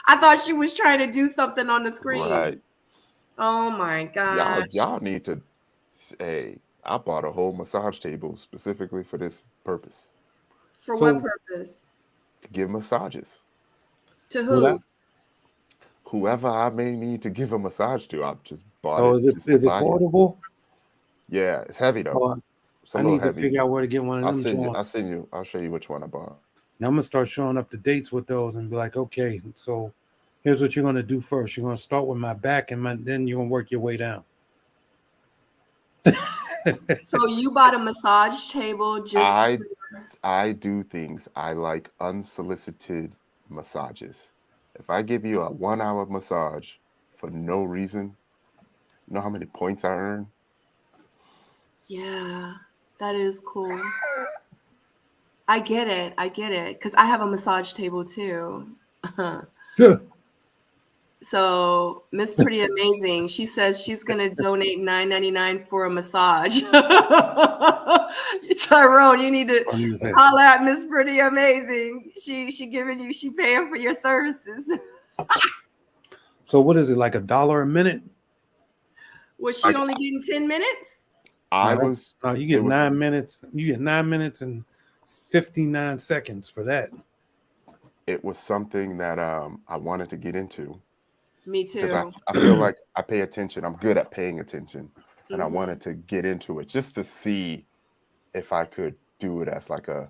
I thought she was trying to do something on the screen. Right. Oh my gosh. Y'all need to. Hey, I bought a whole massage table specifically for this purpose. For what purpose? To give massages. To who? Whoever I may need to give a massage to. I just bought it. Oh, is it portable? Yeah, it's heavy though. Oh, I need to figure out where to get one of them. I'll show you which one I bought. Now I'm gonna start showing up the dates with those and be like, okay, so here's what you're gonna do first. You're gonna start with my back and then you're gonna work your way down. So you bought a massage table just I do things. I like unsolicited massages. If I give you a 1 hour massage for no reason, you know how many points I earn? Yeah, that is cool. I get it. Because I have a massage table too. So Miss Pretty Amazing, she says she's gonna donate $9.99 for a massage. Tyrone, you need to call out Miss Pretty Amazing. She paying for your services. So what is it, like $1 a minute? Was she only getting 10 minutes? You get 9 minutes. You get 9 minutes and 59 seconds for that. It was something that I wanted to get into. Me too. I feel like I pay attention. I'm good at paying attention. And I wanted to get into it just to see if I could do it as like a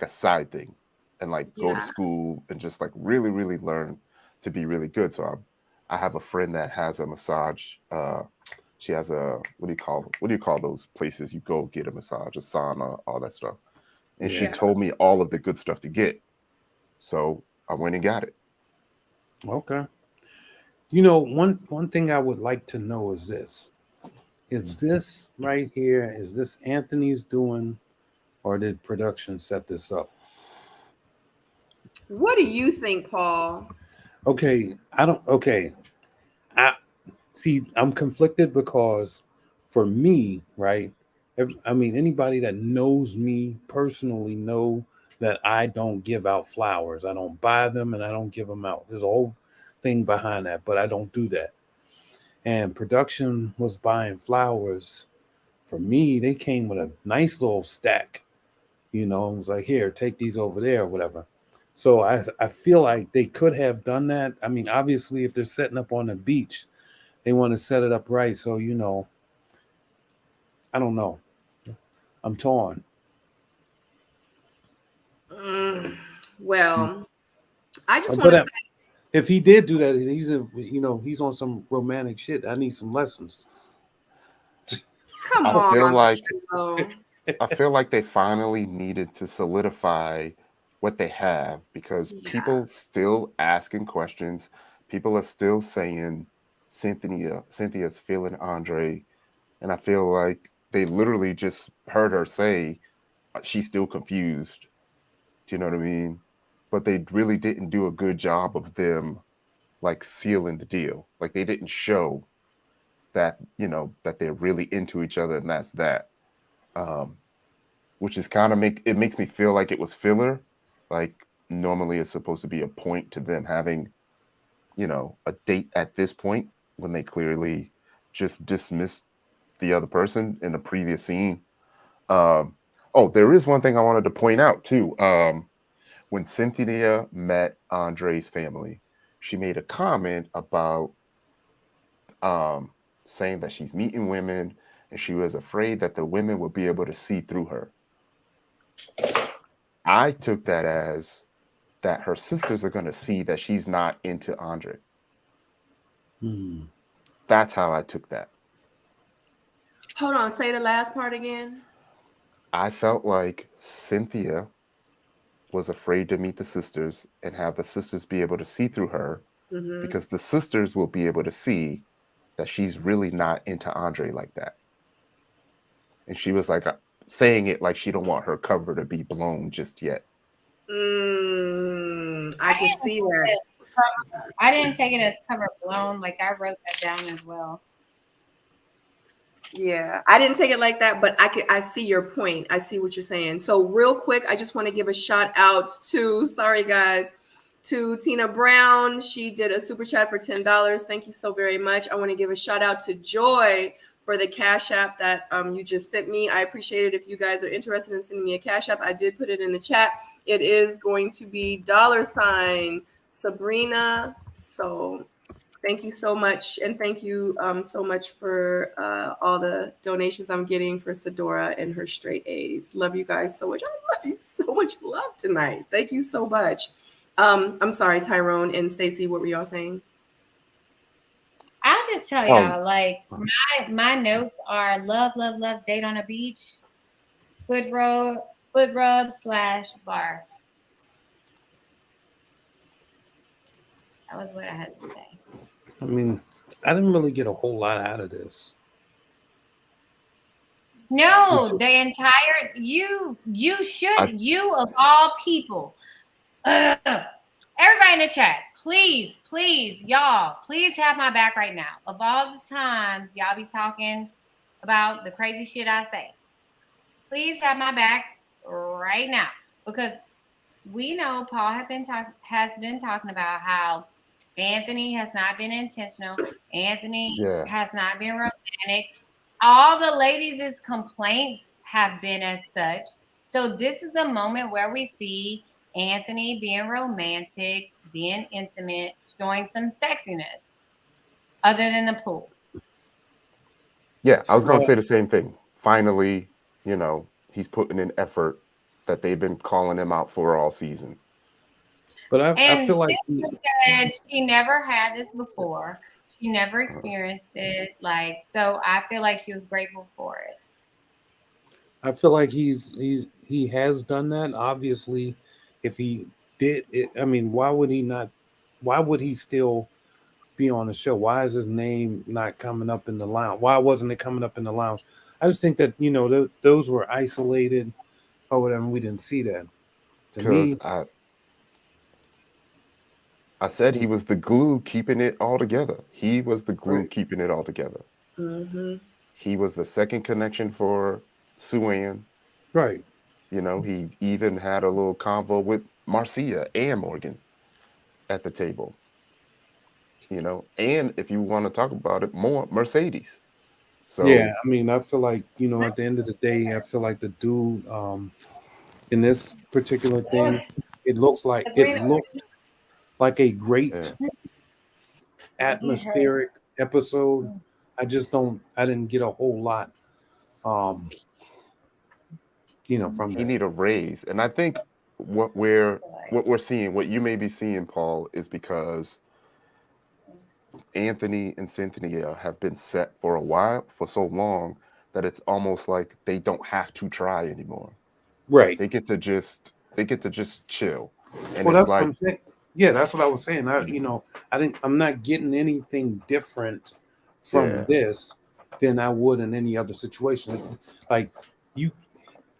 side thing and like go to school and just like really, really learn to be really good. So I have a friend that has a massage. She has what do you call those places you go get a massage, a sauna, all that stuff. And she told me all of the good stuff to get. So I went and got it. Okay. You know, one thing I would like to know is this. Is this right here, is this Anthony's doing, or did production set this up? What do you think, Paul? Okay, I see, I'm conflicted because for me, right? I mean, anybody that knows me personally know that I don't give out flowers. I don't buy them and I don't give them out. There's a whole thing behind that, but I don't do that. And production was buying flowers. For me, they came with a nice little stack. You know, it was like, here, take these over there or whatever. So I feel like they could have done that. I mean, obviously, if they're setting up on the beach, they want to set it up right. So, you know, I don't know. I'm torn. Well, I just want But to say, if he did do that, he's on some romantic shit. I need some lessons. come I feel on, like P.O. I feel like they finally needed to solidify what they have because Yeah. people still asking questions. People are still saying Cynthia's feeling Andre, and I feel like they literally just heard her say she's still confused. Do you know what I mean? But they really didn't do a good job of them like sealing the deal. Like they didn't show that, that they're really into each other and that's that. Um, which is kind of makes me feel like it was filler. Like normally it's supposed to be a point to them having, a date at this point when they clearly just dismissed the other person in the previous scene. Oh, there is one thing I wanted to point out too. When Cynthia met Andre's family, she made a comment about saying that she's meeting women and she was afraid that the women would be able to see through her. I took that as that her sisters are going to see that she's not into Andre. That's how I took that. Hold on, say the last part again. I felt like Cynthia was afraid to meet the sisters and have the sisters be able to see through her because the sisters will be able to see that she's really not into Andre like that. And she was like saying it like she don't want her cover to be blown just yet. I can see that. I didn't take it as cover blown. Like I wrote that down as well. Yeah, I didn't take it like that, but I see your point. I see what you're saying. So real quick, I just want to give a shout out to, sorry guys, to Tina Brown. She did a super chat for $10. Thank you so very much. I want to give a shout out to Joy for the Cash App that you just sent me. I appreciate it. If you guys are interested in sending me a Cash App, I did put it in the chat. It is going to be $ Sabrina. So thank you so much. And thank you so much for all the donations I'm getting for Sadora and her straight A's. Love you guys so much. I love you so much love tonight. Thank you so much. I'm sorry, Tyrone and Stacy, what were y'all saying? I'll just tell y'all, like my notes are love, love, love, date on a beach, foot rub / barf. That was what I had to say. I mean, I didn't really get a whole lot out of this. No, the entire you of all people. Everybody in the chat, please, y'all, please have my back right now. Of all the times y'all be talking about the crazy shit I say, please have my back right now, because we know Paul has been talking about how Anthony has not been intentional. Anthony has not been romantic. All the ladies' complaints have been as such. So this is a moment where we see Anthony being romantic, being intimate, showing some sexiness other than the pool. Yeah, I was going to say the same thing. Finally, he's putting in effort that they've been calling him out for all season. But I feel like Sister said she never had this before. She never experienced it. Like, so I feel like she was grateful for it. I feel like he has done that. Obviously, if he did it. I mean, why would he not? Why would he still be on the show? Why is his name not coming up in the lounge? Why wasn't it coming up in the lounge? I just think that, you know, those were isolated or whatever. We didn't see that. To Because me, I said he was the glue keeping it all together. He was the glue Right. keeping it all together. Mm-hmm. He was the second connection for Sue-Ann. right. You know, he even had a little convo with Marcia and Morgan at the table. You know, and if you want to talk about it more, Mercedes. So Yeah, I mean, I feel like, you know, at the end of the day, I feel like the dude in this particular thing, it looks like a great yeah, atmospheric episode. I didn't get a whole lot um you know, from he that. need a raise. And I think what we're seeing, what you may be seeing, Paul, is because Anthony and Cynthia have been set for a while, for so long, that it's almost like they don't have to try anymore. Right. They get to just chill. And Well, it's that's what like, I'm saying. Yeah, that's what I was saying. I'm not getting anything different from yeah, this than I would in any other situation. Like you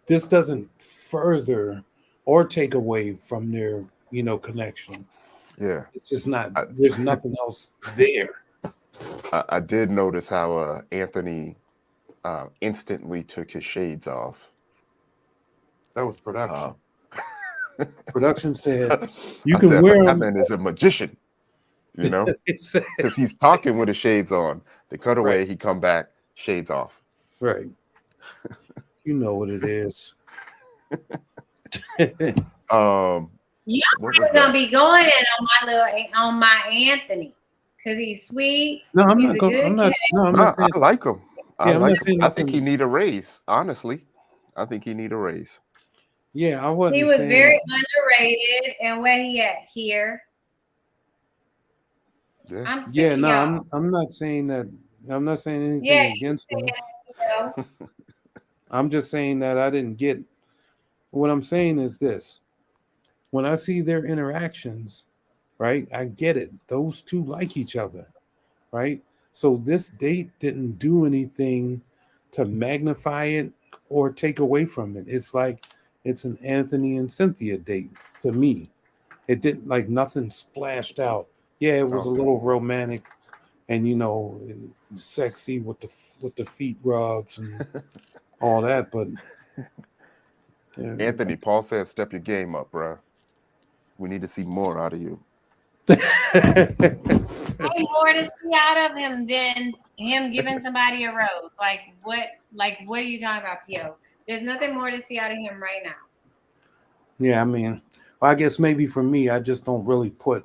this doesn't further or take away from their, you know, connection. yeah. It's just not, I, there's nothing else there. I did notice how Anthony instantly took his shades off. That was Uh, production. Production said you I can said, wear that them. man is a magician, you know, It said, because he's talking with his shades on. They cut right, away, he come back, shades off. right. You know what it is. Y'all What was gonna that? be going in on my Anthony, because he's sweet. No, I'm He's not a going. good kid. I'm No, not saying. I like him. I Yeah, I'm like not him. saying I think he nothing. need a raise. Honestly, I think he need a raise. Yeah, I He wasn't was saying. very underrated. And where he at here? Yeah. I'm sick Yeah, of no, y'all. I'm not saying that. I'm not saying anything Yeah, you against him. said, I'm just saying that I didn't get. What I'm saying is this: when I see their interactions, right, I get it. Those two like each other, right? So this date didn't do anything to magnify it or take away from it. It's like it's an Anthony and Cynthia date to me. It didn't, like, nothing splashed out. Yeah, it was a Okay. little romantic and, you know, sexy with the feet rubs and all that, but Anthony, Paul said, step your game up, bro. We need to see more out of you. ain't more to see out of him than him giving somebody a rose. Like what are you talking about, P.O.? There's nothing more to see out of him right now. Yeah, I mean, I guess maybe for me, I just don't really put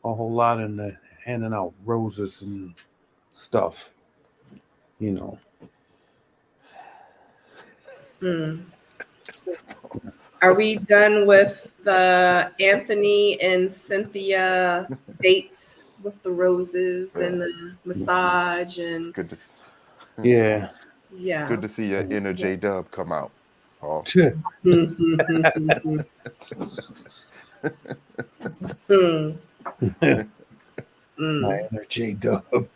a whole lot in the handing out roses and stuff, you know. Are we done with the Anthony and Cynthia date with the roses and the massage It's and good to Yeah. yeah. good to see your inner J Dub come out, Paul. My inner J Dub. All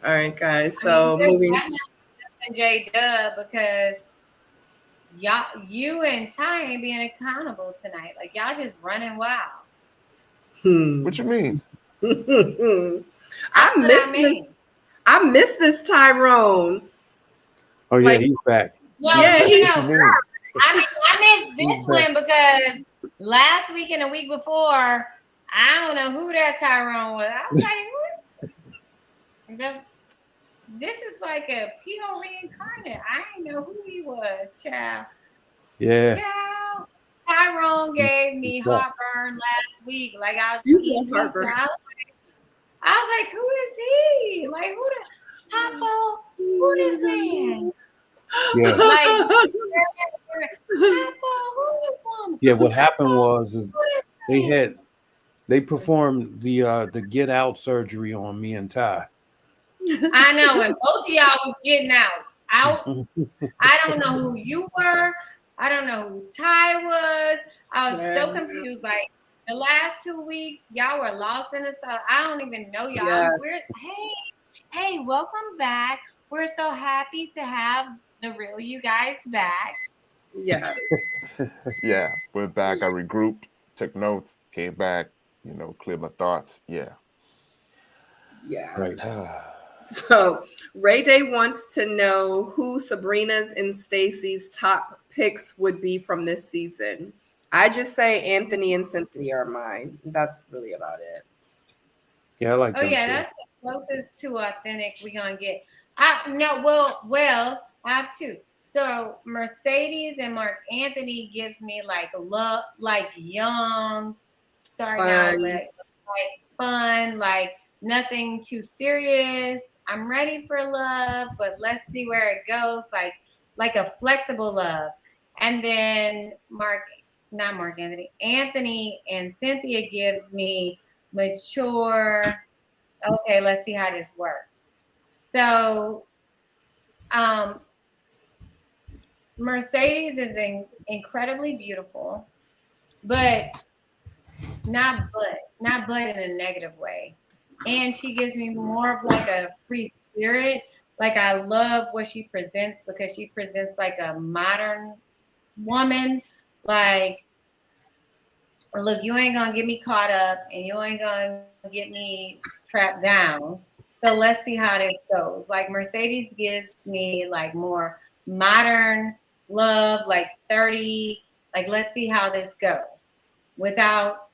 right, guys. So moving. J Dub, because you and Ty ain't being accountable tonight. Like y'all just running wild. What you mean? I miss this Tyrone. Oh yeah, he's back. Well, Yeah, you What know, you mean? I missed this one because last week and the week before, I don't know who that Tyrone was. I was like, what? This is like a P.O. reincarnate. I didn't know who he was, child. Yeah. Child. Tyrone gave me heartburn last week. Like I was You eating said heartburn. pizza. I was like, who is he? Like who the Papa? Who this man? Yeah. Like Papa, who this woman? Yeah, what happened was they performed the get out surgery on me and Ty. I know, and both of y'all was getting out. I don't know who you were. I don't know who Ty was. I was so Yeah. confused. Like the last 2 weeks, y'all were lost in the sauce. I don't even know y'all. Yeah. Hey, welcome back. We're so happy to have the real you guys back. Yeah. Yeah, went back. I regrouped, took notes, came back. You know, cleared my thoughts. Yeah. Yeah. Right. So Ray Day wants to know who Sabrina's and Stacy's top picks would be from this season. I just say Anthony and Cynthia are mine. That's really about it. Yeah, I like Oh them yeah, too. that's the closest to authentic we're gonna get. I have two. So Mercedes and Mark Anthony gives me like love, like young, starting out Fun. like fun, like nothing too serious. I'm ready for love, but let's see where it goes. Like a flexible love. And then Anthony and Cynthia gives me mature. Okay, let's see how this works. So, Mercedes is incredibly beautiful, but not in a negative way. And she gives me more of like a free spirit. Like I love what she presents because she presents like a modern woman. Like, look, you ain't gonna get me caught up and you ain't gonna get me trapped down. So let's see how this goes. Like Mercedes gives me like more modern love, like 30, like let's see how this goes without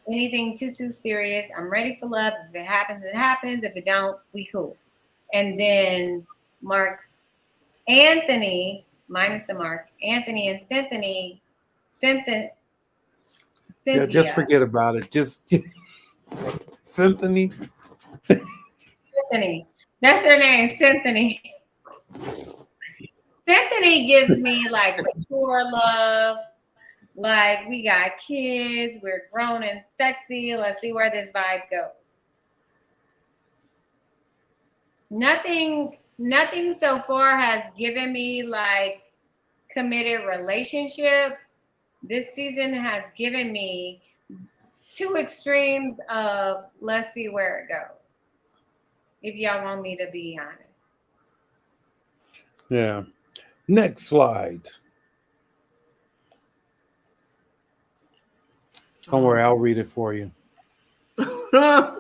anything too serious. I'm ready for love. If it happens, it happens. If it don't, we cool. And then Mark Anthony, minus the Mark, Anthony and Cynthia. Yeah, just forget about it. Just Symphony. Symphony. That's her name, Symphony. Symphony gives me like mature love. Like we got kids, we're grown and sexy. Let's see where this vibe goes. Nothing so far has given me like committed relationship. This season has given me two extremes of let's see where it goes. If y'all want me to be honest. Yeah. Next slide. Don't worry, I'll read it for you. I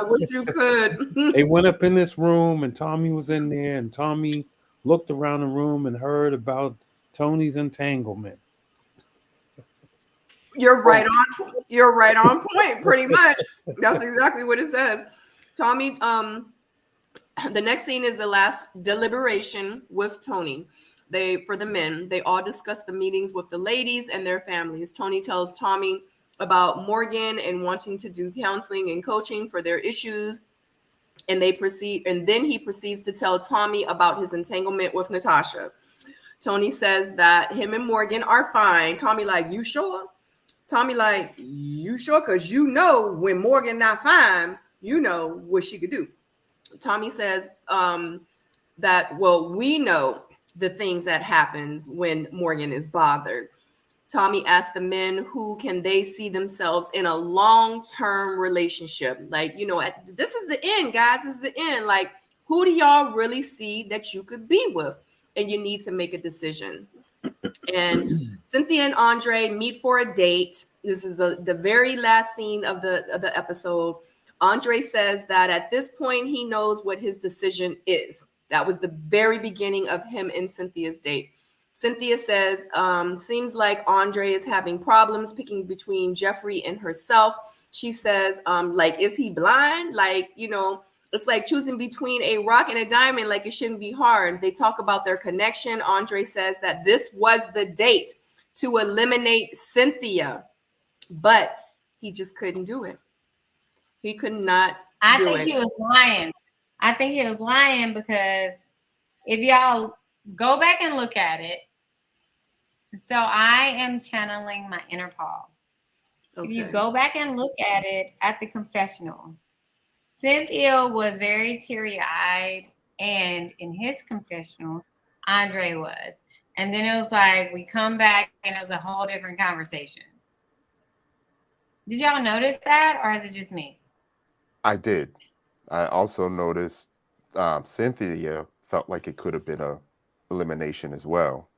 wish you could. They went up in this room and Tommy was in there and Tommy looked around the room and heard about Tony's entanglement. You're right on point, pretty much. That's exactly what it says. Tommy, the next scene is the last deliberation with Tony. For the men, they all discuss the meetings with the ladies and their families. Tony tells Tommy about Morgan and wanting to do counseling and coaching for their issues. And then he proceeds to tell Tommy about his entanglement with Natasha. Tony says that him and Morgan are fine. Tommy like, you sure? Tommy like, you sure? Because you know when Morgan not fine, you know what she could do. Tommy says that, well, we know the things that happens when Morgan is bothered. Tommy asked the men who can they see themselves in a long-term relationship. Like, you know, this is the end, guys. This is the end. Like, who do y'all really see that you could be with? And you need to make a decision. And Cynthia and Andre meet for a date. This is the very last scene of the episode. Andre says that at this point, he knows what his decision is. That was the very beginning of him and Cynthia's date. Cynthia says, seems like Andre is having problems picking between Jeffrey and herself. She says, like, is he blind? Like, you know, it's like choosing between a rock and a diamond. Like, it shouldn't be hard. They talk about their connection. Andre says that this was the date to eliminate Cynthia, but he just couldn't do it. He could not do it. He was lying. I think he was lying because if y'all go back and look at it, so I am channeling my inner Paul. Okay. If you go back and look at it at the confessional, Cynthia was very teary-eyed, and in his confessional, Andre was. And then it was like we come back and it was a whole different conversation. Did y'all notice that, or is it just me? I did. I also noticed Cynthia felt like it could have been a elimination as well,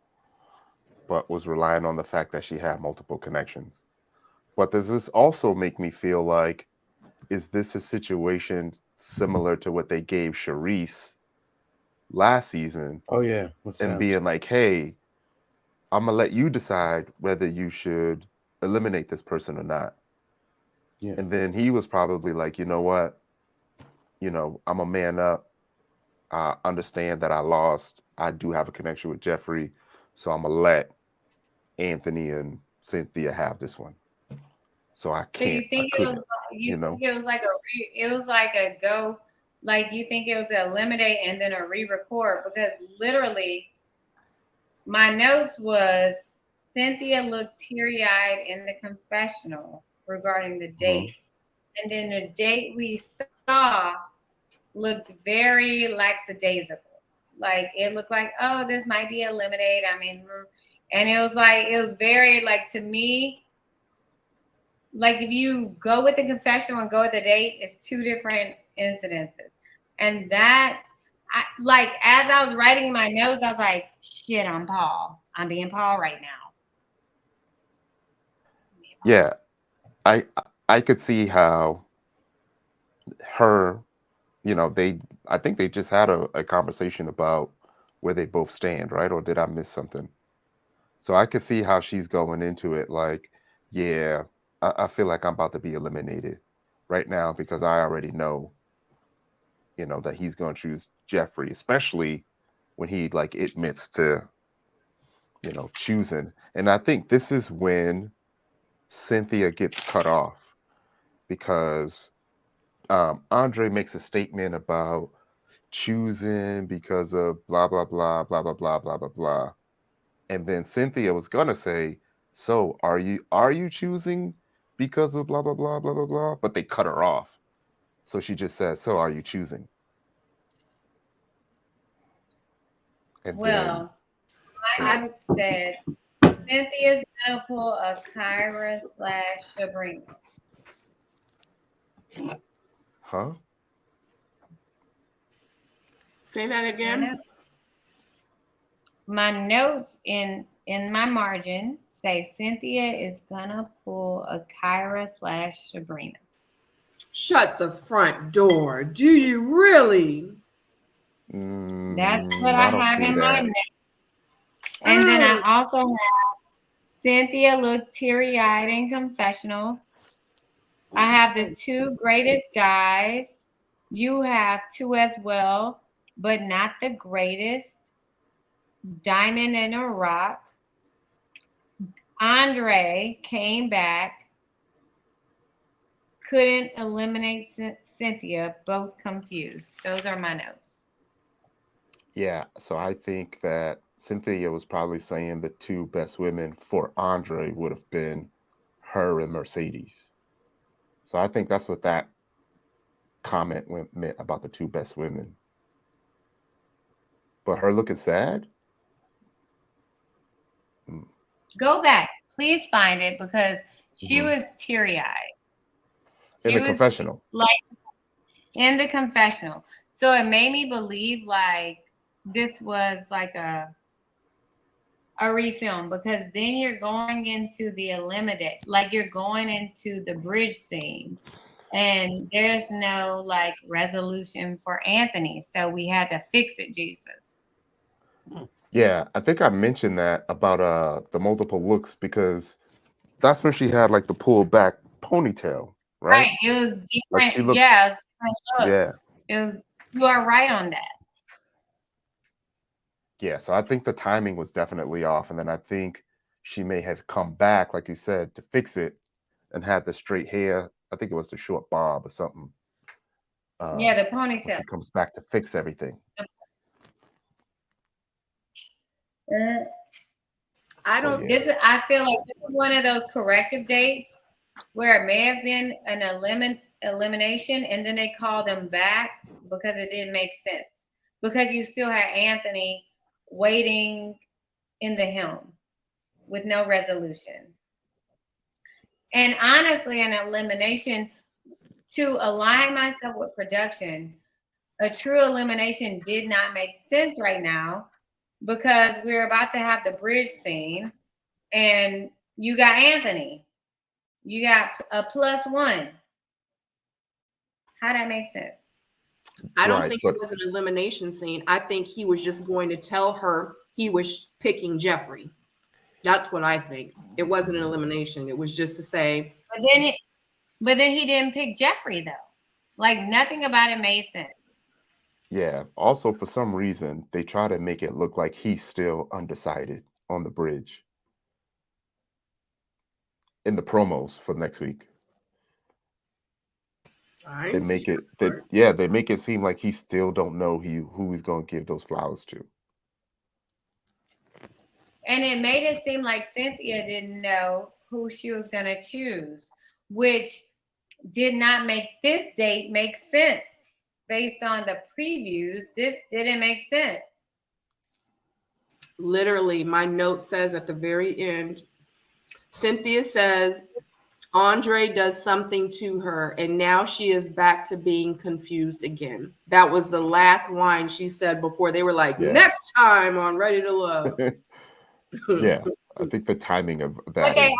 but was relying on the fact that she had multiple connections. But does this also make me feel like, is this a situation similar to what they gave Charisse last season? Oh yeah, what's and that? being like, hey, I'm gonna let you decide whether you should eliminate this person or not. Yeah. And then he was probably like, you know what? I'm a man up. I understand that I lost. I do have a connection with Jeffrey. So I'm gonna let Anthony and Cynthia have this one. So I So you can't. think I it was couldn't. You know? think it was like a go, like you think it was an eliminate and then a re-record, because literally my notes was Cynthia looked teary-eyed in the confessional regarding the date. And then the date we saw looked very lackadaisical. Like it looked like, oh, this might be eliminated. I mean, and it was very like, to me, like if you go with the confessional and go with the date, it's two different incidences. And that, like as I was writing my notes, I was like, shit, I'm Paul. I'm being Paul right now. Yeah. I could see how her, I think they just had a conversation about where they both stand, right? Or did I miss something? So I could see how she's going into it like, yeah, I feel like I'm about to be eliminated right now because I already know, that he's going to choose Jeffrey, especially when he like admits to, choosing. And I think this is when Cynthia gets cut off because Andre makes a statement about choosing because of blah, blah, blah, blah, blah, blah, blah, blah, blah. And then Cynthia was gonna say, so are you choosing because of blah blah blah blah blah blah? But they cut her off. So she just says, so are you choosing? And Well, my note said Cynthia's gonna pull a Kyra / Sabrina. then, huh? Say that again. My notes in my margin say Cynthia is gonna pull a Kyra / Sabrina. Shut the front door. Do you really? That's what I don't have see in my that. notes. And then I also have Cynthia looked teary-eyed in confessional. I have the two greatest guys. You have two as well, but not the greatest. Diamond and a rock. Andre came back. Couldn't eliminate Cynthia. Both confused. Those are my notes. Yeah, so I think that Cynthia was probably saying the two best women for Andre would have been her and Mercedes. So I think that's what that comment meant about the two best women. But her looking sad? Go back. Please find it, because she was teary-eyed. In the confessional. Like in the confessional. So it made me believe like this was like a refilm, because then you're going into the eliminate, like you're going into the bridge scene, and there's no like resolution for Anthony. So we had to fix it, Jesus. Yeah, I think I mentioned that about the multiple looks because that's when she had like the pulled back ponytail, right? Right. It was different. Like she looked, Yeah, it was different looks. yeah, It was, you are right on that. yeah. So I think the timing was definitely off, and then I think she may have come back, like you said, to fix it, and had the straight hair. I think it was the short bob or something. Yeah, the When ponytail. she comes back to fix everything. I So, don't. yeah. I feel like this is one of those corrective dates where it may have been an elimination, and then they called them back because it didn't make sense. Because you still had Anthony waiting in the helm with no resolution. And honestly, an elimination to align myself with production, a true elimination did not make sense right now because we're about to have the bridge scene and you got Anthony. You got a +1. How that make sense? I don't Right, think but it was an elimination scene. I think he was just going to tell her he was picking Jeffrey. That's what I think. It wasn't an elimination. It was just to say. But then he didn't pick Jeffrey though. Like nothing about it made sense. yeah, also for some reason they try to make it look like he's still undecided on the bridge in the promos for next week. They make it they make it seem like he still don't know who he's gonna give those flowers to. And it made it seem like Cynthia didn't know who she was gonna choose, which did not make this date make sense. Based on the previews, this didn't make sense. Literally, my note says at the very end, Cynthia says Andre does something to her, and now she is back to being confused again. That was the last line she said before they were like, next time on Ready to Love. Yeah, I think the timing of that. But they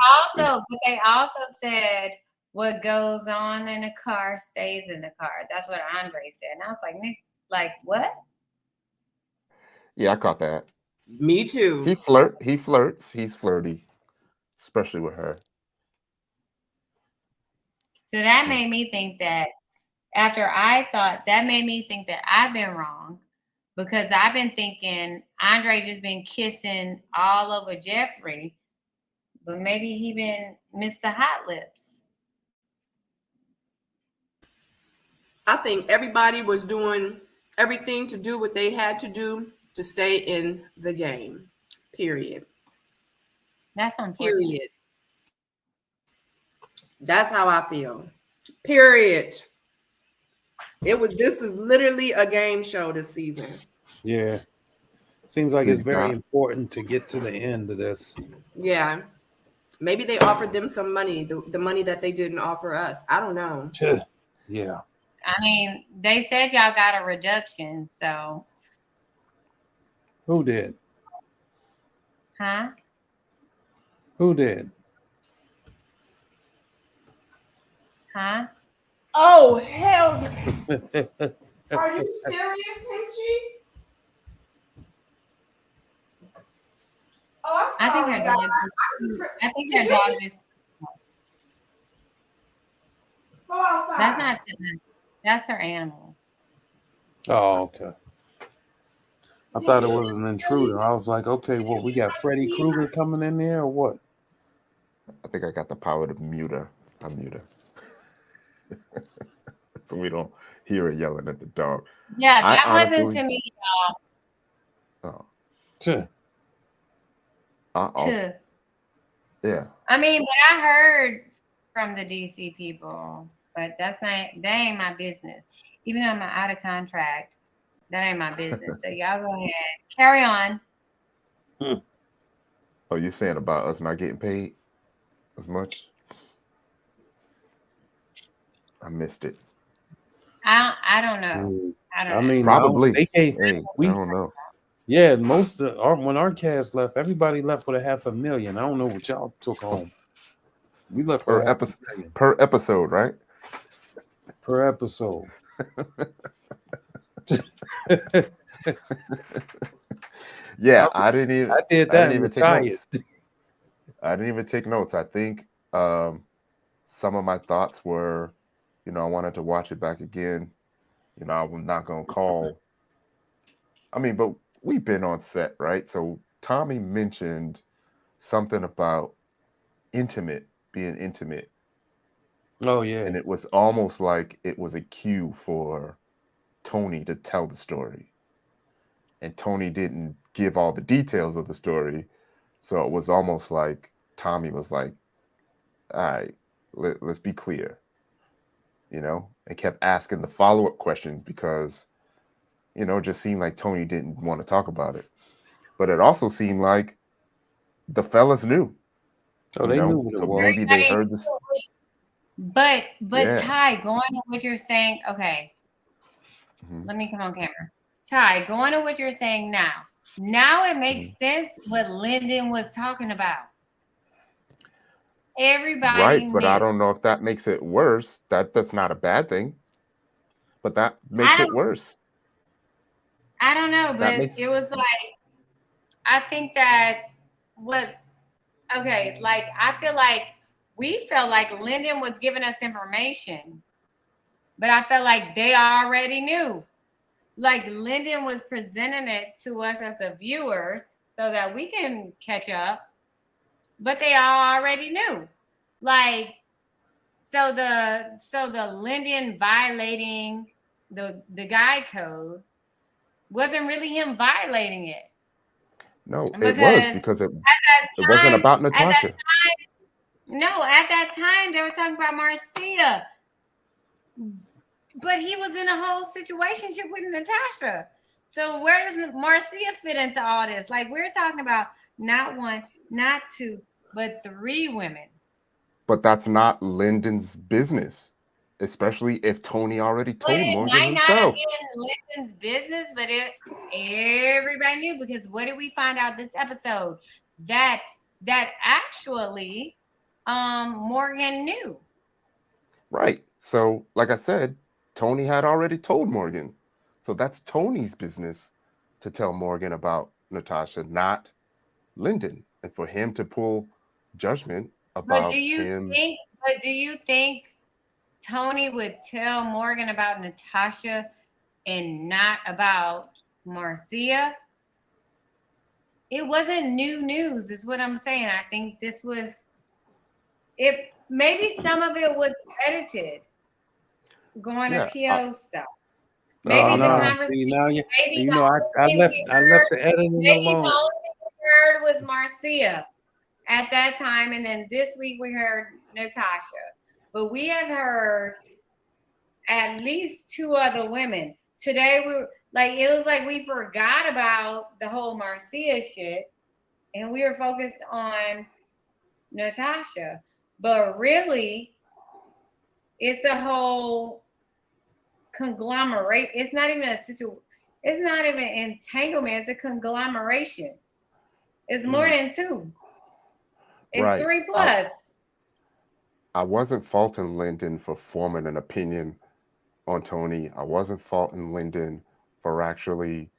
also said what goes on in a car stays in the car. That's what Andre said. And I was like, Nick, like what? Yeah, I caught that. Me too. He flirts. He's flirty, especially with her. So that made me think that that made me think that I've been wrong because I've been thinking Andre just been kissing all over Jeffrey, but maybe he been missed the hot lips. I think everybody was doing everything to do what they had to do to stay in the game. Period. That's unfortunate. Period. That's how I feel. Period. This is literally a game show this season. Yeah. Seems like it's very important to get to the end of this. Yeah. Maybe they offered them some money, the money that they didn't offer us. I don't know. Yeah. I mean, they said y'all got a reduction, so. Who did? Huh? Who did? Huh? Oh, hell. Are you serious, Pinchy? Oh, I'm sorry. I think her dog just. Go outside. That's not. That's her animal. Oh, okay. I thought it was an intruder. I was like, okay, well, we got Freddy Krueger coming in there or what? I think I got the power to mute her. I'm mute her. So we don't hear her yelling at the dog. Yeah, that wasn't to me, y'all. Oh. Yeah. I mean, but I heard from the DC people, but that ain't my business. Even though I'm out of contract, that ain't my business. So y'all go ahead. Carry on. Oh, you're saying about us not getting paid as much? I missed it. I don't know. I mean, probably. I don't know. Yeah, most of when our cast left, everybody left with $500,000. I don't know what y'all took home. We left per episode, right? Per episode. Yeah, I didn't even. I did that. I didn't even take notes. I didn't even take notes. I think some of my thoughts were, I wanted to watch it back again. I'm not gonna call. I mean, but we've been on set, right? So Tommy mentioned something about being intimate. Oh yeah. And it was almost like it was a cue for Tony to tell the story. And Tony didn't give all the details of the story. So it was almost like Tommy was like, all right, let's be clear, and kept asking the follow-up questions because, it just seemed like Tony didn't want to talk about it. But it also seemed like the fellas knew. Oh, they knew what it so was. maybe they heard this. But Yeah. Ty, going to what you're saying, okay. Mhm. Let me come on camera. Ty, going to what you're saying now. Now it makes sense what Lyndon was talking about. Everybody Right, but I knew. don't know if that makes it worse. That's not a bad thing, but that makes it worse. I don't know, but it was like, I think that I feel like we felt like Lyndon was giving us information, but I felt like they already knew. Like Lyndon was presenting it to us as the viewers so that we can catch up, but they all already knew. Like, so the Lyndon violating the guy code wasn't really him violating it. No, it was because it wasn't about Natasha. At that time they were talking about Marcia, but he was in a whole situationship with Natasha. So where does Marcia fit into all this? Like, we're talking about not one, not two, but 3 women. But that's not Lyndon's business, especially if Tony already told Morgan might himself. not have been Lyndon's business, but everybody knew, because what did we find out this episode? That actually Morgan knew. Right. So, like I said, Tony had already told Morgan. So that's Tony's business to tell Morgan about Natasha, not Lyndon. And for him to pull judgment about him. Do you think Tony would tell Morgan about Natasha and not about Marcia? It wasn't new news, is what I'm saying. I think this was it. Maybe some of it was edited, going to PO stuff. Maybe the conversation. See, now I left the editing alone. Maybe the only thing we heard was Marcia at that time, and then this week we heard Natasha. But we have heard at least 2 other women. Today it was like we forgot about the whole Marcia shit, and we were focused on Natasha. But really, it's a whole conglomerate. It's not even it's not even entanglement. It's a conglomeration. It's more than 2. It's Right. 3 plus. I wasn't faulting Lyndon for forming an opinion on Tony. I wasn't faulting Lyndon for actually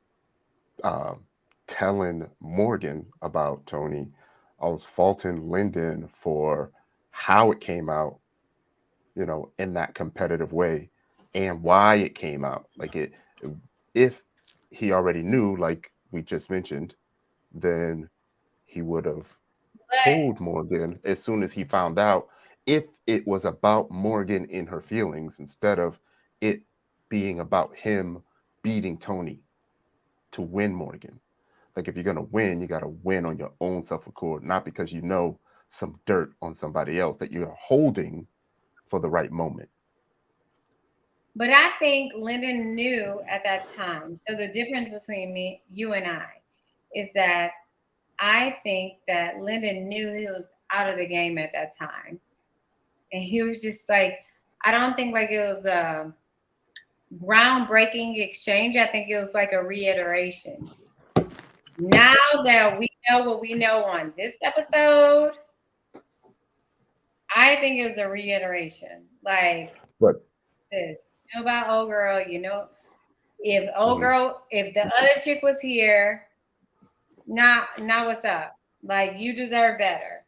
telling Morgan about Tony. I was faulting Lyndon for how it came out, in that competitive way, and why it came out. Like, if he already knew, like we just mentioned, then he would have told Morgan as soon as he found out, if it was about Morgan in her feelings instead of it being about him beating Tony to win Morgan. Like, if you're going to win, you got to win on your own self-accord, not because you know some dirt on somebody else that you're holding for the right moment. But I think Lyndon knew at that time. So the difference between you and I is that I think that Lyndon knew he was out of the game at that time. And he was just like, I don't think like it was a groundbreaking exchange. I think it was like a reiteration. Now that we know what we know on this episode, I think it was a reiteration. Like, this, you know about old girl, if the other chick was here, now what's up? Like, you deserve better.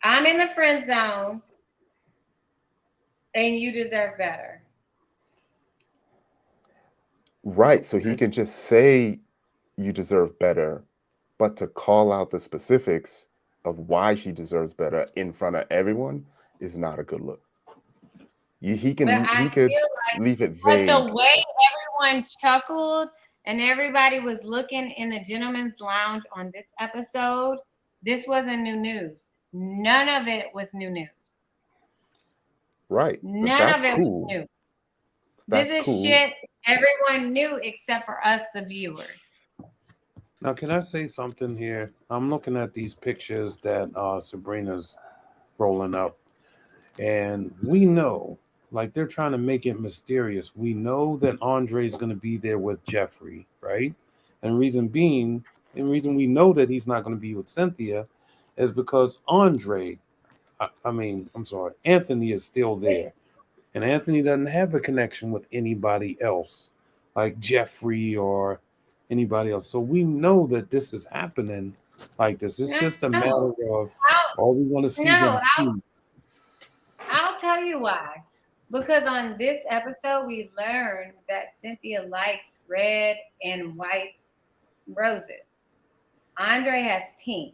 I'm in the friend zone, and you deserve better. Right. So he can just say you deserve better, but to call out the specifics of why she deserves better in front of everyone is not a good look. He could leave it vague. But the way everyone chuckled and everybody was looking in the gentleman's lounge on this episode, this wasn't new news. None of it was new news. Right. None of it was new. This is shit everyone knew except for us, the viewers. Now, can I say something here? I'm looking at these pictures that Sabrina's rolling up, and we know, like they're trying to make it mysterious. We know that Andre's going to be there with Jeffrey, right? And reason being, and reason we know that he's not going to be with Cynthia, is because I'm sorry, Anthony is still there, and Anthony doesn't have a connection with anybody else, like Jeffrey or anybody else. So we know that this is happening like this. It's just a matter of all we want to see them choose. I'll tell you why. Because on this episode, we learned that Cynthia likes red and white roses. Andre has pink.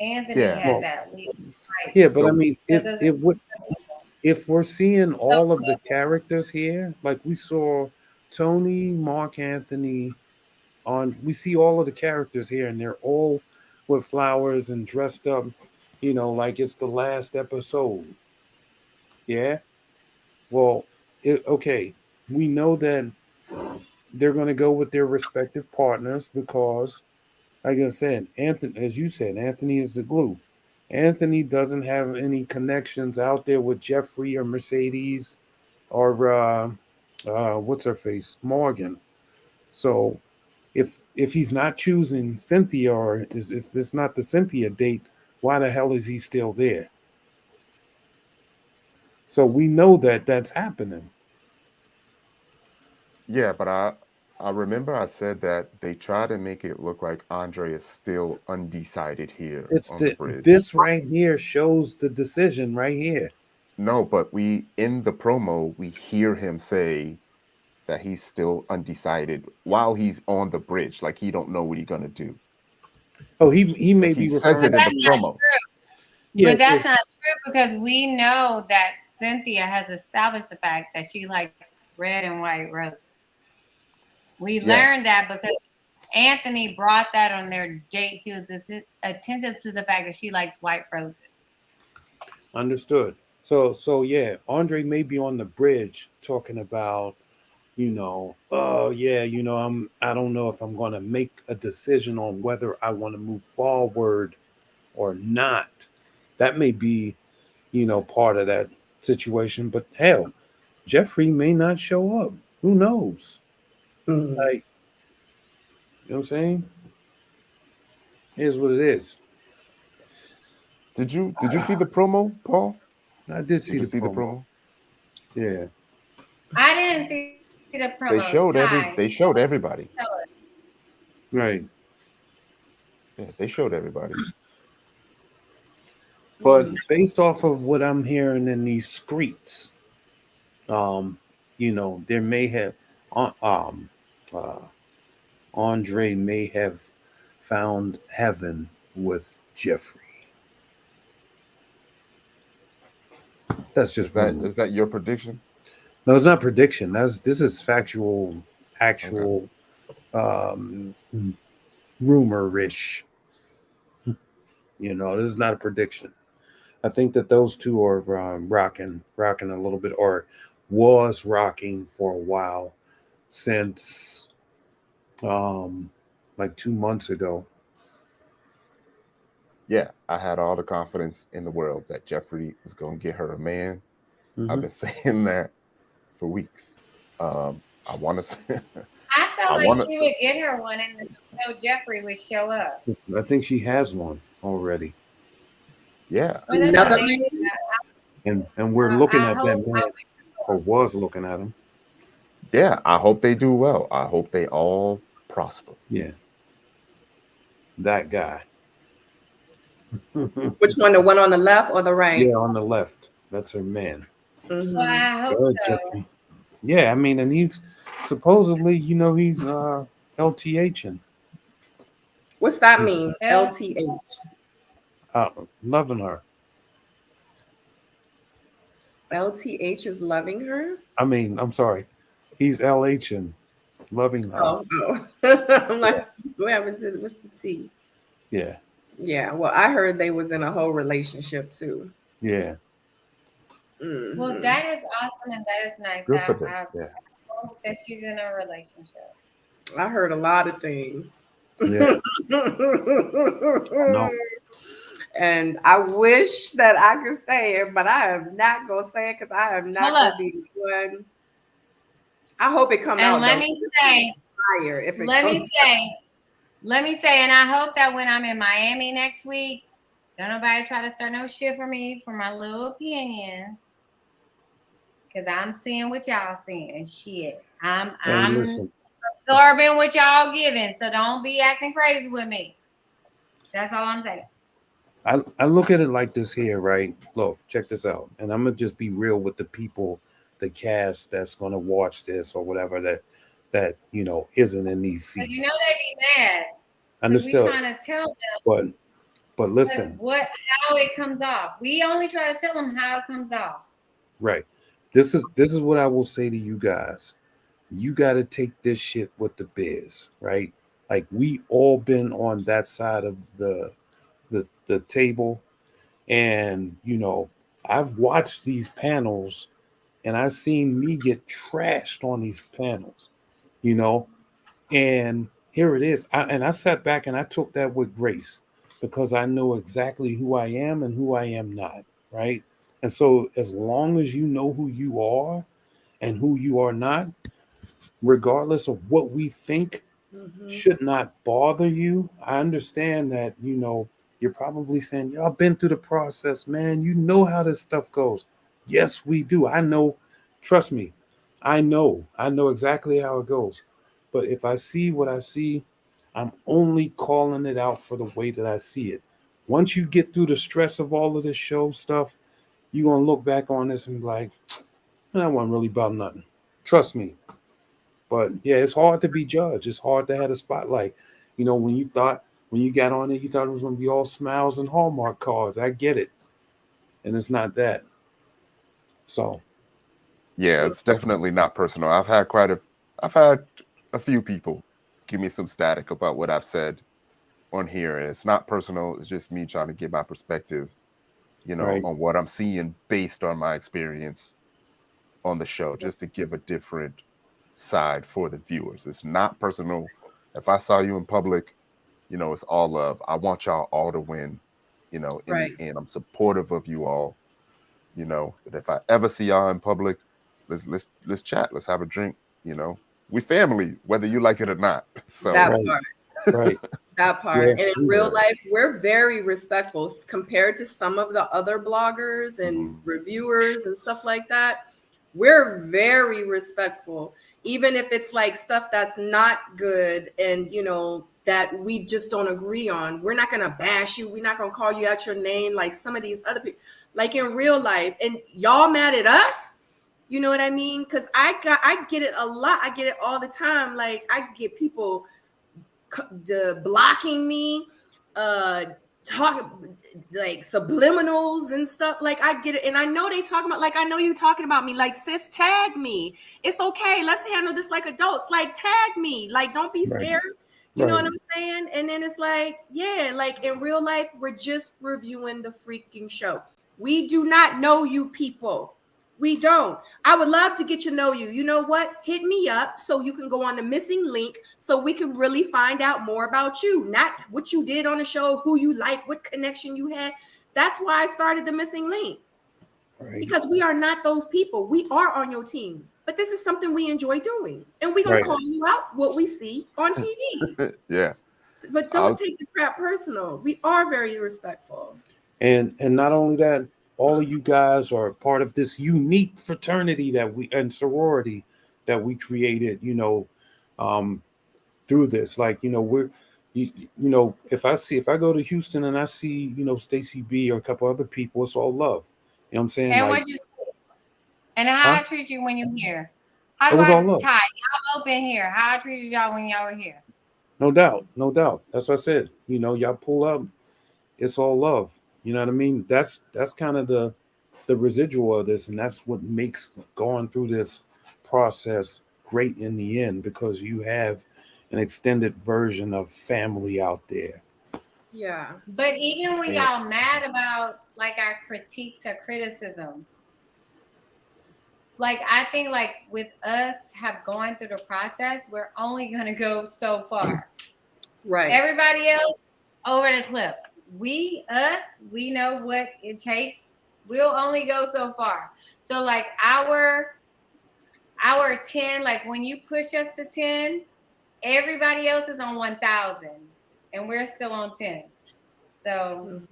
Anthony has at least white. Yeah, but I mean, if we're seeing all of the characters here, like we saw Tony, Mark Anthony, we see all of the characters here, and they're all with flowers and dressed up, like it's the last episode. Yeah. Well, okay. We know that they're going to go with their respective partners because, like I said, Anthony, as you said, Anthony is the glue. Anthony doesn't have any connections out there with Jeffrey or Mercedes or what's her face, Morgan. So if he's not choosing Cynthia, or if it's not the Cynthia date, why the hell is he still there? So we know that that's happening. Yeah, but I remember I said that they try to make it look like Andre is still undecided here It's on the bridge. this right here shows the decision right here. No, but in the promo we hear him say that he's still undecided while he's on the bridge, like he don't know what he's gonna do. Oh, he may be says it in the promo. But that's not true because we know that Cynthia has established the fact that she likes red and white roses. We learned that because Anthony brought that on their date. He was attentive to the fact that she likes white roses. Understood. So yeah, Andre may be on the bridge talking about, I don't know if I'm going to make a decision on whether I want to move forward or not. That may be, part of that situation. But hell, Jeffrey may not show up. Who knows? Mhm. Like, you know what I'm saying? Here's what it is. Did you see the promo, Paul? I did see you the see promo. the promo? Yeah. I didn't see the promo. They showed everybody. Right. Yeah, they showed everybody. But based off of what I'm hearing in these streets, there may have Andre may have found heaven with Jeffrey. That's just is that your prediction? No, it's not prediction. This is factual, actual, rumor-ish. This is not a prediction. I think that those two are rocking a little bit, or was rocking for a while since like 2 months ago. Yeah, I had all the confidence in the world that Jeffrey was going to get her a man. Mm-hmm. I've been saying that for weeks. I want to say. I felt like she would get her one, and Jeffrey would show up. I think she has one already. Yeah. Another man. And we're looking at that man, or was looking at him. Yeah, I hope they do well. I hope they all prosper. Yeah. That guy. Which one? The one on the left or the right? Yeah, on the left. That's her man. Mm-hmm. Well, I hope so. Jeffrey. Yeah, I mean, and he's supposedly, he's LTHing. What's that mean? LTH. Loving her. LTH is loving her? I mean, I'm sorry. He's LHing. Loving her. Oh. I'm like, what happened to what's the T? Yeah. Yeah. Well, I heard they was in a whole relationship too. Yeah. Mm-hmm. Well, that is awesome and that is nice. Good for them. Yeah. hope that she's in a relationship. I heard a lot of things. Yeah. No. And I wish that I could say it, but I am not gonna say it because I am not Hold gonna up. be one. I hope it come And out. let though. me say, Fire if it let me comes say, and I hope that when I'm in Miami next week, don't nobody try to start no shit for me for my little opinions. Cause I'm seeing what y'all seeing. Shit. And I'm listen, absorbing what y'all giving. So don't be acting crazy with me. That's all I'm saying. I look at it like this here, right? Look, check this out. And I'm gonna just be real with the people, the cast that's gonna watch this or whatever that isn't in these Cause you know seats. they be mad. Cause we Understood. trying to tell them But listen, how it comes off. We only try to tell them how it comes off. right. This is what I will say to you guys. You gotta take this shit with the biz, right? Like we all been on that side of the table. And I've watched these panels and I've seen me get trashed on these panels, you know, and here it is. I sat back and I took that with grace because I know exactly who I am and who I am not, right? And so as long as you know who you are and who you are not, regardless of what we think Mhm. should not bother you. I understand that, you're probably saying, y'all been through the process, man. You know how this stuff goes. Yes, we do. I know. Trust me. I know. I know exactly how it goes. But if I see what I see, I'm only calling it out for the way that I see it. Once you get through the stress of all of this show stuff, you're going to look back on this and be like, that wasn't really about nothing. Trust me. But yeah, it's hard to be judged. It's hard to have a spotlight. When you got on it, you thought it was going to be all smiles and Hallmark cards. I get it. And it's not that. So, Yeah, it's definitely not personal. I've had a few people give me some static about what I've said on here, and it's not personal. It's just me trying to give my perspective, right, on what I'm seeing based on my experience on the show, just to give a different side for the viewers. It's not personal. If I saw you in public, it's all love. I want y'all all to win, in Right. the end. I'm supportive of you all, but if I ever see y'all in public, let's chat, let's have a drink, we family, whether you like it or not. So That right, part. right. That part. Yeah, And in we real were. life, we're very respectful compared to some of the other bloggers and mhm. reviewers and stuff like that. We're very respectful, even if it's like stuff that's not good and, that we just don't agree on. We're not going to bash you. We're not going to call you out your name like some of these other people, like in real life. And y'all mad at us? You know what I mean? Because I get it a lot. I get it all the time. Like I get people blocking me, talking like subliminals and stuff. Like I get it, and I know they talking about, like, I know you talking about me. Like, sis, tag me. It's okay. Let's handle this like adults. Like, tag me. Like, don't be Right, scared. You know right, what I'm saying? And then it's like, yeah, like in real life, we're just reviewing the freaking show. We do not know you people. We don't. I would love to get to know you. You know what? Hit me up so you can go on the missing link so we can really find out more about you, not what you did on the show, who you like, what connection you had. That's why I started the missing link, right, because we are not those people. We are on your team, but this is something we enjoy doing. And we're going to right. call you out what we see on TV. Yeah, But don't I'll take the crap personal. We are very respectful. And not only that, all of you guys are part of this unique fraternity and sorority that we created, um, through this. Like, if I go to Houston and I see, Stacy B or a couple other people, it's all love. You know what I'm saying? And Like, what you and how I treat you when you're here. How it do was all I love. tie y'all open here? How I treated y'all when y'all were here. No doubt. No doubt. That's what I said. Y'all pull up, it's all love. You know what I mean? That's kind of the residual of this, and that's what makes going through this process great in the end, because you have an extended version of family out there. Yeah. But even when yeah, y'all mad about like our critiques or criticism, like, I think like with us have gone through the process, we're only gonna go so far. Right. Everybody else over the cliff. We know what it takes. We'll only go so far. So like our 10, like when you push us to 10, everybody else is on 1,000 and we're still on 10. So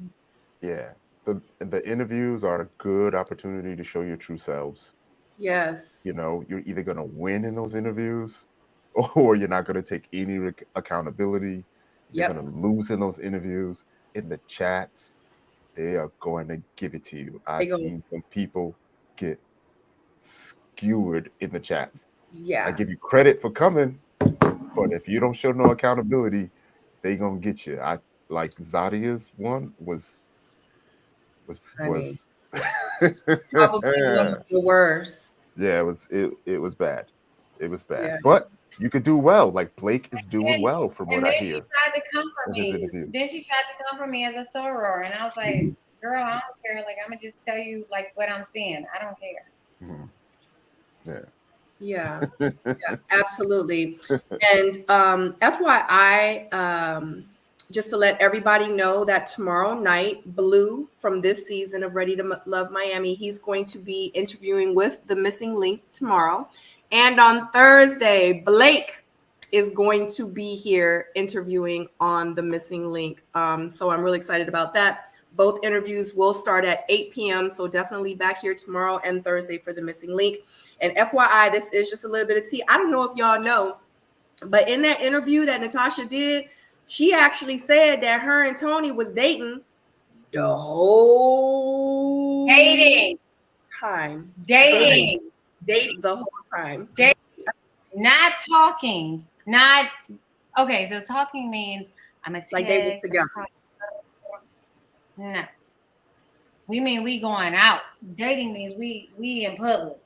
Yeah. The interviews are a good opportunity to show your true selves. Yes. You know, you're either going to win in those interviews or you're not going to take any accountability. You're going to lose in those interviews. In the chats, they are going to give it to you. I've seen some people get skewered in the chats. Yeah. I give you credit for coming, but if you don't show no accountability, they gonna get you. I like Zadia's one was Probably one of the worst. Yeah, it was bad. It was bad. Yeah. But you could do well. Like Blake is doing well from what I then hear. she tried to come for me. Then she tried to come for me as a soror, and I was like, "Girl, I don't care. Like, I'm gonna just tell you like what I'm seeing. I don't care." Yeah, absolutely. And FYI, just to let everybody know that tomorrow night, Blue from this season of Ready to Love Miami, he's going to be interviewing with The Missing Link tomorrow. And on Thursday, Blake is going to be here interviewing on The Missing Link. So I'm really excited about that. Both interviews will start at 8 p.m. So definitely back here tomorrow and Thursday for The Missing Link. And FYI, this is just a little bit of tea. I don't know if y'all know, but in that interview that Natasha did, she actually said that her and Tony was dating the whole time. Dating the whole time. Not talking. Not okay. So talking means I'm a like they was together. No. We mean we going out. Dating means we in public.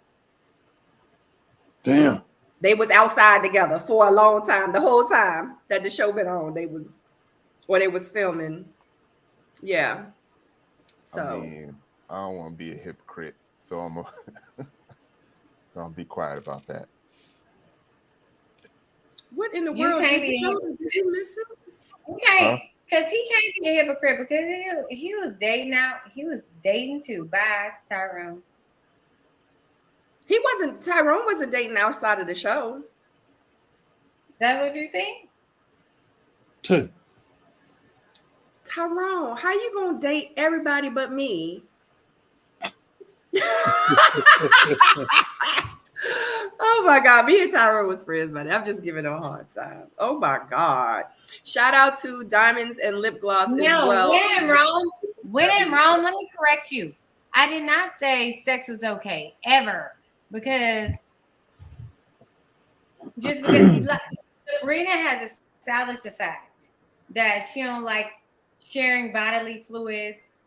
Damn. They was outside together for a long time. The whole time that the show been on, they was filming. Yeah. So I mean, I don't want to be a hypocrite, so I'm gonna be quiet about that. What in the world? Did you miss him? Okay. Because he can't be a hypocrite because he was dating out. He was dating too. Bye, Tyrone. Tyrone wasn't dating outside of the show. Is that what you think? Two. Tyrone, how you gonna date everybody but me? Oh my God, me and Tyrone was friends, buddy. I'm just giving him a hard time. Oh my God. Shout out to Diamonds and Lip Gloss as well. When in Rome, let me correct you. I did not say sex was okay, ever. Because Sabrina has established the fact that she don't like sharing bodily fluids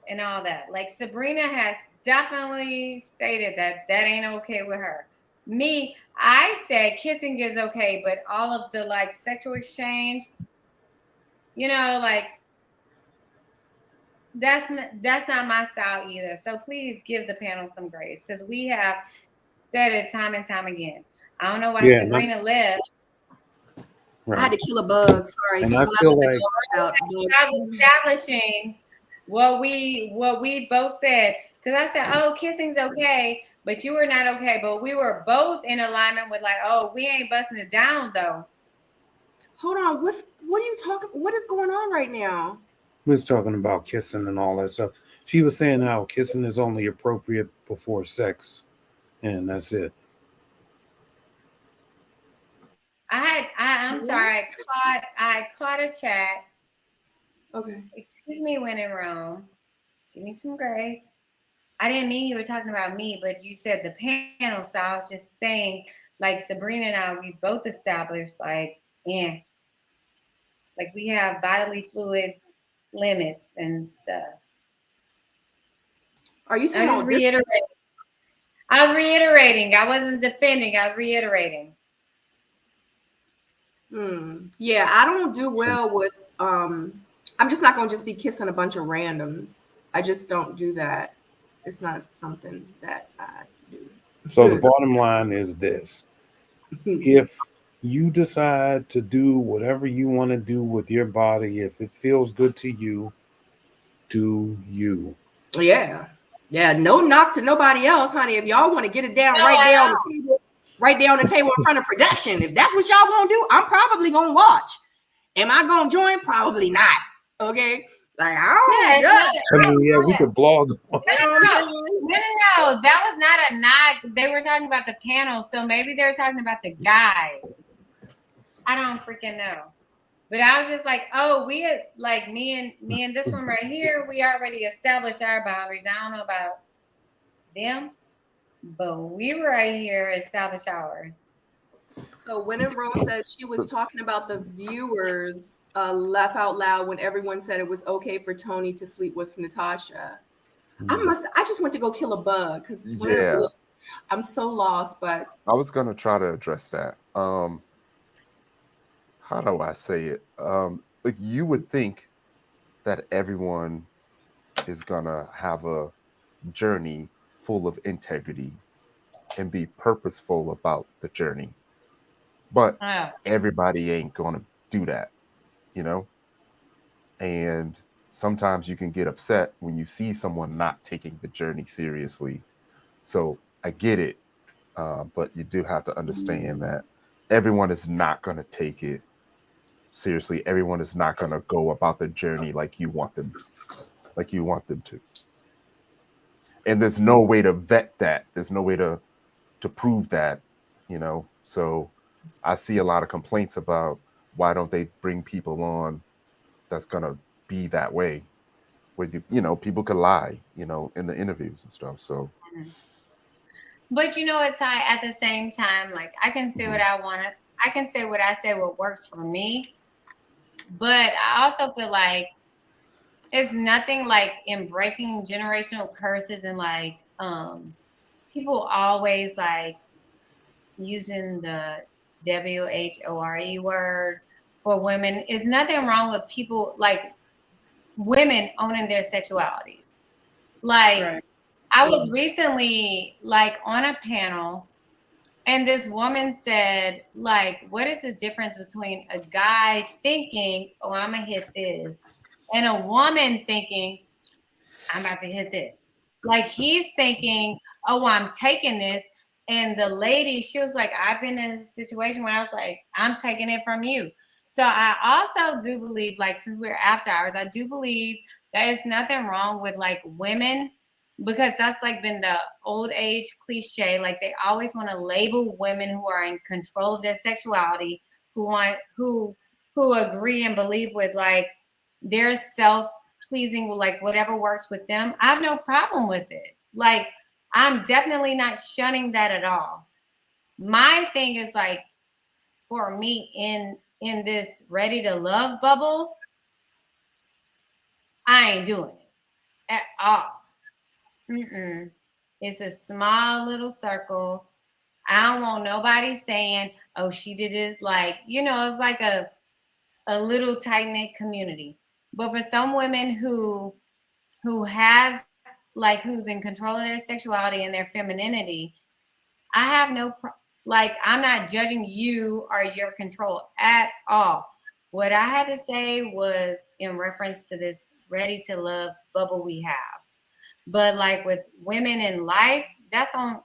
and all that. Like Sabrina has definitely stated that ain't okay with her. Me, I said kissing is okay, but all of the like sexual exchange, you know, like that's not my style either. So please give the panel some grace because we have said it time and time again. I don't know why Sabrina left. Right. I had to kill a bug. Sorry, and I feel like I was establishing what we both said because I said, "Oh, kissing's okay," but you were not okay. But we were both in alignment with like, "Oh, we ain't busting it down though." Hold on, what are you talking? What is going on right now? We was talking about kissing and all that stuff. She was saying how kissing is only appropriate before sex, and that's it. I'm sorry. I caught a chat. Okay. Excuse me, when in Rome. Give me some grace. I didn't mean you were talking about me, but you said the panel, so I was just saying, like Sabrina and I, we both established, like, yeah, like we have bodily fluid limits and stuff. Are you talking about reiterating? I was reiterating. I wasn't defending. I was reiterating. Yeah, I don't do well with I'm just not gonna just be kissing a bunch of randoms. I just don't do that. It's not something that I do. So the bottom line is this. If you decide to do whatever you want to do with your body, if it feels good to you, do you. Yeah. Yeah. No knock to nobody else, honey. If y'all want to get it down No, right at there on all. the table, right there on the table in front of production. If that's what y'all gonna do, I'm probably gonna watch. Am I gonna join? Probably not. Okay. Like I Yeah, don't it's judge. not, I mean, yeah, we could blog. You know what I'm saying? no, that was not a knock. They were talking about the panel, so maybe they were talking about the guys. I don't freaking know. But I was just like, oh, we had, like me and this one right here, we already established our boundaries. I don't know about them, but we were right here established ours. So when in Rome says she was talking about the viewers laugh out loud when everyone said it was okay for Tony to sleep with Natasha. I just went to go kill a bug because Yeah. I'm so lost, but I was gonna try to address that. How do I say it? Like you would think that everyone is gonna have a journey full of integrity and be purposeful about the journey. But Oh. everybody ain't gonna do that, you know? And sometimes you can get upset when you see someone not taking the journey seriously. So I get it, but you do have to understand that everyone is not going to take it seriously. Everyone is not going to go about the journey like you want them to. And there's no way to vet that. There's no way to prove that, you know. So I see a lot of complaints about why don't they bring people on that's going to be that way, where you know people could lie, you know, in the interviews and stuff. So But you know what, Ty, at the same time, like I can say what I want to, I can say what I say, what works for me. But I also feel like it's nothing like in breaking generational curses and like people always like using the WHORE word for women. Is nothing wrong with people like women owning their sexualities. Like right. I was recently like on a panel and this woman said, like, what is the difference between a guy thinking, oh, I'm gonna hit this, and a woman thinking, I'm about to hit this? Like he's thinking, oh, I'm taking this. And the lady, she was like, I've been in a situation where I was like, I'm taking it from you. So I also do believe, like, since we're after hours, I do believe there's nothing wrong with like women, because that's like been the old age cliche. Like they always want to label women who are in control of their sexuality, who agree and believe with like their self pleasing with like whatever works with them. I have no problem with it. Like I'm definitely not shunning that at all. My thing is like for me in this ready to love bubble, I ain't doing it at all. It's a small little circle. I don't want nobody saying, oh, she did this. Like, you know, it's like a little tight-knit community. But for some women who has like who's in control of their sexuality and their femininity, I have like I'm not judging you or your control at all. What I had to say was in reference to this ready to love bubble we have. But like with women in life, that's on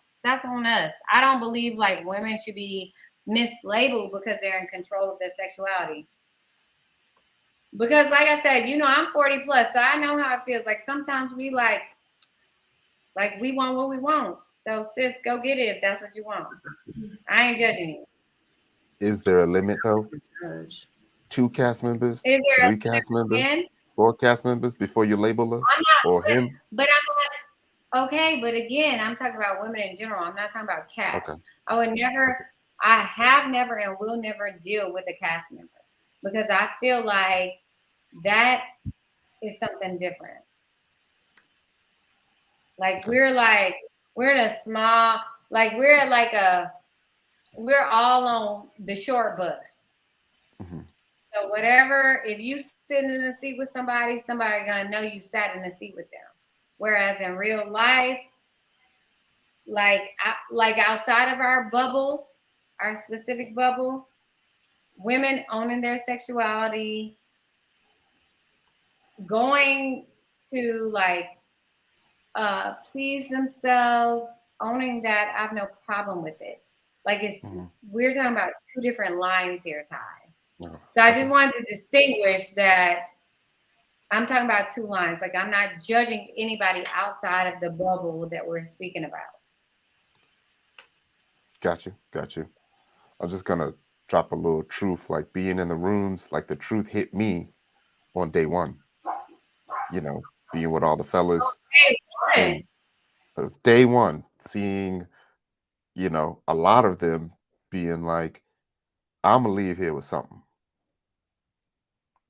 us. I don't believe like women should be mislabeled because they're in control of their sexuality. Because like I said, you know, I'm 40 plus, so I know how it feels. Like sometimes we like we want what we want. So sis, go get it if that's what you want. I ain't judging you. is there a limit though? Judge. 2 cast members, Is there 3 cast members, again? 4 cast members before you label her I'm not, or him? but I'm not okay. But again, I'm talking about women in general. I'm not talking about cast. Okay. I have never and will never deal with a cast member because I feel like that is something different. Like we're in a small, like we're all on the short bus. Mm-hmm. So whatever, if you sit in a seat with somebody gonna know you sat in a seat with them. Whereas in real life, like outside of our bubble, our specific bubble, women owning their sexuality, going to like please themselves, owning that, I have no problem with it. Like we're talking about two different lines here, Ty. No. So I just wanted to distinguish that I'm talking about two lines. Like I'm not judging anybody outside of the bubble that we're speaking about. Got you. I'm just gonna drop a little truth, like being in the rooms, like the truth hit me on day one. You know, being with all the fellas. Hey, Day one, seeing, you know, a lot of them being like, I'm gonna leave here with something.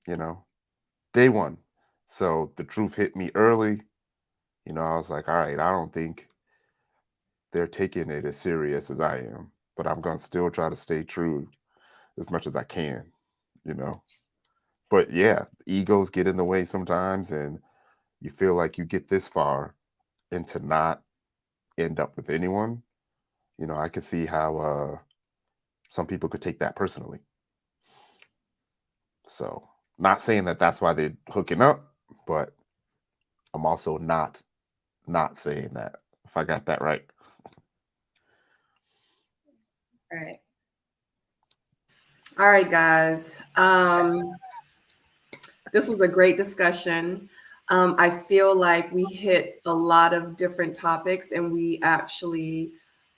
You know, day one. So the truth hit me early. You know, I was like, all right, I don't think they're taking it as serious as I am, but I'm gonna still try to stay true as much as I can, you know. But yeah, egos get in the way sometimes, and you feel like you get this far and to not end up with anyone. You know, I could see how some people could take that personally. So, not saying that that's why they're hooking up, but I'm also not saying that, if I got that right. right. All right, guys. This was a great discussion. I feel like we hit a lot of different topics, and we actually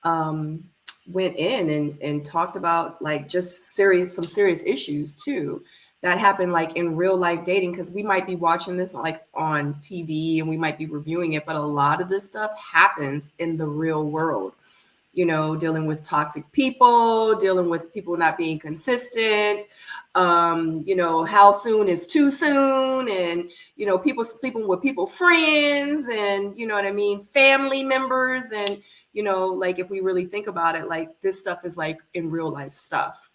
went in and talked about like just some serious issues too that happen like in real life dating, because we might be watching this like on TV and we might be reviewing it, but a lot of this stuff happens in the real world. You know, dealing with toxic people, dealing with people not being consistent, you know, how soon is too soon, and, you know, people sleeping with people friends, and, you know what I mean, family members. And, you know, like if we really think about it, like this stuff is like in real life stuff.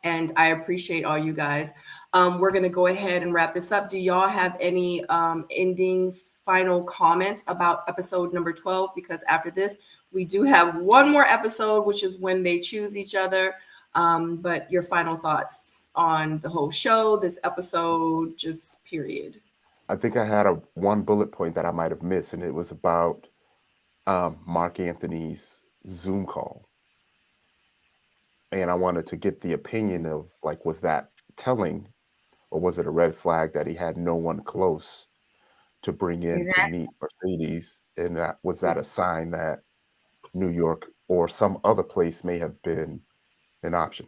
And I appreciate all you guys. We're going to go ahead and wrap this up. Do y'all have any ending final comments about episode number 12? Because after this, we do have one more episode, which is when they choose each other. But your final thoughts on the whole show, this episode, just period. I think I had one bullet point that I might have missed, and it was about Mark Anthony's Zoom call. And I wanted to get the opinion of like, was that telling, or was it a red flag that he had no one close to bring in to meet Mercedes? And was that a sign that New York or some other place may have been an option?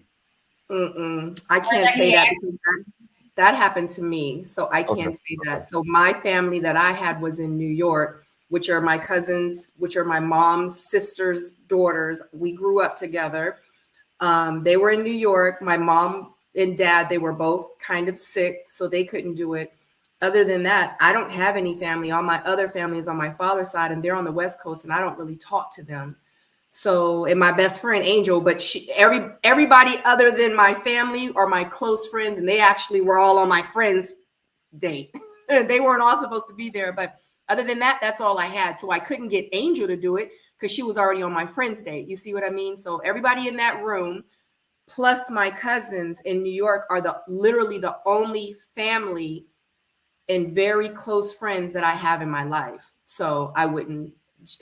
I can't say that because that happened to me. So I can't say that. So my family that I had was in New York, which are my cousins, which are my mom's sister's daughters. We grew up together. They were in New York. My mom and dad, they were both kind of sick, so they couldn't do it. Other than that, I don't have any family. All my other family is on my father's side, and they're on the West Coast, and I don't really talk to them. So, and my best friend Angel, but everybody other than my family are my close friends, and they actually were all on my friend's date. They weren't all supposed to be there, but other than that, that's all I had. So I couldn't get Angel to do it because she was already on my friend's date. You see what I mean? So everybody in that room, plus my cousins in New York, are literally the only family and very close friends that I have in my life. So I wouldn't,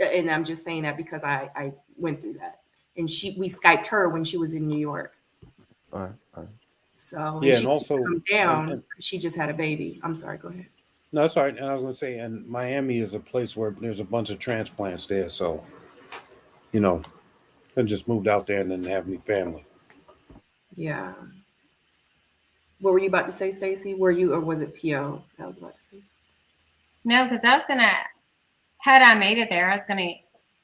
and I'm just saying that because I went through that. And we Skyped her when she was in New York. So yeah, and and also come down because she just had a baby. I'm sorry, go ahead. No, that's all right. And I was going to say, and Miami is a place where there's a bunch of transplants there. So, you know, I just moved out there and didn't have any family. Yeah. What were you about to say, Stacey? Were you, or was it PO that was about to say something? No, because I was going to, had I made it there, I was going to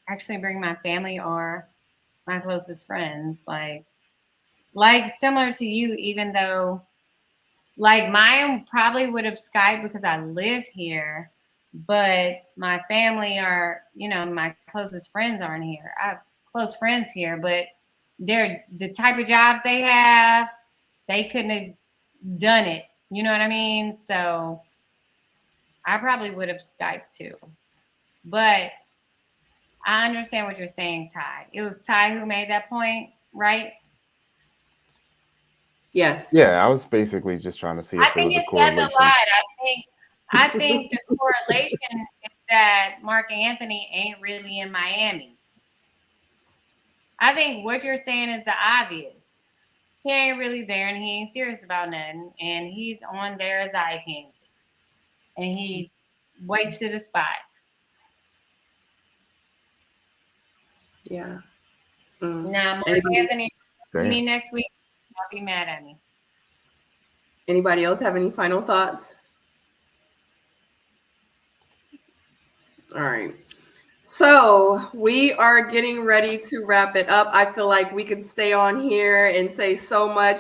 actually bring my family or my closest friends. Like similar to you, even though like mine probably would have Skyped because I live here, but my family are, you know, my closest friends aren't here. I have close friends here, but they're the type of jobs they have, they couldn't have done it. You know what I mean? So I probably would have Skyped too. But I understand what you're saying, Ty. It was Ty who made that point, right? Yes. Yeah, I was basically just trying to see I if there think was a it says a correlation. lot. I think the correlation is that Mark Anthony ain't really in Miami. I think what you're saying is the obvious. He ain't really there and he ain't serious about nothing. And he's on there as eye candy. And he wasted a spot. Yeah. Now, Mark Anybody, Anthony, Damn. next week, y'all be mad at me. anybody else have any final thoughts? All right. So we are getting ready to wrap it up. I feel like we could stay on here and say so much.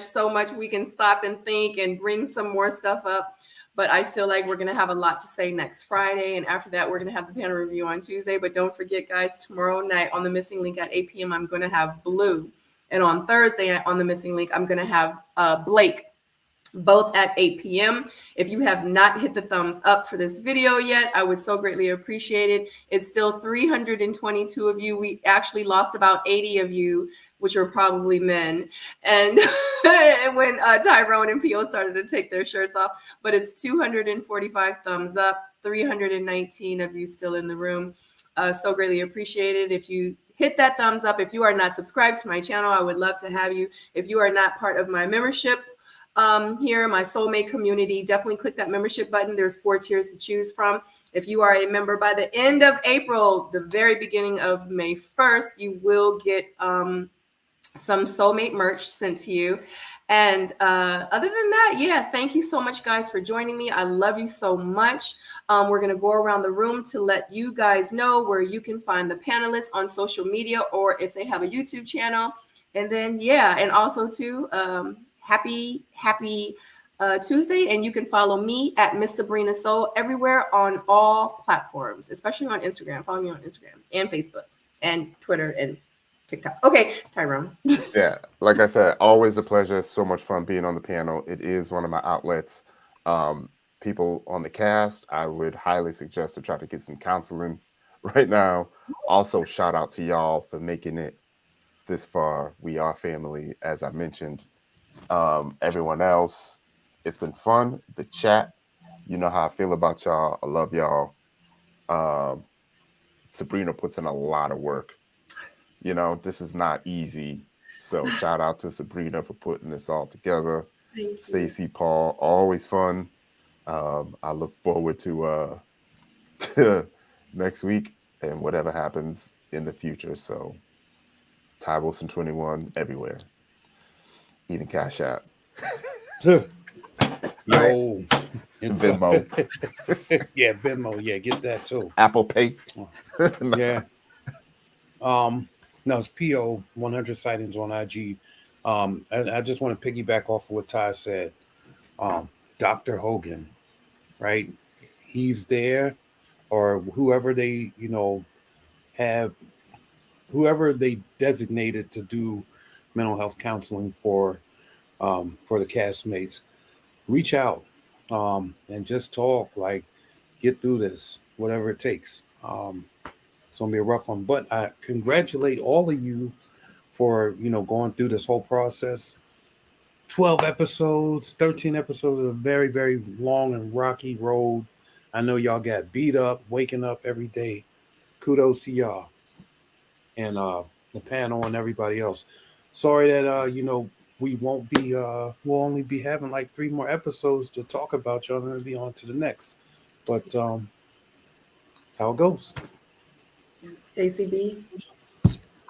We can stop and think and bring some more stuff up. But I feel like we're going to have a lot to say next Friday. And after that, we're going to have the panel review on Tuesday. But don't forget, guys, tomorrow night on the Missing Link at 8 p.m., I'm going to have Blue. And on Thursday on the Missing Link, I'm going to have Blake. Both at 8 p.m. If you have not hit the thumbs up for this video yet, I would so greatly appreciate it. It's still 322 of you. We actually lost about 80 of you, which are probably men. And when Tyrone and P.O. started to take their shirts off, but it's 245 thumbs up, 319 of you still in the room. So greatly appreciated. If you hit that thumbs up, if you are not subscribed to my channel, I would love to have you. If you are not part of my membership, here, my Seoul Mate community, definitely click that membership button. There's 4 tiers to choose from. If you are a member by the end of April, the very beginning of May 1st, you will get some Seoul Mate merch sent to you. And other than that, yeah, thank you so much, guys, for joining me. I love you so much. We're going to go around the room to let you guys know where you can find the panelists on social media or if they have a YouTube channel. And then, yeah, and also, too, happy Tuesday, and you can follow me at Miss Sabrina Soul everywhere on all platforms, especially on Instagram. Follow me on Instagram and Facebook and Twitter and TikTok. Okay, Tyrone. Yeah, like I said, always a pleasure. So much fun being on the panel. It is one of my outlets. People on the cast, I would highly suggest to try to get some counseling right now. Also, shout out to y'all for making it this far. We are family, as I mentioned. Everyone else, it's been fun. The chat, you know how I feel about y'all. I love y'all. Sabrina puts in a lot of work. You know, this is not easy. So shout out to Sabrina for putting this all together. Stacy, Paul, always fun. I look forward to next week and whatever happens in the future. So Ty Wilson 21 everywhere. Even Cash App. Yo, Venmo. Yeah, Venmo. Yeah, get that too. Apple Pay. Yeah. No, it's PO 100 sightings on IG. I just want to piggyback off of what Ty said. Dr. Hogan, right? He's there, or whoever they, have, whoever they designated to do mental health counseling for the castmates. Reach out and just talk, like, get through this, whatever it takes. It's gonna be a rough one, but I congratulate all of you for going through this whole process. 12 episodes, 13 episodes is a very, very long and rocky road. I know y'all got beat up, waking up every day. Kudos to y'all and the panel and everybody else. Sorry that we won't be we'll only be having like 3 more episodes to talk about. Y'all gonna be on to the next, but that's how it goes. Stacy B.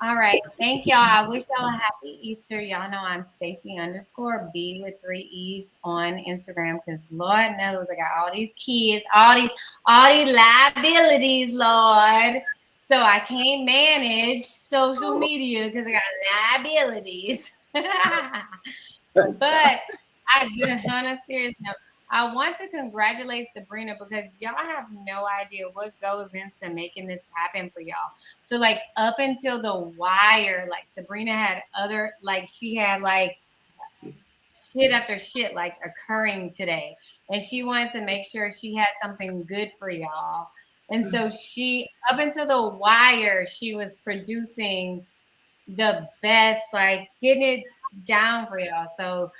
All right. Thank y'all. I wish y'all a happy Easter. Y'all know I'm Stacy_B with 3 E's on Instagram because Lord knows I got all these kids, all these liabilities, Lord. So I can't manage social media because I got liabilities. But on a serious note, I want to congratulate Sabrina because y'all have no idea what goes into making this happen for y'all. So like up until the wire, like Sabrina had she had shit after shit occurring today. And she wanted to make sure she had something good for y'all. And so she, up until the wire, she was producing the best, like getting it down for y'all. So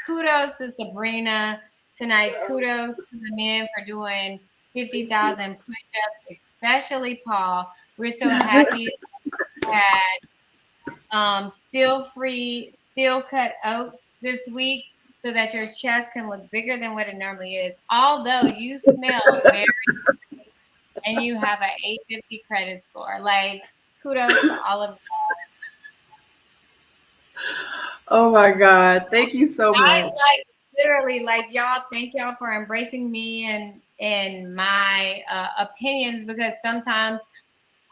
kudos to Sabrina tonight. Kudos to the men for doing 50,000 push-ups, especially Paul. We're so happy to have steel cut oats this week so that your chest can look bigger than what it normally is. Although you smell very and you have an 850 credit score. Like, kudos to all of you. Oh my God. Thank you so much. Like literally, like y'all, thank y'all for embracing me and my opinions, because sometimes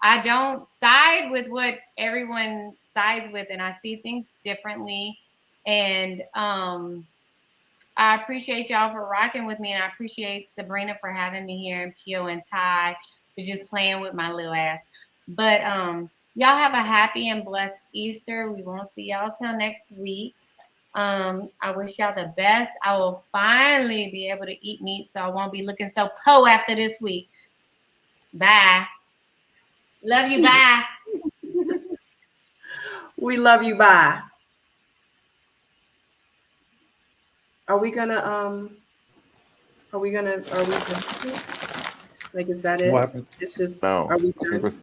I don't side with what everyone sides with, and I see things differently. And I appreciate y'all for rocking with me, and I appreciate Sabrina for having me here, and Pio and Ty for just playing with my little ass. But y'all have a happy and blessed Easter. We won't see y'all till next week. I wish y'all the best. I will finally be able to eat meat, so I won't be looking so po after this week. Bye. Love you. Bye. We love you. Bye. Are we gonna like, is that it? What happened? It's just, No, are we I think done?